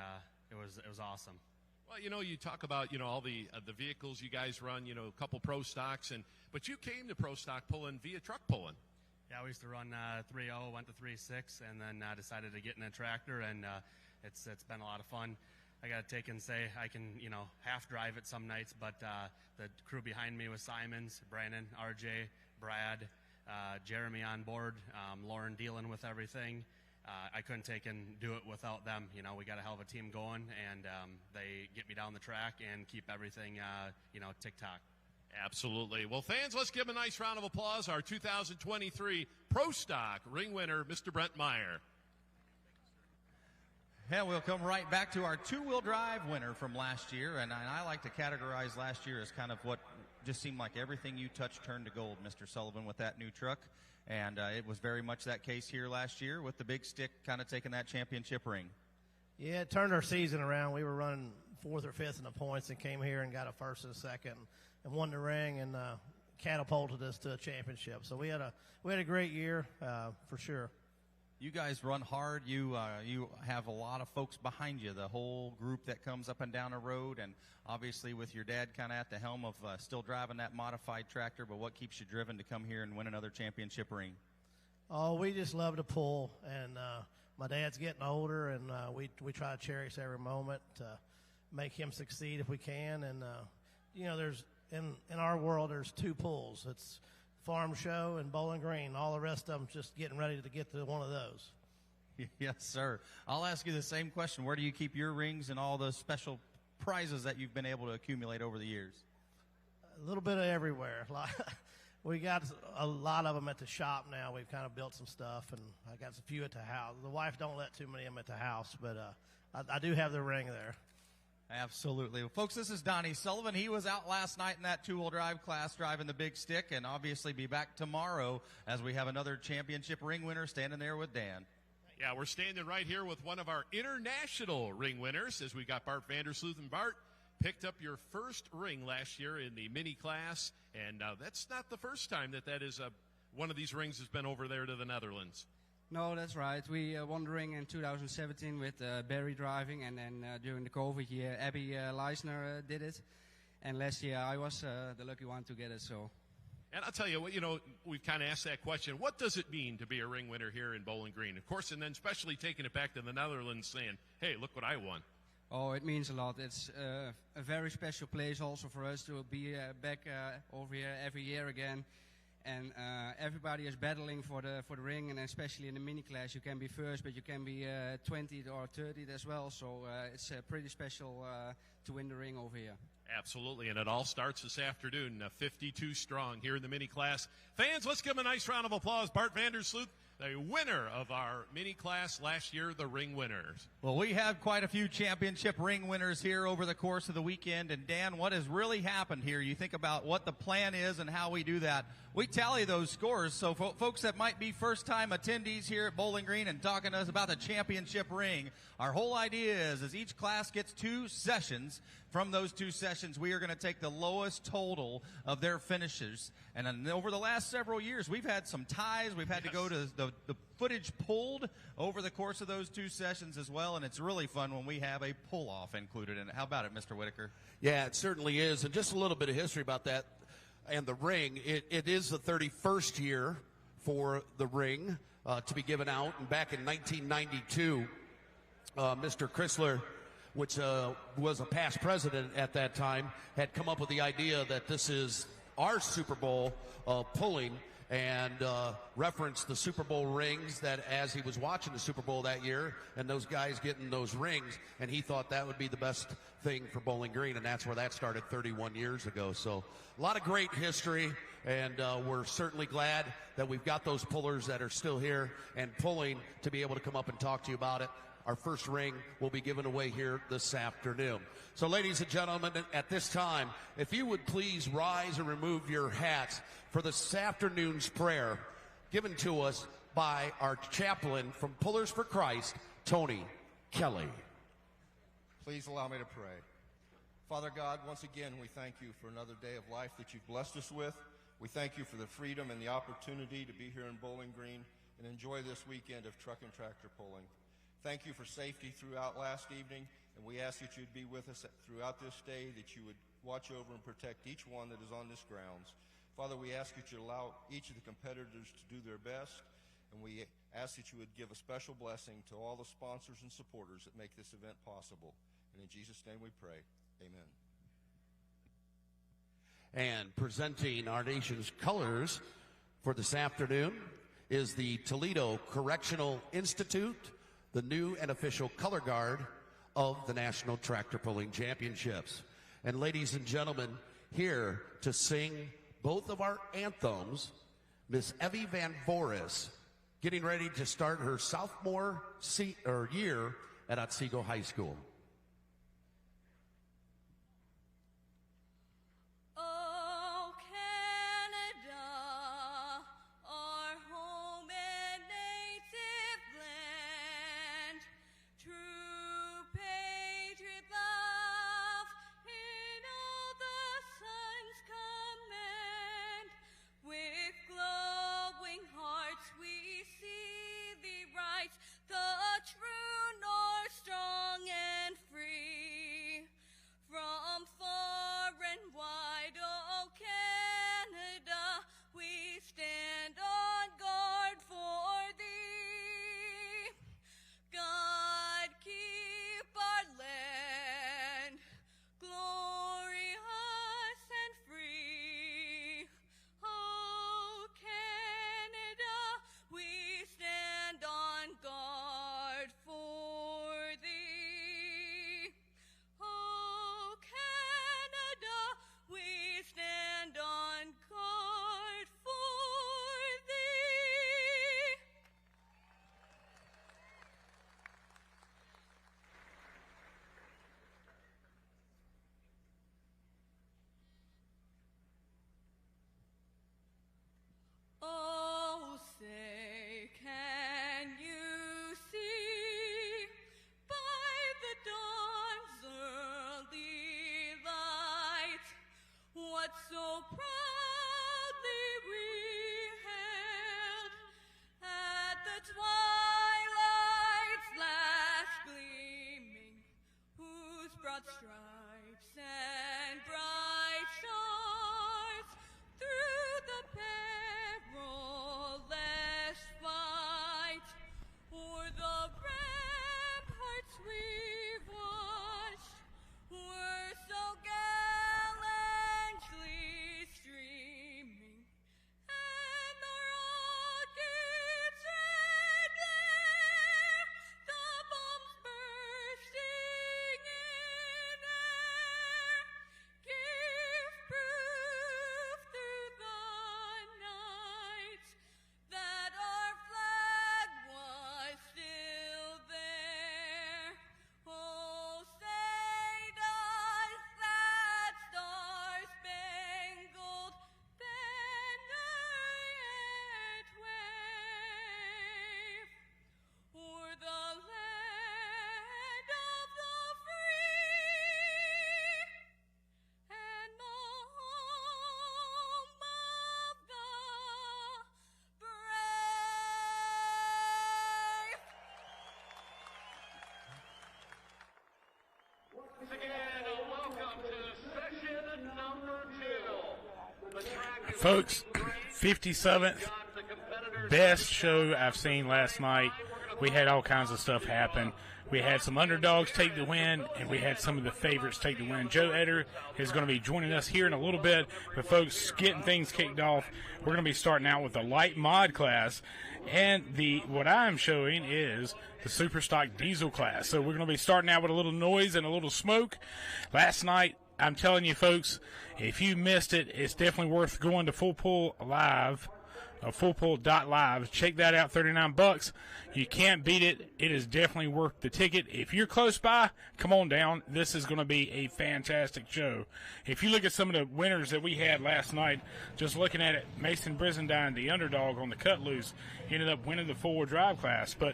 it was awesome. Well, you talk about, all the vehicles you guys run, a couple Pro Stocks, but you came to Pro Stock pulling via truck pulling. Yeah, we used to run 3.0, went to 3.6, and then decided to get in a tractor, and it's been a lot of fun. I got to take and say I can, half drive it some nights, but the crew behind me was Simons, Brandon, RJ, Brad, Jeremy on board, Lauren dealing with everything. I couldn't take and do it without them. We got a hell of a team going, and they get me down the track and keep everything, tick-tock. Absolutely. Well, fans, let's give a nice round of applause. Our 2023 Pro Stock ring winner, Mr. Brent Meyer. Yeah, we'll come right back to our two-wheel drive winner from last year, and I like to categorize last year as kind of what just seemed like everything you touched turned to gold, Mr. Sullivan, with that new truck, and it was very much that case here last year with the big stick kind of taking that championship ring. Yeah, it turned our season around. We were running 4th or 5th in the points and came here and got a 1st and 2nd and won the ring and catapulted us to a championship. So we had a great year for sure. You guys run hard. You have a lot of folks behind you, the whole group that comes up and down the road, and obviously with your dad kind of at the helm of still driving that modified tractor, but what keeps you driven to come here and win another championship ring? Oh, we just love to pull, and my dad's getting older, and we try to cherish every moment to make him succeed if we can. And there's in our world there's two pulls. It's Farm Show and Bowling Green. All the rest of them just getting ready to get to one of those. Yes, sir. I'll ask you the same question. Where do you keep your rings and all the special prizes that you've been able to accumulate over the years? A little bit of everywhere. We got a lot of them at the shop now. We've kind of built some stuff, and I got a few at the house. The wife don't let too many of them at the house, but I do have the ring there. Absolutely. Well, folks, this is Donnie Sullivan. He was out last night in that two-wheel drive class driving the big stick, and obviously be back tomorrow as we have another championship ring winner standing there with Dan. Yeah, we're standing right here with one of our international ring winners as we got Bart Vandersloot. And Bart, picked up your first ring last year in the mini class, and that's not the first time that is one of these rings has been over there to the Netherlands. No, that's right. We won the ring in 2017 with Barry driving, and then during the COVID year, Abby Leisner did it. And last year, I was the lucky one to get it. So. And I'll tell you what, we've kind of asked that question. What does it mean to be a ring winner here in Bowling Green? Of course, and then especially taking it back to the Netherlands saying, hey, look what I won. Oh, it means a lot. It's a very special place also for us to be back over here every year again. And everybody is battling for the ring, and especially in the mini class, you can be first, but you can be 20th or 30th as well. So it's pretty special to win the ring over here. Absolutely, and it all starts this afternoon, 52 strong here in the mini class. Fans, let's give him a nice round of applause. Bart Vandersloot, the winner of our mini class last year, the ring winners. Well, we have quite a few championship ring winners here over the course of the weekend. And Dan, what has really happened here? You think about what the plan is and how we do that. We tally those scores. So folks that might be first-time attendees here at Bowling Green and talking to us about the championship ring, our whole idea is each class gets 2 sessions. From those 2 sessions, we are going to take the lowest total of their finishes. And over the last several years, we've had some ties. We've had to go to the footage pulled over the course of those 2 sessions as well. And it's really fun when we have a pull-off included in it. How about it, Mr. Whitaker? Yeah, it certainly is. And just a little bit of history about that and the ring. It is the 31st year for the ring to be given out. And back in 1992, Mr. Chrysler, which was a past president at that time, had come up with the idea that this is our Super Bowl pulling, and referenced the Super Bowl rings that as he was watching the Super Bowl that year and those guys getting those rings, and he thought that would be the best thing for Bowling Green, and that's where that started 31 years ago. So a lot of great history, and we're certainly glad that we've got those pullers that are still here and pulling to be able to come up and talk to you about it. Our first ring will be given away here this afternoon. So, ladies and gentlemen, at this time, if you would please rise and remove your hats for this afternoon's prayer given to us by our chaplain from Pullers for Christ, Tony Kelly. Please allow me to pray. Father God, once again, we thank you for another day of life that you've blessed us with. We thank you for the freedom and the opportunity to be here in Bowling Green and enjoy this weekend of truck and tractor pulling. Thank you for safety throughout last evening, and we ask that you'd be with us throughout this day, that you would watch over and protect each one that is on this grounds. Father, we ask that you allow each of the competitors to do their best, and we ask that you would give a special blessing to all the sponsors and supporters that make this event possible. And in Jesus' name we pray. Amen. And presenting our nation's colors for this afternoon is the Toledo Correctional Institute, the new and official color guard of the National Tractor Pulling Championships. And ladies and gentlemen, here to sing both of our anthems, Miss Evie Van Voris, getting ready to start her sophomore year at Otsego High School. With glowing hearts we see thee rise. Folks, 57th, best show I've seen last night. We had all kinds of stuff happen. We had some underdogs take the win, and we had some of the favorites take the win. Joe Eder is going to be joining us here in a little bit. But, folks, getting things kicked off, we're going to be starting out with the light mod class. And what I'm showing is the super stock diesel class. So we're going to be starting out with a little noise and a little smoke. Last night, I'm telling you, folks, if you missed it, it's definitely worth going to Full Pull Live. FullPull.live. Check that out, $39. You can't beat it. It is definitely worth the ticket. If you're close by, come on down. This is going to be a fantastic show. If you look at some of the winners that we had last night, just looking at it, Mason Brizendine, the underdog on the cut loose, ended up winning the four-wheel drive class. But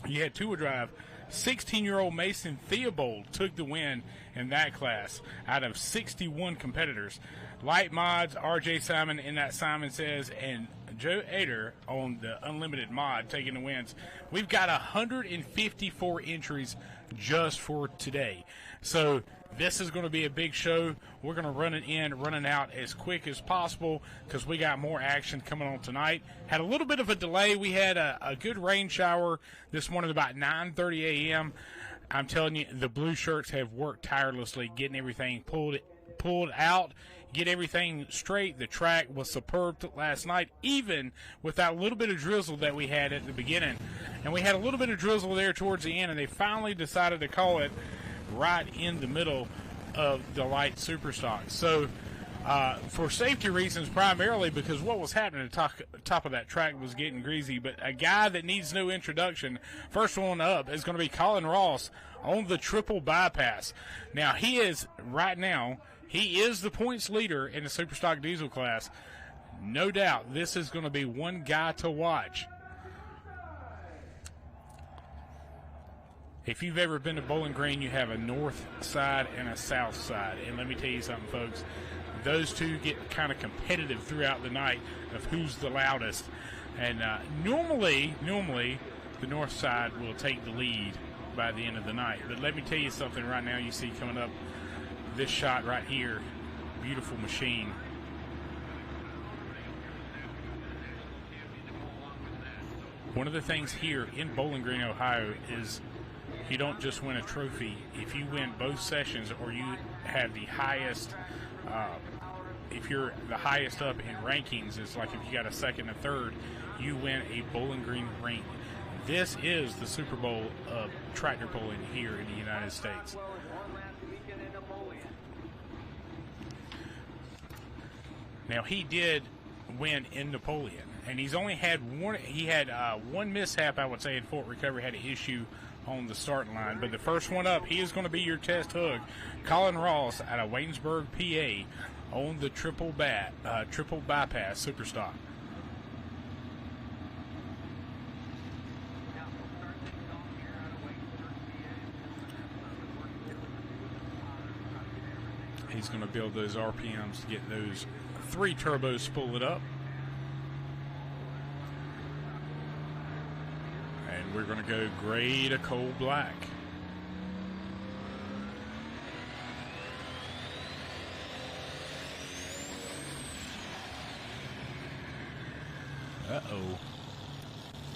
you had two-wheel drive. 16-year-old Mason Theobald took the win in that class out of 61 competitors. Light mods, R.J. Simon in that Simon Says, and Joe Eder on the Unlimited mod taking the wins. We've got 154 entries just for today. So this is going to be a big show. We're going to run it in, running out as quick as possible because we got more action coming on tonight. Had a little bit of a delay. We had a good rain shower this morning about 9:30 a.m. I'm telling you, the blue shirts have worked tirelessly getting everything pulled out, get everything straight. The track was superb last night, even with that little bit of drizzle that we had at the beginning. And we had a little bit of drizzle there towards the end, and they finally decided to call it right in the middle of the light superstock. So for safety reasons primarily, because what was happening at the top of that track was getting greasy. But a guy that needs no introduction, first one up, is going to be Colin Ross on the triple bypass. Now, he is the points leader in the Superstock Diesel class. No doubt this is going to be one guy to watch. If you've ever been to Bowling Green, you have a north side and a south side. And let me tell you something, folks. Those two get kind of competitive throughout the night of who's the loudest. And normally, the north side will take the lead by the end of the night. But let me tell you something right now. You see coming up this shot right here. Beautiful machine. One of the things here in Bowling Green, Ohio is you don't just win a trophy. If you win both sessions or you have the highest, if you're the highest up in rankings, it's like if you got a second and third, you win a Bowling Green ring. This is the Super Bowl of tractor pulling here in the United States. Now, he did win in Napoleon, and he's only had one. He had one mishap, I would say, in Fort Recovery. Had an issue on the starting line, but the first one up, he is going to be your test hook. Colin Ross out of Waynesburg, PA, on the triple bypass Superstock. He's going to build those RPMs to get those 3 turbos spooled up. And we're going to go gray to coal black. Uh-oh.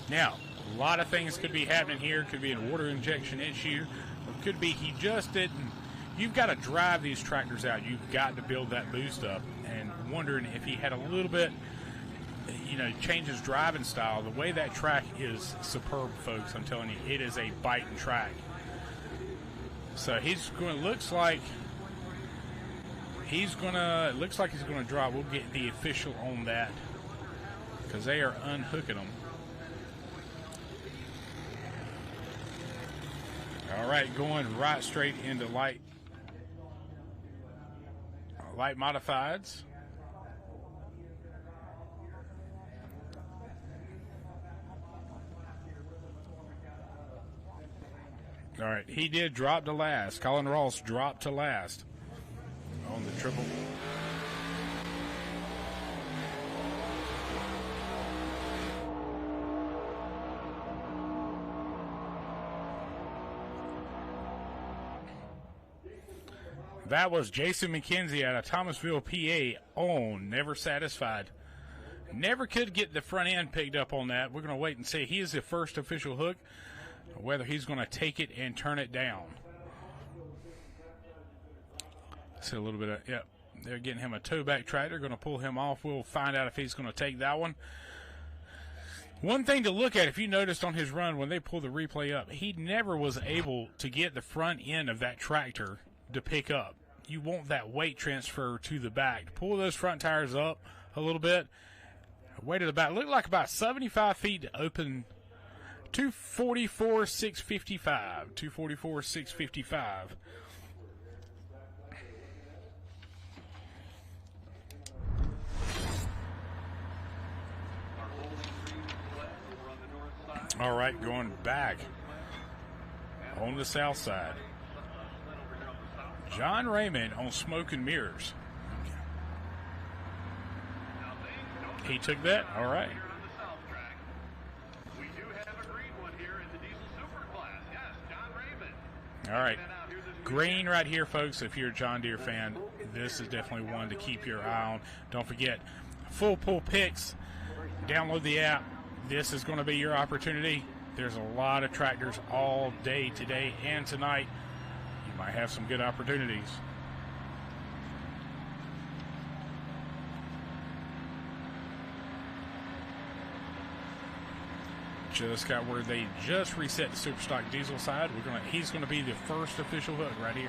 Now, a lot of things could be happening here. Could be a water injection issue. It could be he just didn't. You've got to drive these tractors out. You've got to build that boost up. And wondering if he had a little bit, change his driving style. The way that track is superb, folks. I'm telling you, it is a biting track. So looks like he's going to drive. We'll get the official on that because they are unhooking them. All right, going right straight into light modifieds. All right, he did drop to last. Colin Ross dropped to last on the triple. That was Jason McKenzie out of Thomasville, PA on Never Satisfied. Never could get the front end picked up on that. We're going to wait and see. He is the first official hook, whether he's going to take it and turn it down. See a little bit of, yep, they're getting him a toe back tractor, going to pull him off. We'll find out if he's going to take that one. One thing to look at, if you noticed on his run when they pulled the replay up, he never was able to get the front end of that tractor to pick up. You want that weight transfer to the back. Pull those front tires up a little bit. Weight to the back. Looked like about 75 feet to open. 244,655. 244,655. All right, going back on the south side. John Raymond on Smoke and Mirrors. He took that? All right. All right. Green right here, folks. If you're a John Deere fan, this is definitely one to keep your eye on. Don't forget, Full Pull Picks. Download the app. This is going to be your opportunity. There's a lot of tractors all day today and tonight. You might have some good opportunities. Just got where they just reset the Superstock diesel side. He's going to be the first official hook right here.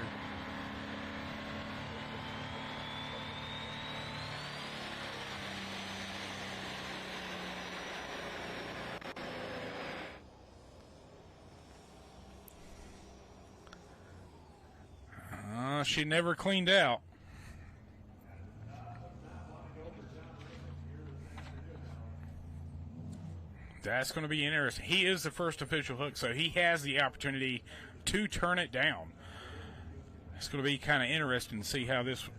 She never cleaned out. That's going to be interesting. He is the first official hook, so he has the opportunity to turn it down. It's going to be kind of interesting to see how this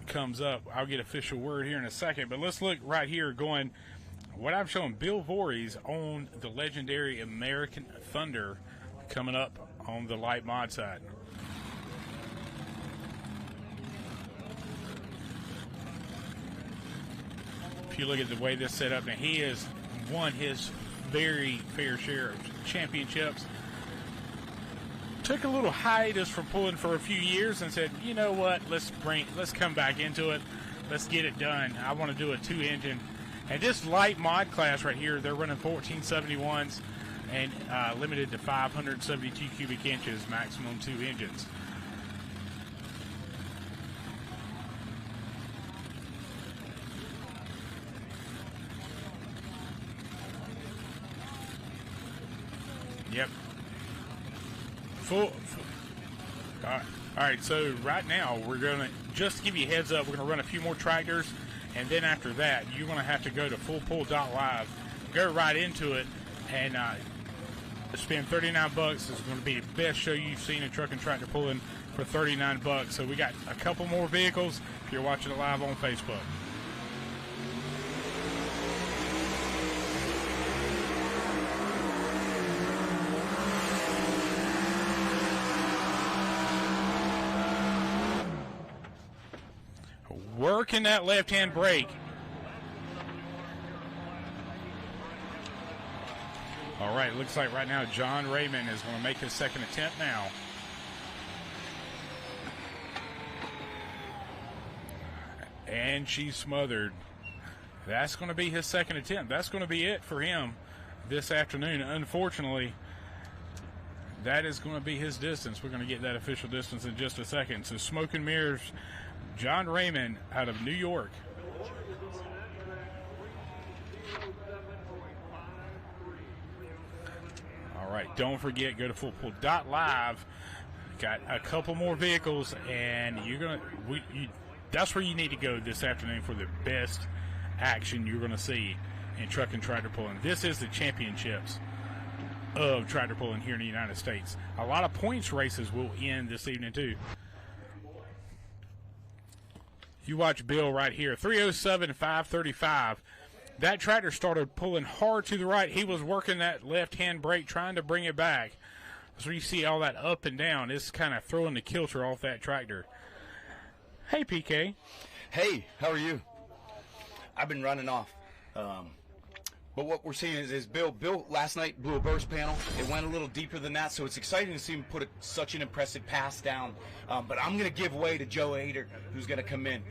comes up. I'll get official word here in a second, but let's look right here going. What I'm showing, Bill Voorhees on the legendary American Thunder coming up on the light mod side. If you look at the way this set up, now he has won his very fair share of championships. Took a little hiatus from pulling for a few years and said, you know what, let's come back into it. Let's get it done. I want to do a 2-engine. And this light mod class right here, they're running 1471s and limited to 572 cubic inches, maximum 2 engines. Yep. Full. All right, so right now we're going to, just to give you a heads up, we're going to run a few more tractors, and then after that, you're going to have to go to fullpull.live, go right into it, and spend $39. This is going to be the best show you've seen in truck and tractor pulling for $39. So we got a couple more vehicles if you're watching it live on Facebook. Working that left-hand brake. All right, looks like right now John Raymond is going to make his second attempt now. And she's smothered. That's going to be his second attempt. That's going to be it for him this afternoon. Unfortunately, that is going to be his distance. We're going to get that official distance in just a second. So Smoke and Mirrors, John Raymond out of New York. All right, don't forget, go to fullpull.live. Got a couple more vehicles, and you're going to that's where you need to go this afternoon for the best action you're going to see in truck and tractor pulling. This is the championships of tractor pulling here in the United States. A lot of points races will end this evening too. You watch Bill right here, 307, 535. That tractor started pulling hard to the right. He was working that left-hand brake, trying to bring it back. So you see all that up and down. It's kind of throwing the kilter off that tractor. Hey, PK. Hey, how are you? I've been running off. But what we're seeing is Bill last night blew a burst panel. It went a little deeper than that, so it's exciting to see him put such an impressive pass down. But I'm going to give way to Joe Ader, who's going to come in.